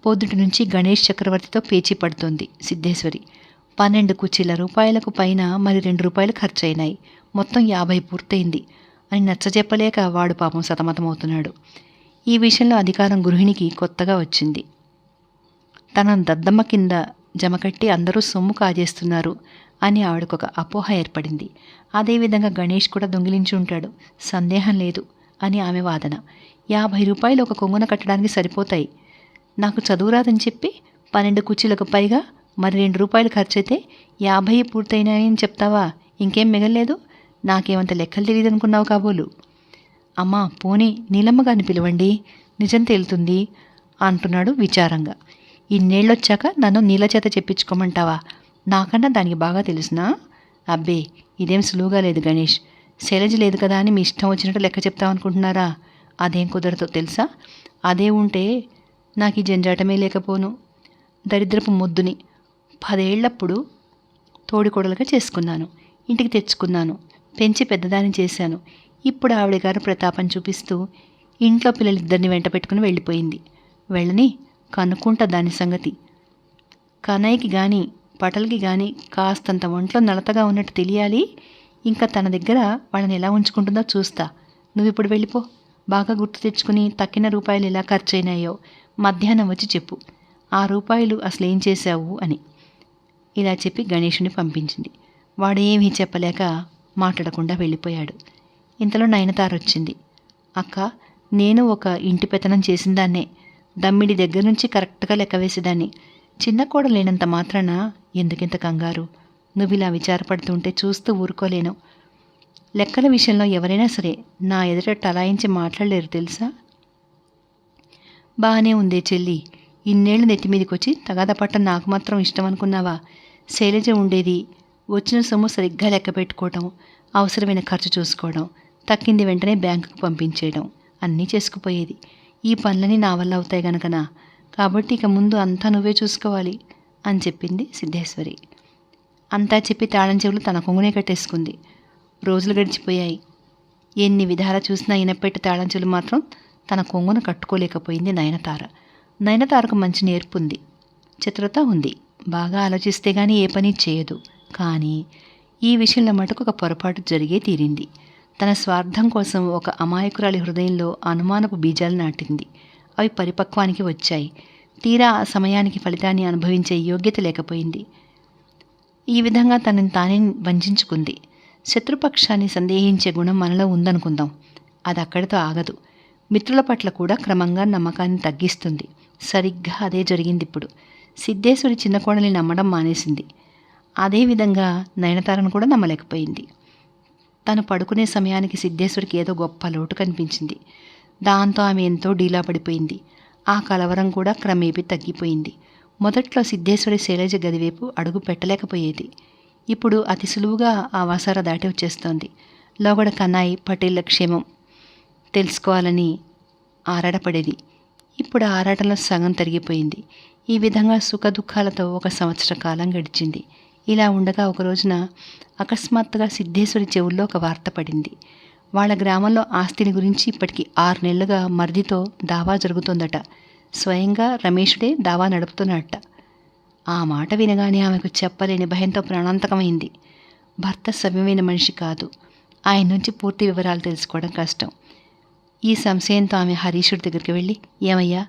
పొద్దుటి నుంచి గణేష్ చక్రవర్తితో పేచీ పడుతోంది సిద్ధేశ్వరి. 12 కుర్చీల రూపాయలకు పైన మరి 2 రూపాయలు ఖర్చయినాయి. మొత్తం 50 పూర్తయింది అని నచ్చజెప్పలేక వాడు పాపం సతమతమవుతున్నాడు. ఈ విషయంలో అధికారం గృహిణికి కొత్తగా వచ్చింది. తన దద్దమ్మ కింద జమకట్టి అందరూ సొమ్ము కాజేస్తున్నారు అని ఆవిడకొక అపోహ ఏర్పడింది. అదేవిధంగా గణేష్ కూడా దొంగిలించి ఉంటాడు, సందేహం లేదు అని ఆమె వాదన. 50 రూపాయలు ఒక కొంగున కట్టడానికి సరిపోతాయి. నాకు చదువురాదని చెప్పి 12 కుర్చీలకు పైగా మరి 2 రూపాయలు ఖర్చయితే 50 పూర్తయినాయని చెప్తావా? ఇంకేం మిగల్లేదు. నాకేమంత లెక్కలు తెలియదు అనుకున్నావు కాబోలు. అమ్మా, పోనీ నీలమ్మ గారిని పిలవండి, నిజం తేలుతుంది అంటున్నాడు విచారంగా. ఇన్నేళ్ళొచ్చాక నన్ను నీళ్ళ చేత చెప్పించుకోమంటావా? నాకన్నా దానికి బాగా తెలుసునా? అబ్బే, ఇదేం సులువుగా లేదు గణేష్. శైలజ లేదు కదా అని మీ ఇష్టం వచ్చినట్టు లెక్క చెప్తామనుకుంటున్నారా? అదేం కుదరదో తెలుసా. అదే ఉంటే నాకు ఈ జంజాటమే లేకపోను. దరిద్రపు మొద్దుని 10 ఏళ్లప్పుడు తోడికోడలుగా చేసుకున్నాను, ఇంటికి తెచ్చుకున్నాను, పెంచి పెద్దదాన్ని చేశాను. ఇప్పుడు ఆవిడ గారు ప్రతాపం చూపిస్తూ ఇంట్లో పిల్లలిద్దరిని వెంట పెట్టుకుని వెళ్ళిపోయింది. వెళ్ళని, కనుక్కుంటా దాని సంగతి. కనయ్యకి కానీ పటల్కి కానీ కాస్తంత ఒంట్లో నలతగా ఉన్నట్టు తెలియాలి. ఇంకా తన దగ్గర వాళ్ళని ఎలా ఉంచుకుంటుందో చూస్తా. నువ్వు ఇప్పుడు వెళ్ళిపో. బాగా గుర్తు తెచ్చుకుని తక్కిన రూపాయలు ఎలా ఖర్చయినాయో మధ్యాహ్నం వచ్చి చెప్పు. ఆ రూపాయలు అసలు ఏం చేశావు అని. ఇలా చెప్పి గణేషుని పంపించింది. వాడు ఏమీ చెప్పలేక మాట్లాడకుండా వెళ్ళిపోయాడు. ఇంతలో నయనతార వచ్చింది. అక్క, నేను ఒక ఇంటి పెత్తనం చేసిందాన్నే. దమ్మిడి దగ్గర నుంచి కరెక్ట్గా లెక్క వేసేదాన్ని. చిన్న కోడలు లేనంత మాత్రాన ఎందుకింత కంగారు? నువ్వు ఇలా విచారపడుతుంటే చూస్తూ ఊరుకోలేను. లెక్కల విషయంలో ఎవరైనా సరే నా ఎదుట టలాయించి మాట్లాడలేరు తెలుసా? బాగానే ఉందే చెల్లి. ఇన్నేళ్ళు నెత్తి మీదకి వచ్చి తగాద పట్ట నాకు మాత్రం ఇష్టం అనుకున్నావా? శైలజ ఉండేది, వచ్చిన సొమ్ము సరిగ్గా లెక్క పెట్టుకోవడం, అవసరమైన ఖర్చు చూసుకోవడం, తక్కింది వెంటనే బ్యాంకుకు పంపించేయడం అన్నీ చేసుకుపోయేది. ఈ పనులని నా వల్ల అవుతాయి గనకనా, కాబట్టి ఇక ముందు అంతా నువ్వే చూసుకోవాలి అని చెప్పింది సిద్ధేశ్వరి. అంతా చెప్పి తాళం చెవులు తన కొంగునే కట్టేసుకుంది. రోజులు గడిచిపోయాయి. ఎన్ని విధాలా చూసినా ఇనపెట్టి తాళం చెవులు మాత్రం తన కొంగును కట్టుకోలేకపోయింది నయనతార. నయనతారకు మంచి నేర్పుంది, చతురత ఉంది. బాగా ఆలోచిస్తే గానీ ఏ పని చేయదు. కానీ ఈ విషయంలో మటుకు ఒక పొరపాటు జరిగే తీరింది. తన స్వార్థం కోసం ఒక అమాయకురాలి హృదయంలో అనుమానపు బీజాలు నాటింది. అవి పరిపక్వానికి వచ్చాయి. తీరా ఆ సమయానికి ఫలితాన్ని అనుభవించే యోగ్యత లేకపోయింది. ఈ విధంగా తనని తానే వంచించుకుంది. శత్రుపక్షాన్ని సందేహించే గుణం మనలో ఉందనుకుందాం. అది అక్కడితో ఆగదు. మిత్రుల పట్ల కూడా క్రమంగా నమ్మకాన్ని తగ్గిస్తుంది. సరిగ్గా అదే జరిగింది ఇప్పుడు. సిద్ధేశ్వరి చిన్న కోడల్ని నమ్మడం మానేసింది. అదేవిధంగా నయనతారను కూడా నమ్మలేకపోయింది. తను పడుకునే సమయానికి సిద్ధేశ్వరికి ఏదో గొప్ప లోటు కనిపించింది. దాంతో ఆమె ఎంతో డీలా పడిపోయింది. ఆ కలవరం కూడా క్రమేపీ తగ్గిపోయింది. మొదట్లో సిద్ధేశ్వరి శైలజ గదివైపు అడుగు పెట్టలేకపోయేది. ఇప్పుడు అతి సులువుగా ఆ వాసార దాటి వచ్చేస్తోంది. లోగడ కన్నాయి పటేళ్ల క్షేమం తెలుసుకోవాలని ఆరాటపడేది. ఇప్పుడు ఆ ఆరాటంలో సగం తరిగిపోయింది. ఈ విధంగా సుఖదుఖాలతో 1 సంవత్సర కాలం గడిచింది. ఇలా ఉండగా ఒక రోజున అకస్మాత్తుగా సిద్ధేశ్వరి చెవుల్లో ఒక వార్త పడింది. వాళ్ళ గ్రామంలో ఆస్తిని గురించి ఇప్పటికి 6 నెలలుగా మర్దితో దావా జరుగుతోందట. స్వయంగా రమేషుడే దావా నడుపుతున్నట్ట. ఆ మాట వినగానే ఆమెకు చెప్పలేని భయంతో ప్రాణాంతకమైంది. భర్త సవ్యమైన మనిషి కాదు. ఆయన నుంచి పూర్తి వివరాలు తెలుసుకోవడం కష్టం. ఈ సంశయంతో ఆమె హరీషుడి దగ్గరికి వెళ్ళి, ఏమయ్యా,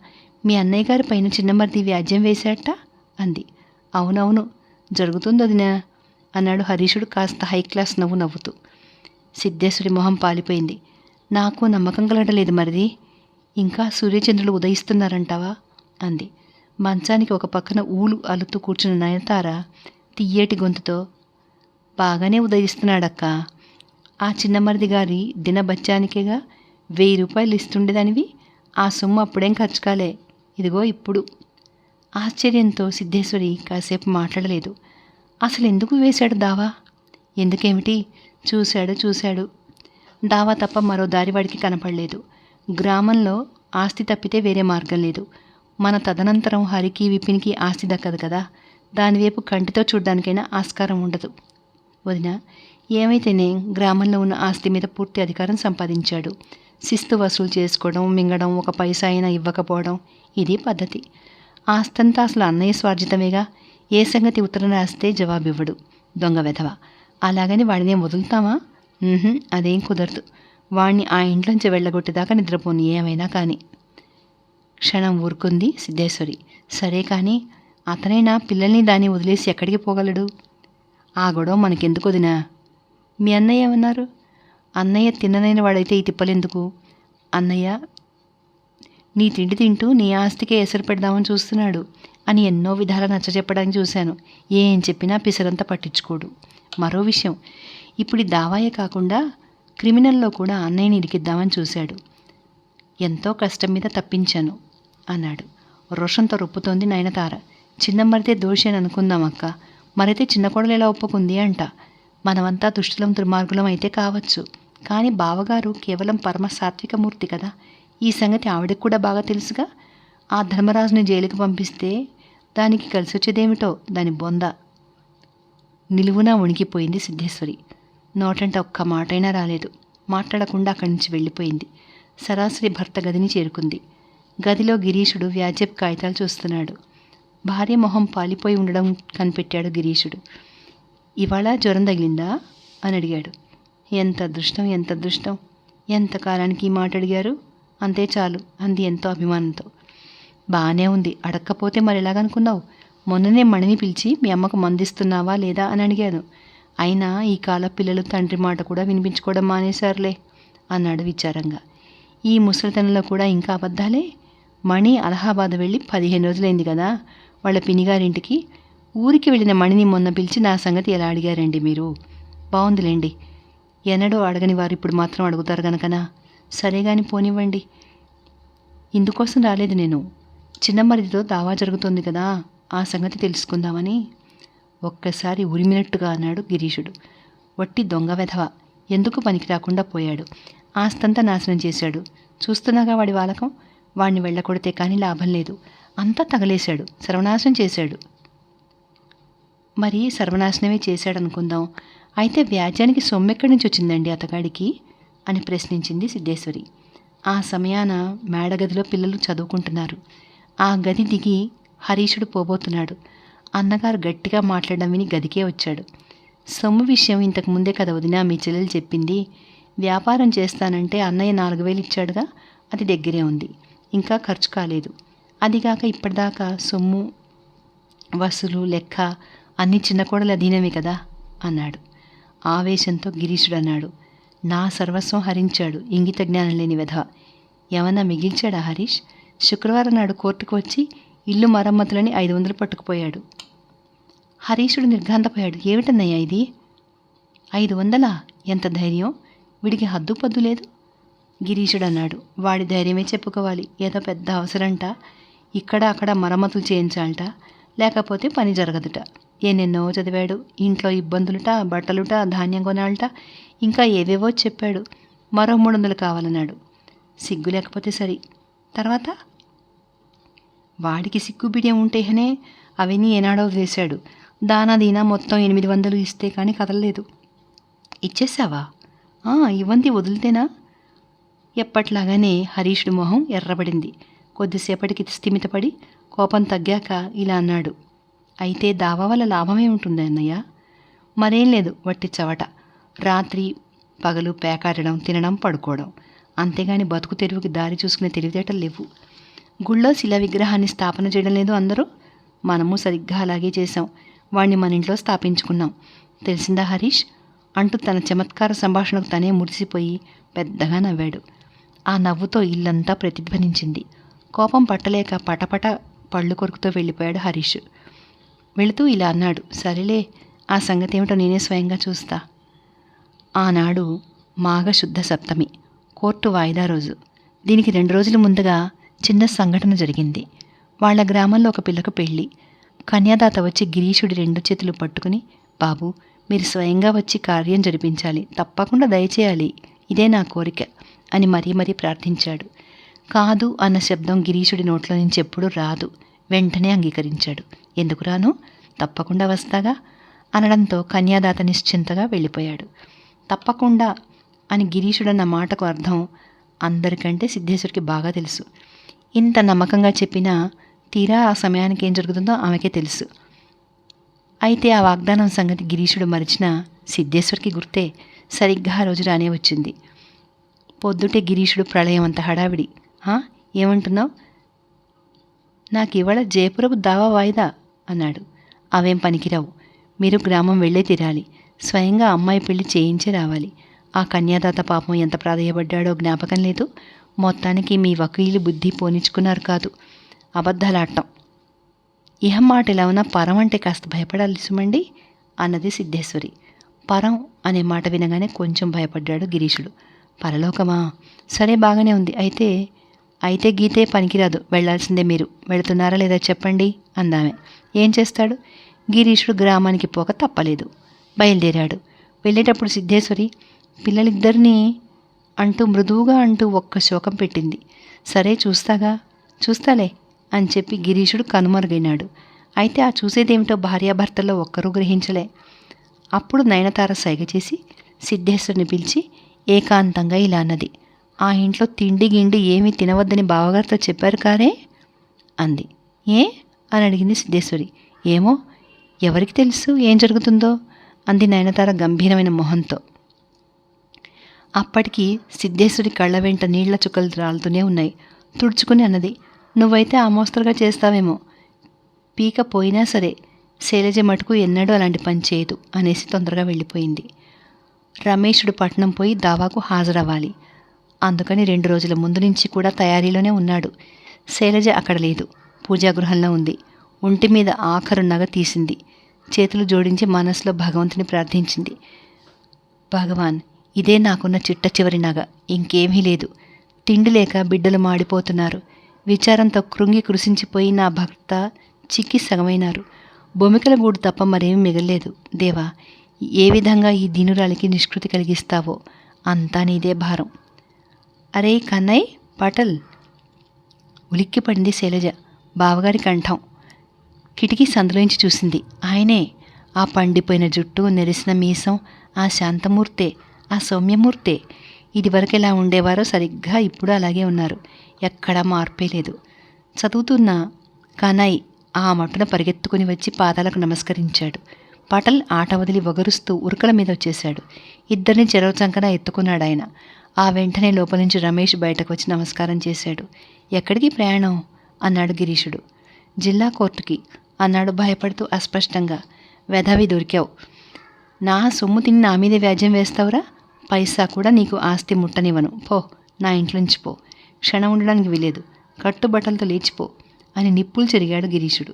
మీ అన్నయ్య గారి పైన చిన్నమర్ది వ్యాజ్యం వేశాట అంది. అవునవును, జరుగుతుంది వదినా అన్నాడు హరీషుడు కాస్త హై క్లాస్ నవ్వు నవ్వుతూ. సిద్ధేశ్వరి మొహం పాలిపోయింది. నాకు నమ్మకం కలగలేదు మరిది. ఇంకా సూర్యచంద్రులు ఉదయిస్తున్నారంటావా అంది. మంచానికి ఒక పక్కన ఊలు అలుతూ కూర్చున్న నయనతార తియ్యేటి గొంతుతో, బాగానే ఉదయిస్తున్నాడక్క. ఆ చిన్నమరిది గారి దినబత్యానికేగా 1000 రూపాయలు ఇస్తుండేదానివి. ఆ సొమ్ము అప్పుడేం ఖర్చు కాలే, ఇదిగో ఇప్పుడు. ఆశ్చర్యంతో సిద్ధేశ్వరి కాసేపు మాట్లాడలేదు. అసలు ఎందుకు వేశాడు దావా? ఎందుకేమిటి? చూశాడు. దావా తప్ప మరో దారి వాడికి కనపడలేదు. గ్రామంలో ఆస్తి తప్పితే వేరే మార్గం లేదు. మన తదనంతరం హరికి విపిన్కి ఆస్తి దక్కదు కదా, దానివైపు కంటితో చూడ్డానికైనా ఆస్కారం ఉండదు. వదిన, ఏమైతేనే గ్రామంలో ఉన్న ఆస్తి మీద పూర్తి అధికారం సంపాదించాడు. శిస్తు వసూలు చేసుకోవడం, మింగడం, ఒక పైసా అయినా ఇవ్వకపోవడం, ఇది పద్ధతి. ఆస్తంతా అసలు అన్నయ్య స్వార్జితమేగా. ఏ సంగతి ఉత్తరం రాస్తే జవాబివ్వడు, దొంగ వెధవ. అలాగని వాడినేం వదులుతామా? అదేం కుదరదు. వాణ్ణి ఆ ఇంట్లోంచి వెళ్ళగొట్టేదాకా నిద్రపోని ఏమైనా కానీ. క్షణం ఊరుకుంది సిద్ధేశ్వరి. సరే కానీ అతనైనా పిల్లల్ని దాన్ని వదిలేసి ఎక్కడికి పోగలడు? ఆ గొడవ మనకెందుకు వదినా? మీ అన్నయ్య ఏమన్నారు? అన్నయ్య తిన్ననైన వాడైతే ఈ తిప్పలెందుకు? అన్నయ్య నీ తిండి తింటూ నీ ఆస్తికే ఎసరు పెడదామని చూస్తున్నాడు అని ఎన్నో విధాల నచ్చజెప్పడానికి చూశాను. ఏం చెప్పినా పిసరంతా పట్టించుకోడు. మరో విషయం, ఇప్పుడు ఈ దావాయే కాకుండా క్రిమినల్లో కూడా అన్నయ్యని ఇరికిద్దామని చూశాడు. ఎంతో కష్టం మీద తప్పించాను అన్నాడు. రోషంతో రొప్పుతోంది నయనతార. చిన్నమ్మరితే దోషి అని అనుకుందాం అక్క, మరైతే చిన్న కోడలు ఎలా ఒప్పుకుంది అంట. మనమంతా దుష్టులం దుర్మార్గులం అయితే కావచ్చు, కానీ బావగారు కేవలం పరమ సాత్వికమూర్తి కదా. ఈ సంగతి ఆవిడకి కూడా బాగా తెలుసుగా. ఆ ధర్మరాజుని జైలుకి పంపిస్తే దానికి కలిసొచ్చేదేమిటో దాని బొంద. నిలువునా వణికిపోయింది సిద్ధేశ్వరి. నోటంట ఒక్క మాటైనా రాలేదు. మాట్లాడకుండా అక్కడి నుంచి వెళ్ళిపోయింది. సరాసరి భర్త గదిని చేరుకుంది. గదిలో గిరీషుడు వ్యాజ్యపు కాగితాలు చూస్తున్నాడు. భార్య మొహం పాలిపోయి ఉండడం కనిపెట్టాడు గిరీషుడు. ఇవాళ జ్వరం తగిలిందా అని అడిగాడు. ఎంత అదృష్టం. ఎంత కాలానికి ఈ మాట అడిగారు? అంతే చాలు అంది ఎంతో అభిమానంతో. బాగానే ఉంది, అడక్కపోతే మరి ఎలాగనుకున్నావు? మొన్ననే మణిని పిలిచి మీ అమ్మకు మందిస్తున్నావా లేదా అని అడిగాను. అయినా ఈ కాల పిల్లలు తండ్రి మాట కూడా వినిపించుకోవడం మానేశారులే అన్నాడు విచారంగా. ఈ ముసలితనంలో కూడా ఇంకా అబద్ధాలే. మణి అలహాబాద్ వెళ్ళి 15 రోజులైంది కదా వాళ్ళ పినిగారింటికి. ఊరికి వెళ్ళిన మణిని మొన్న పిలిచి నా సంగతి ఎలా అడిగారండి మీరు? బాగుందిలేండి, ఎన్నడూ అడగని వారు ఇప్పుడు మాత్రం అడుగుతారు గనకనా. సరే గాని పోనివ్వండి. ఇందుకోసం రాలేదు నేను. చిన్నమరిదితో దావా జరుగుతోంది కదా, ఆ సంగతి తెలుసుకుందామని. ఒక్కసారి ఉరిమినట్టుగా అన్నాడు గిరీషుడు. వట్టి దొంగ వెధవ, ఎందుకు పనికి రాకుండా పోయాడు. ఆస్తంతా నాశనం చేశాడు. చూస్తున్నాగా వాడి వాలకం. వాడిని వెళ్ళకొడితే కానీ లాభం లేదు. అంతా తగలేశాడు, సర్వనాశనం చేశాడు. మరి సర్వనాశనమే చేశాడనుకుందాం. అయితే వ్యాజ్యానికి సొమ్మెక్కడి నుంచి వచ్చిందండి అతగాడికి అని ప్రశ్నించింది సిద్ధేశ్వరి. ఆ సమయాన మేడగదిలో పిల్లలు చదువుకుంటున్నారు. ఆ గది దిగి హరీషుడు పోబోతున్నాడు. అన్నగారు గట్టిగా మాట్లాడడం విని గదికే వచ్చాడు. సొమ్ము విషయం ఇంతకు ముందే కదా వదినా మీ చెల్లెలు చెప్పింది. వ్యాపారం చేస్తానంటే అన్నయ్య 4000 ఇచ్చాడుగా, అది దగ్గరే ఉంది, ఇంకా ఖర్చు కాలేదు. అదిగాక ఇప్పటిదాకా సొమ్ము వసూలు లెక్క అన్ని చిన్న కోడల అధీనమే కదా అన్నాడు. ఆవేశంతో గిరీషుడు అన్నాడు. నా సర్వస్వం హరించాడు, ఇంగిత జ్ఞానం లేని వెధవ. ఏమన్నా మిగిల్చాడా హరీష్? శుక్రవారం నాడు కోర్టుకు వచ్చి ఇల్లు మరమ్మతులని 500 పట్టుకుపోయాడు. హరీషుడు నిర్ఘాంతపోయాడు. ఏమిటన్నయ్యా ఇది? 500? ఎంత ధైర్యం! వీడికి హద్దు పద్దు లేదు. గిరీషుడు అన్నాడు. వాడి ధైర్యమే చెప్పుకోవాలి. ఏదో పెద్ద అవసరంట, ఇక్కడ అక్కడ మరమ్మతులు చేయించాలట, లేకపోతే పని జరగదుట. ఎన్నెన్నో చదివాడు. ఇంట్లో ఇబ్బందులుట, బట్టలుట, ధాన్యం కొనాలట, ఇంకా ఏవేవో చెప్పాడు. మరో 300 కావాలన్నాడు. సిగ్గు లేకపోతే సరి. తర్వాత వాడికి సిగ్గు బిడియం ఉంటేనే అవన్నీ ఏనాడో వేశాడు. దానాదీనా మొత్తం 800 ఇస్తే కానీ కదలలేదు. ఇచ్చేసావా? ఇవ్వంది వదిలితేనా? ఎప్పట్లాగానే హరీషుడి మొహం ఎర్రబడింది. కొద్దిసేపటికి స్థిమితపడి కోపం తగ్గాక ఇలా అన్నాడు. అయితే దావా వల్ల లాభమే ఉంటుంది అన్నయ్య. మరేం లేదు, వట్టి చవట. రాత్రి పగలు పేకాడడం, తినడం, పడుకోవడం, అంతేగాని బతుకు తెరువుకి దారి చూసుకునే తెలివితేటలు లేవు. గుళ్ళో శిలా విగ్రహాన్ని స్థాపన చేయడం లేదు అందరూ. మనము సరిగ్గా అలాగే చేశాం. వాణ్ణి మన ఇంట్లో స్థాపించుకున్నాం. తెలిసిందా హరీష్ అంటూ తన చమత్కార సంభాషణకు తనే మురిసిపోయి పెద్దగా నవ్వాడు. ఆ నవ్వుతో ఇల్లంతా ప్రతిధ్వనించింది. కోపం పట్టలేక పటపట పళ్ళు కొరుకుతో వెళ్ళిపోయాడు హరీష్. వెళుతూ ఇలా అన్నాడు. సరేలే, ఆ సంగతి ఏమిటో నేనే స్వయంగా చూస్తా. ఆనాడు మాఘశుద్ధ సప్తమి, కోర్టు వాయిదా రోజు. దీనికి 2 రోజుల ముందుగా చిన్న సంఘటన జరిగింది. వాళ్ళ గ్రామంలో ఒక పిల్లకు పెళ్ళి. కన్యాదాత వచ్చి గిరీశుడి 2 చేతులు పట్టుకుని, బాబు, మీరు స్వయంగా వచ్చి కార్యం జరిపించాలి, తప్పకుండా దయచేయాలి, ఇదే నా కోరిక అని మరీ మరీ ప్రార్థించాడు. కాదు అన్న శబ్దం గిరీశుడి నోట్లో నుంచి ఎప్పుడూ రాదు. వెంటనే అంగీకరించాడు. ఎందుకు రాను, తప్పకుండా వస్తాగా అనడంతో కన్యాదాత నిశ్చింతగా వెళ్ళిపోయాడు. తప్పకుండా అని గిరీశుడన్న మాటకు అర్థం అందరికంటే సిద్ధేశ్వరికి బాగా తెలుసు. ఇంత నమ్మకంగా చెప్పినా తీరా ఆ సమయానికి ఏం జరుగుతుందో ఆమెకే తెలుసు. అయితే ఆ వాగ్దానం సంగతి గిరీశుడు మరిచిన సిద్ధేశ్వరికి గుర్తే. సరిగ్గా ఆ రోజు రానే వచ్చింది. పొద్దుటే గిరీశుడు ప్రళయం అంత హడావిడి. ఏమంటున్నావు? నాకు ఇవాళ జయపురపు దావా వాయిదా అన్నాడు. అవేం పనికిరావు, మీరు గ్రామం వెళ్ళే తీరాలి, స్వయంగా అమ్మాయి పెళ్లి చేయించే రావాలి. ఆ కన్యాదాత పాపం ఎంత ప్రాధేయపడ్డాడో జ్ఞాపకం లేదు. మొత్తానికి మీ వకీలు బుద్ధి పోనిచ్చుకున్నారు కాదు, అబద్ధాలాడటం. ఇహం మాట ఎలా ఉన్నా పరం అంటే కాస్త భయపడాలి సుమండి అన్నది సిద్ధేశ్వరి. పరం అనే మాట వినగానే కొంచెం భయపడ్డాడు గిరీశుడు. పరలోకమా, సరే బాగానే ఉంది, అయితే గీతే పనికిరాదు, వెళ్లాల్సిందే, మీరు వెళుతున్నారా లేదా చెప్పండి అందామె. ఏం చేస్తాడు? గిరీశుడు గ్రామానికి పోక తప్పలేదు. బయలుదేరాడు. వెళ్ళేటప్పుడు సిద్ధేశ్వరి పిల్లలిద్దరినీ అంటూ మృదువుగా అంటూ ఒక్క శోకం పెట్టింది. సరే చూస్తాలే అని చెప్పి గిరీశుడు కనుమరుగైనాడు. అయితే ఆ చూసేదేమిటో భార్యాభర్తల్లో ఒక్కరూ గ్రహించలే. అప్పుడు నయనతార సైగ చేసి సిద్ధేశ్వరిని పిలిచి ఏకాంతంగా ఇలా అన్నది. ఆ ఇంట్లో తిండి గిండి ఏమీ తినవద్దని బావగారితో చెప్పారు కారే అంది. ఏ అని అడిగింది సిద్ధేశ్వరి. ఏమో, ఎవరికి తెలుసు ఏం జరుగుతుందో అంది నయనతార గంభీరమైన మొహంతో. అప్పటికి సిద్ధేశ్వరి కళ్ళ వెంట నీళ్ల చుక్కలు రాలుతూనే ఉన్నాయి. తుడుచుకుని అన్నది, నువ్వైతే ఆ మోస్తరుగా చేస్తావేమో, పీక పోయినా సరే శైలజ మటుకు ఎన్నడూ అలాంటి పని చేయదు అనేసి తొందరగా వెళ్ళిపోయింది. రమేషుడు పట్నం పోయి దావాకు హాజరవ్వాలి. అందుకని 2 రోజుల ముందు నుంచి కూడా తయారీలోనే ఉన్నాడు. శైలజ అక్కడ లేదు, పూజాగృహంలో ఉంది. ఒంటి మీద ఆఖరు నగ తీసింది. చేతులు జోడించి మనసులో భగవంతుని ప్రార్థించింది. భగవాన్, ఇదే నాకున్న చిట్ట చివరి నగ, ఇంకేమీ లేదు. తిండి లేక బిడ్డలు మాడిపోతున్నారు. విచారంతో కృంగి కృషించిపోయి నా భర్త చిక్కి సగమైనారు. బొమికల గూడు తప్ప మరేమీ మిగల్లేదు. దేవా, ఏ విధంగా ఈ దీనురాలికి నిష్కృతి కలిగిస్తావో అంతా నీదే భారం. అరే కన్నయ్, పటల్! ఉలిక్కి పడింది శైలజ. బావగారి కంఠం. కిటికీ సందులోంచి చూసింది. ఆయనే. ఆ పండిపోయిన జుట్టు, నెరిసిన మీసం, ఆ శాంతమూర్తే, ఆ సౌమ్యమూర్తే. ఇదివరకు ఎలా ఉండేవారో సరిగ్గా ఇప్పుడు అలాగే ఉన్నారు. ఎక్కడా మార్పే లేదు. చదువుతున్న కనయ్ ఆ మట్టున పరిగెత్తుకుని వచ్చి పాదాలకు నమస్కరించాడు. పటల్ ఆట వదిలి వగరుస్తూ ఉరుకల మీద వచ్చేశాడు. ఇద్దరిని చెరవ చంకన ఎత్తుకున్నాడాయన. ఆ వెంటనే లోపల నుంచి రమేష్ బయటకు వచ్చి నమస్కారం చేశాడు. ఎక్కడికి ప్రయాణం అన్నాడు గిరీశుడు. జిల్లా కోర్టుకి అన్నాడు భయపడుతూ అస్పష్టంగా. వెధవి దొరికావు. నా సొమ్ము తిని నా మీద వ్యాజ్యం వేస్తావురా? పైసా కూడా నీకు ఆస్తి ముట్టనివ్వను. పో, నా ఇంట్లోంచి పో. క్షణం ఉండడానికి వీలేదు. కట్టుబట్టలతో లేచిపో అని నిప్పులు చెరిగాడు గిరీశుడు.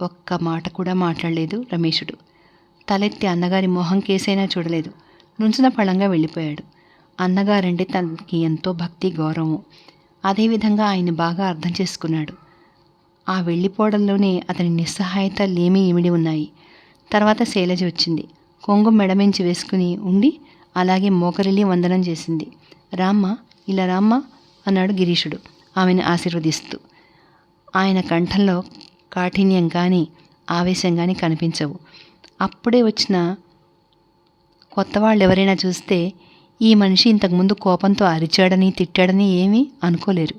ఒక్క మాట కూడా మాట్లాడలేదు రమేషుడు. తలెత్తి అన్నగారి మొహం కేసైనా చూడలేదు. నుంచిన పళంగా వెళ్ళిపోయాడు. అన్నగారంటే తనకి ఎంతో భక్తి, గౌరవం. అదేవిధంగా ఆయన్ని బాగా అర్థం చేసుకున్నాడు. ఆ వెళ్ళిపోవడంలోనే అతని నిస్సహాయత లేమి ఇమిడి ఉన్నాయి. తర్వాత శైలజ వచ్చింది. కొంగు మెడమించి వేసుకుని ఉండి అలాగే మోకరిల్లి వందనం చేసింది. రామ్మా, ఇలా రామ్మా అన్నాడు గిరీశుడు ఆమెను ఆశీర్వదిస్తూ. ఆయన కంఠంలో కాఠిన్యం కానీ ఆవేశం కానీ కనిపించవు. అప్పుడే వచ్చిన కొత్త వాళ్ళు ఎవరైనా చూస్తే ఈ మనిషి ఇంతకుముందు కోపంతో అరిచాడని తిట్టాడని ఏమీ అనుకోలేరు.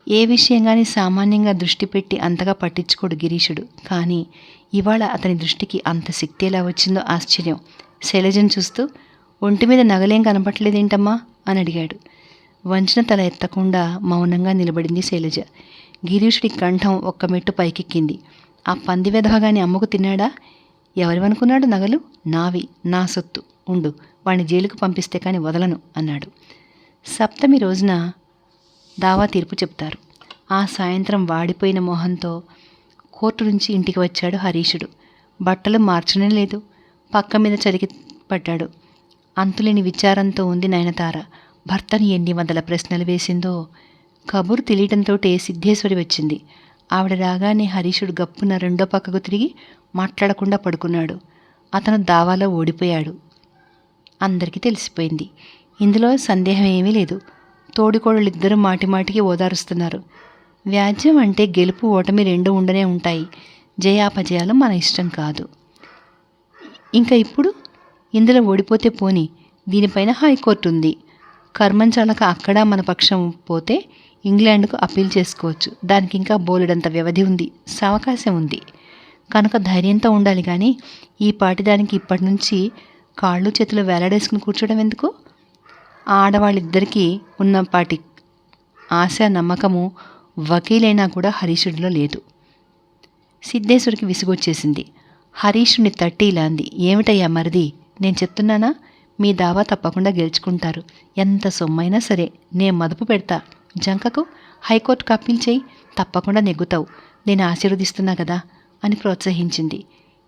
ఏ విషయం కానీ సామాన్యంగా దృష్టి పెట్టి అంతగా పట్టించుకోడు గిరీశుడు. కానీ ఇవాళ అతని దృష్టికి అంత శక్తి ఎలా వచ్చిందో ఆశ్చర్యం. శైలజను చూస్తూ ఒంటి మీద నగలేం కనపట్లేదేంటమ్మా అని అడిగాడు. వంచిన తల ఎత్తకుండా మౌనంగా నిలబడింది శైలజ. గిరీశుడి కంఠం ఒక్క మెట్టు పైకెక్కింది. ఆ పంది వెధవగాని అమ్మకు తిన్నాడా? ఎవరివనుకున్నాడు నగలు? నావి, నా సొత్తు. ఉండు, వాణ్ణి జైలుకు పంపిస్తే కానీ వదలను అన్నాడు. సప్తమి రోజున దావా తీర్పు చెప్తారు. ఆ సాయంత్రం వాడిపోయిన మొహంతో కోర్టు నుంచి ఇంటికి వచ్చాడు హరీషుడు. బట్టలు మార్చనే లేదు. పక్క మీద చరికి పడ్డాడు. అంతులేని విచారంతో ఉంది నయనతార. భర్తను ఎన్ని వందల ప్రశ్నలు వేసిందో. కబురు తెలియటంతోటే సిద్ధేశ్వరి వచ్చింది. ఆవిడ రాగానే హరీషుడు గప్పున రెండో పక్కకు తిరిగి మాట్లాడకుండా పడుకున్నాడు. అతను దావాలో ఓడిపోయాడు. అందరికీ తెలిసిపోయింది. ఇందులో సందేహం ఏమీ లేదు. తోడికోడలిద్దరూ మాటిమాటికి ఓదారుస్తున్నారు. వ్యాజ్యం అంటే గెలుపు ఓటమి రెండు ఉండనే ఉంటాయి. జయాపజయాలు మన ఇష్టం కాదు. ఇంకా ఇప్పుడు ఇందులో ఓడిపోతే పోని, దీనిపైన హైకోర్టు ఉంది. కర్మంచాలక అక్కడ మన పక్షం పోతే ఇంగ్లాండ్కు అప్పీల్ చేసుకోవచ్చు. దానికి ఇంకా బోలెడంత వ్యవధి ఉంది, అవకాశం ఉంది. కనుక ధైర్యంతో ఉండాలి. కానీ ఈ పాటిదానికి ఇప్పటి నుంచి కాళ్ళు చేతులు వేలాడేసుకుని కూర్చోవడం ఎందుకు? ఆడవాళ్ళిద్దరికీ ఉన్నపాటి ఆశ నమ్మకము వకీలైనా కూడా హరీషుడిలో లేదు. సిద్ధేశ్వరికి విసుగొచ్చేసింది. హరీషుని తట్టి ఇలా అంది, ఏమిటయ్యా మరిది, నేను చెప్తున్నానా, మీ దావా తప్పకుండా గెలుచుకుంటారు. ఎంత సొమ్మైనా సరే నేను మదుపు పెడతా. జంకకు హైకోర్టుకు అప్పీల్ చేయి, తప్పకుండా నెగ్గుతావు. నేను ఆశీర్వదిస్తున్నా కదా అని ప్రోత్సహించింది.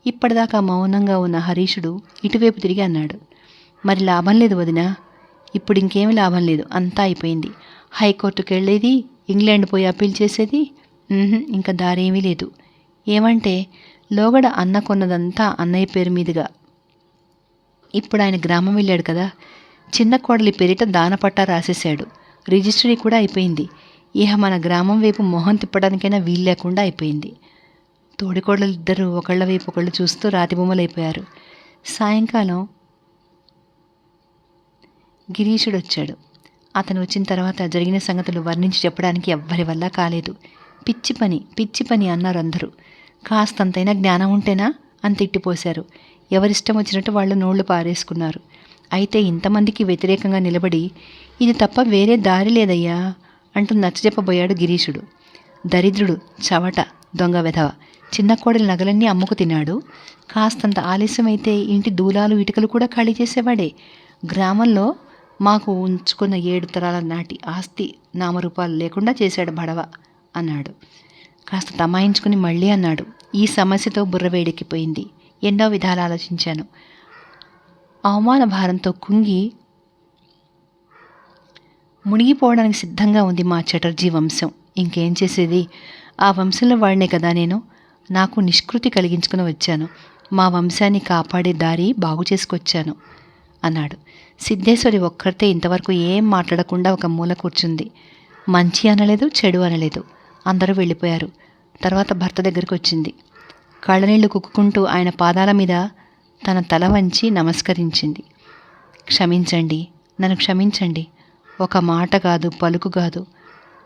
ఇప్పటిదాకా మౌనంగా ఉన్న హరీషుడు ఇటువైపు తిరిగి అన్నాడు, మరి లాభం లేదు వదినా. ఇప్పుడు ఇంకేమీ లాభం లేదు, అంతా అయిపోయింది. హైకోర్టుకు వెళ్ళేది, ఇంగ్లాండ్ పోయి అప్పీల్ చేసేది, ఇంకా దారేమీ లేదు. ఏమంటే లోగడ అన్న కొన్నదంతా అన్నయ్య పేరు మీదుగా. ఇప్పుడు ఆయన గ్రామం వెళ్ళాడు కదా, చిన్న కోడలి పేరిట దానపట్టా రాసేశాడు. రిజిస్ట్రీ కూడా అయిపోయింది. ఇహ మన గ్రామం వైపు మొహం తిప్పడానికైనా వీలు లేకుండా అయిపోయింది. తోడికోడలిద్దరూ ఒకళ్ళ వైపు ఒకళ్ళు చూస్తూ రాతిబొమ్మలైపోయారు. సాయంకాలం గిరీషుడు వచ్చాడు. అతను వచ్చిన తర్వాత జరిగిన సంగతులు వర్ణించి చెప్పడానికి ఎవ్వరి వల్ల కాలేదు. పిచ్చి పని అన్నారు అందరూ. కాస్తంతైనా జ్ఞానం ఉంటేనా అని తిట్టిపోశారు. ఎవరిష్టం వచ్చినట్టు వాళ్ళు నోళ్లు పారేసుకున్నారు. అయితే ఇంతమందికి వ్యతిరేకంగా నిలబడి ఇది తప్ప వేరే దారి లేదయ్యా అంటూ నచ్చజెప్పబోయాడు గిరీషుడు. దరిద్రుడు, చవట, దొంగ వెధవ, చిన్న కోడలి నగలన్నీ అమ్ముకు తిన్నాడు. కాస్తంత ఆలస్యమైతే ఇంటి దూలాలు ఇటుకలు కూడా ఖాళీ చేసేవాడే. గ్రామంలో మాకు ఉంచుకున్న 7 తరాల నాటి ఆస్తి నామరూపాలు లేకుండా చేశాడు బడవ అన్నాడు. కాస్త తమాయించుకుని మళ్ళీ అన్నాడు, ఈ సమస్యతో బుర్ర వేడెక్కిపోయింది. ఎన్నో విధాలు ఆలోచించాను. అవమాన భారంతో కుంగి మునిగిపోవడానికి సిద్ధంగా ఉంది మా చటర్జీ వంశం. ఇంకేం చేసేది? ఆ వంశంలో వాడినే కదా నేను. నాకు నిష్కృతి కలిగించుకుని వచ్చాను. మా వంశాన్ని కాపాడే దారి బాగు చేసుకొచ్చాను అన్నాడు. సిద్ధేశ్వరి ఒక్కరితే ఇంతవరకు ఏం మాట్లాడకుండా ఒక మూల కూర్చుంది. మంచి అనలేదు, చెడు అనలేదు. అందరూ వెళ్ళిపోయారు. తర్వాత భర్త దగ్గరికి వచ్చింది. కళ్ళనీళ్లు కుక్కుంటూ ఆయన పాదాల మీద తన తల వంచి నమస్కరించింది. క్షమించండి, నన్ను క్షమించండి. ఒక మాట కాదు, పలుకు కాదు,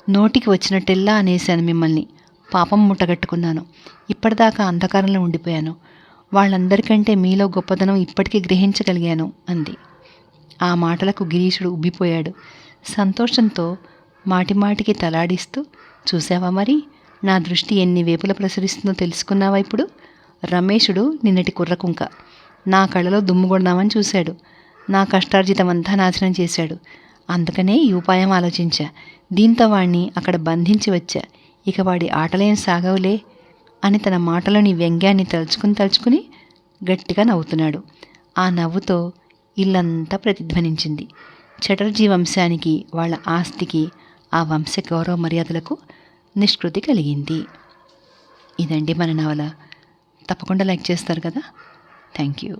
నోటికి వచ్చినట్టెల్లా అనేశాను మిమ్మల్ని. పాపం ముట్టగట్టుకున్నాను. ఇప్పటిదాకా అంధకారంలో ఉండిపోయాను. వాళ్ళందరికంటే మీలో గొప్పదనం ఇప్పటికీ గ్రహించగలిగాను అంది. ఆ మాటలకు గిరీషుడు ఉబ్బిపోయాడు. సంతోషంతో మాటిమాటికి తలాడిస్తూ, చూసావా మరి, నా దృష్టి ఎన్ని వేపుల ప్రసరిస్తుందో తెలుసుకున్నావా ఇప్పుడు? రమేషుడు నిన్నటి కుర్రకుంక. నా కళ్ళలో దుమ్ము కొడదామని చూశాడు. నా కష్టార్జితమంతా నాశనం చేశాడు. అందుకనే ఈ ఉపాయం ఆలోచించా. దీంతో వాణ్ణి అక్కడ బంధించి వచ్చా. ఇక వాడి ఆటలేం సాగవులే అని తన మాటలోని వ్యంగ్యాన్ని తలుచుకుని గట్టిగా నవ్వుతున్నాడు. ఆ నవ్వుతో ఇల్లంతా ప్రతిధ్వనించింది. చటర్జీ వంశానికి, వాళ్ళ ఆస్తికి, ఆ వంశ గౌరవ మర్యాదలకు నిష్కృతి కలిగింది. ఇదండి మన నవల. తప్పకుండా లైక్ చేస్తారు కదా. Thank you.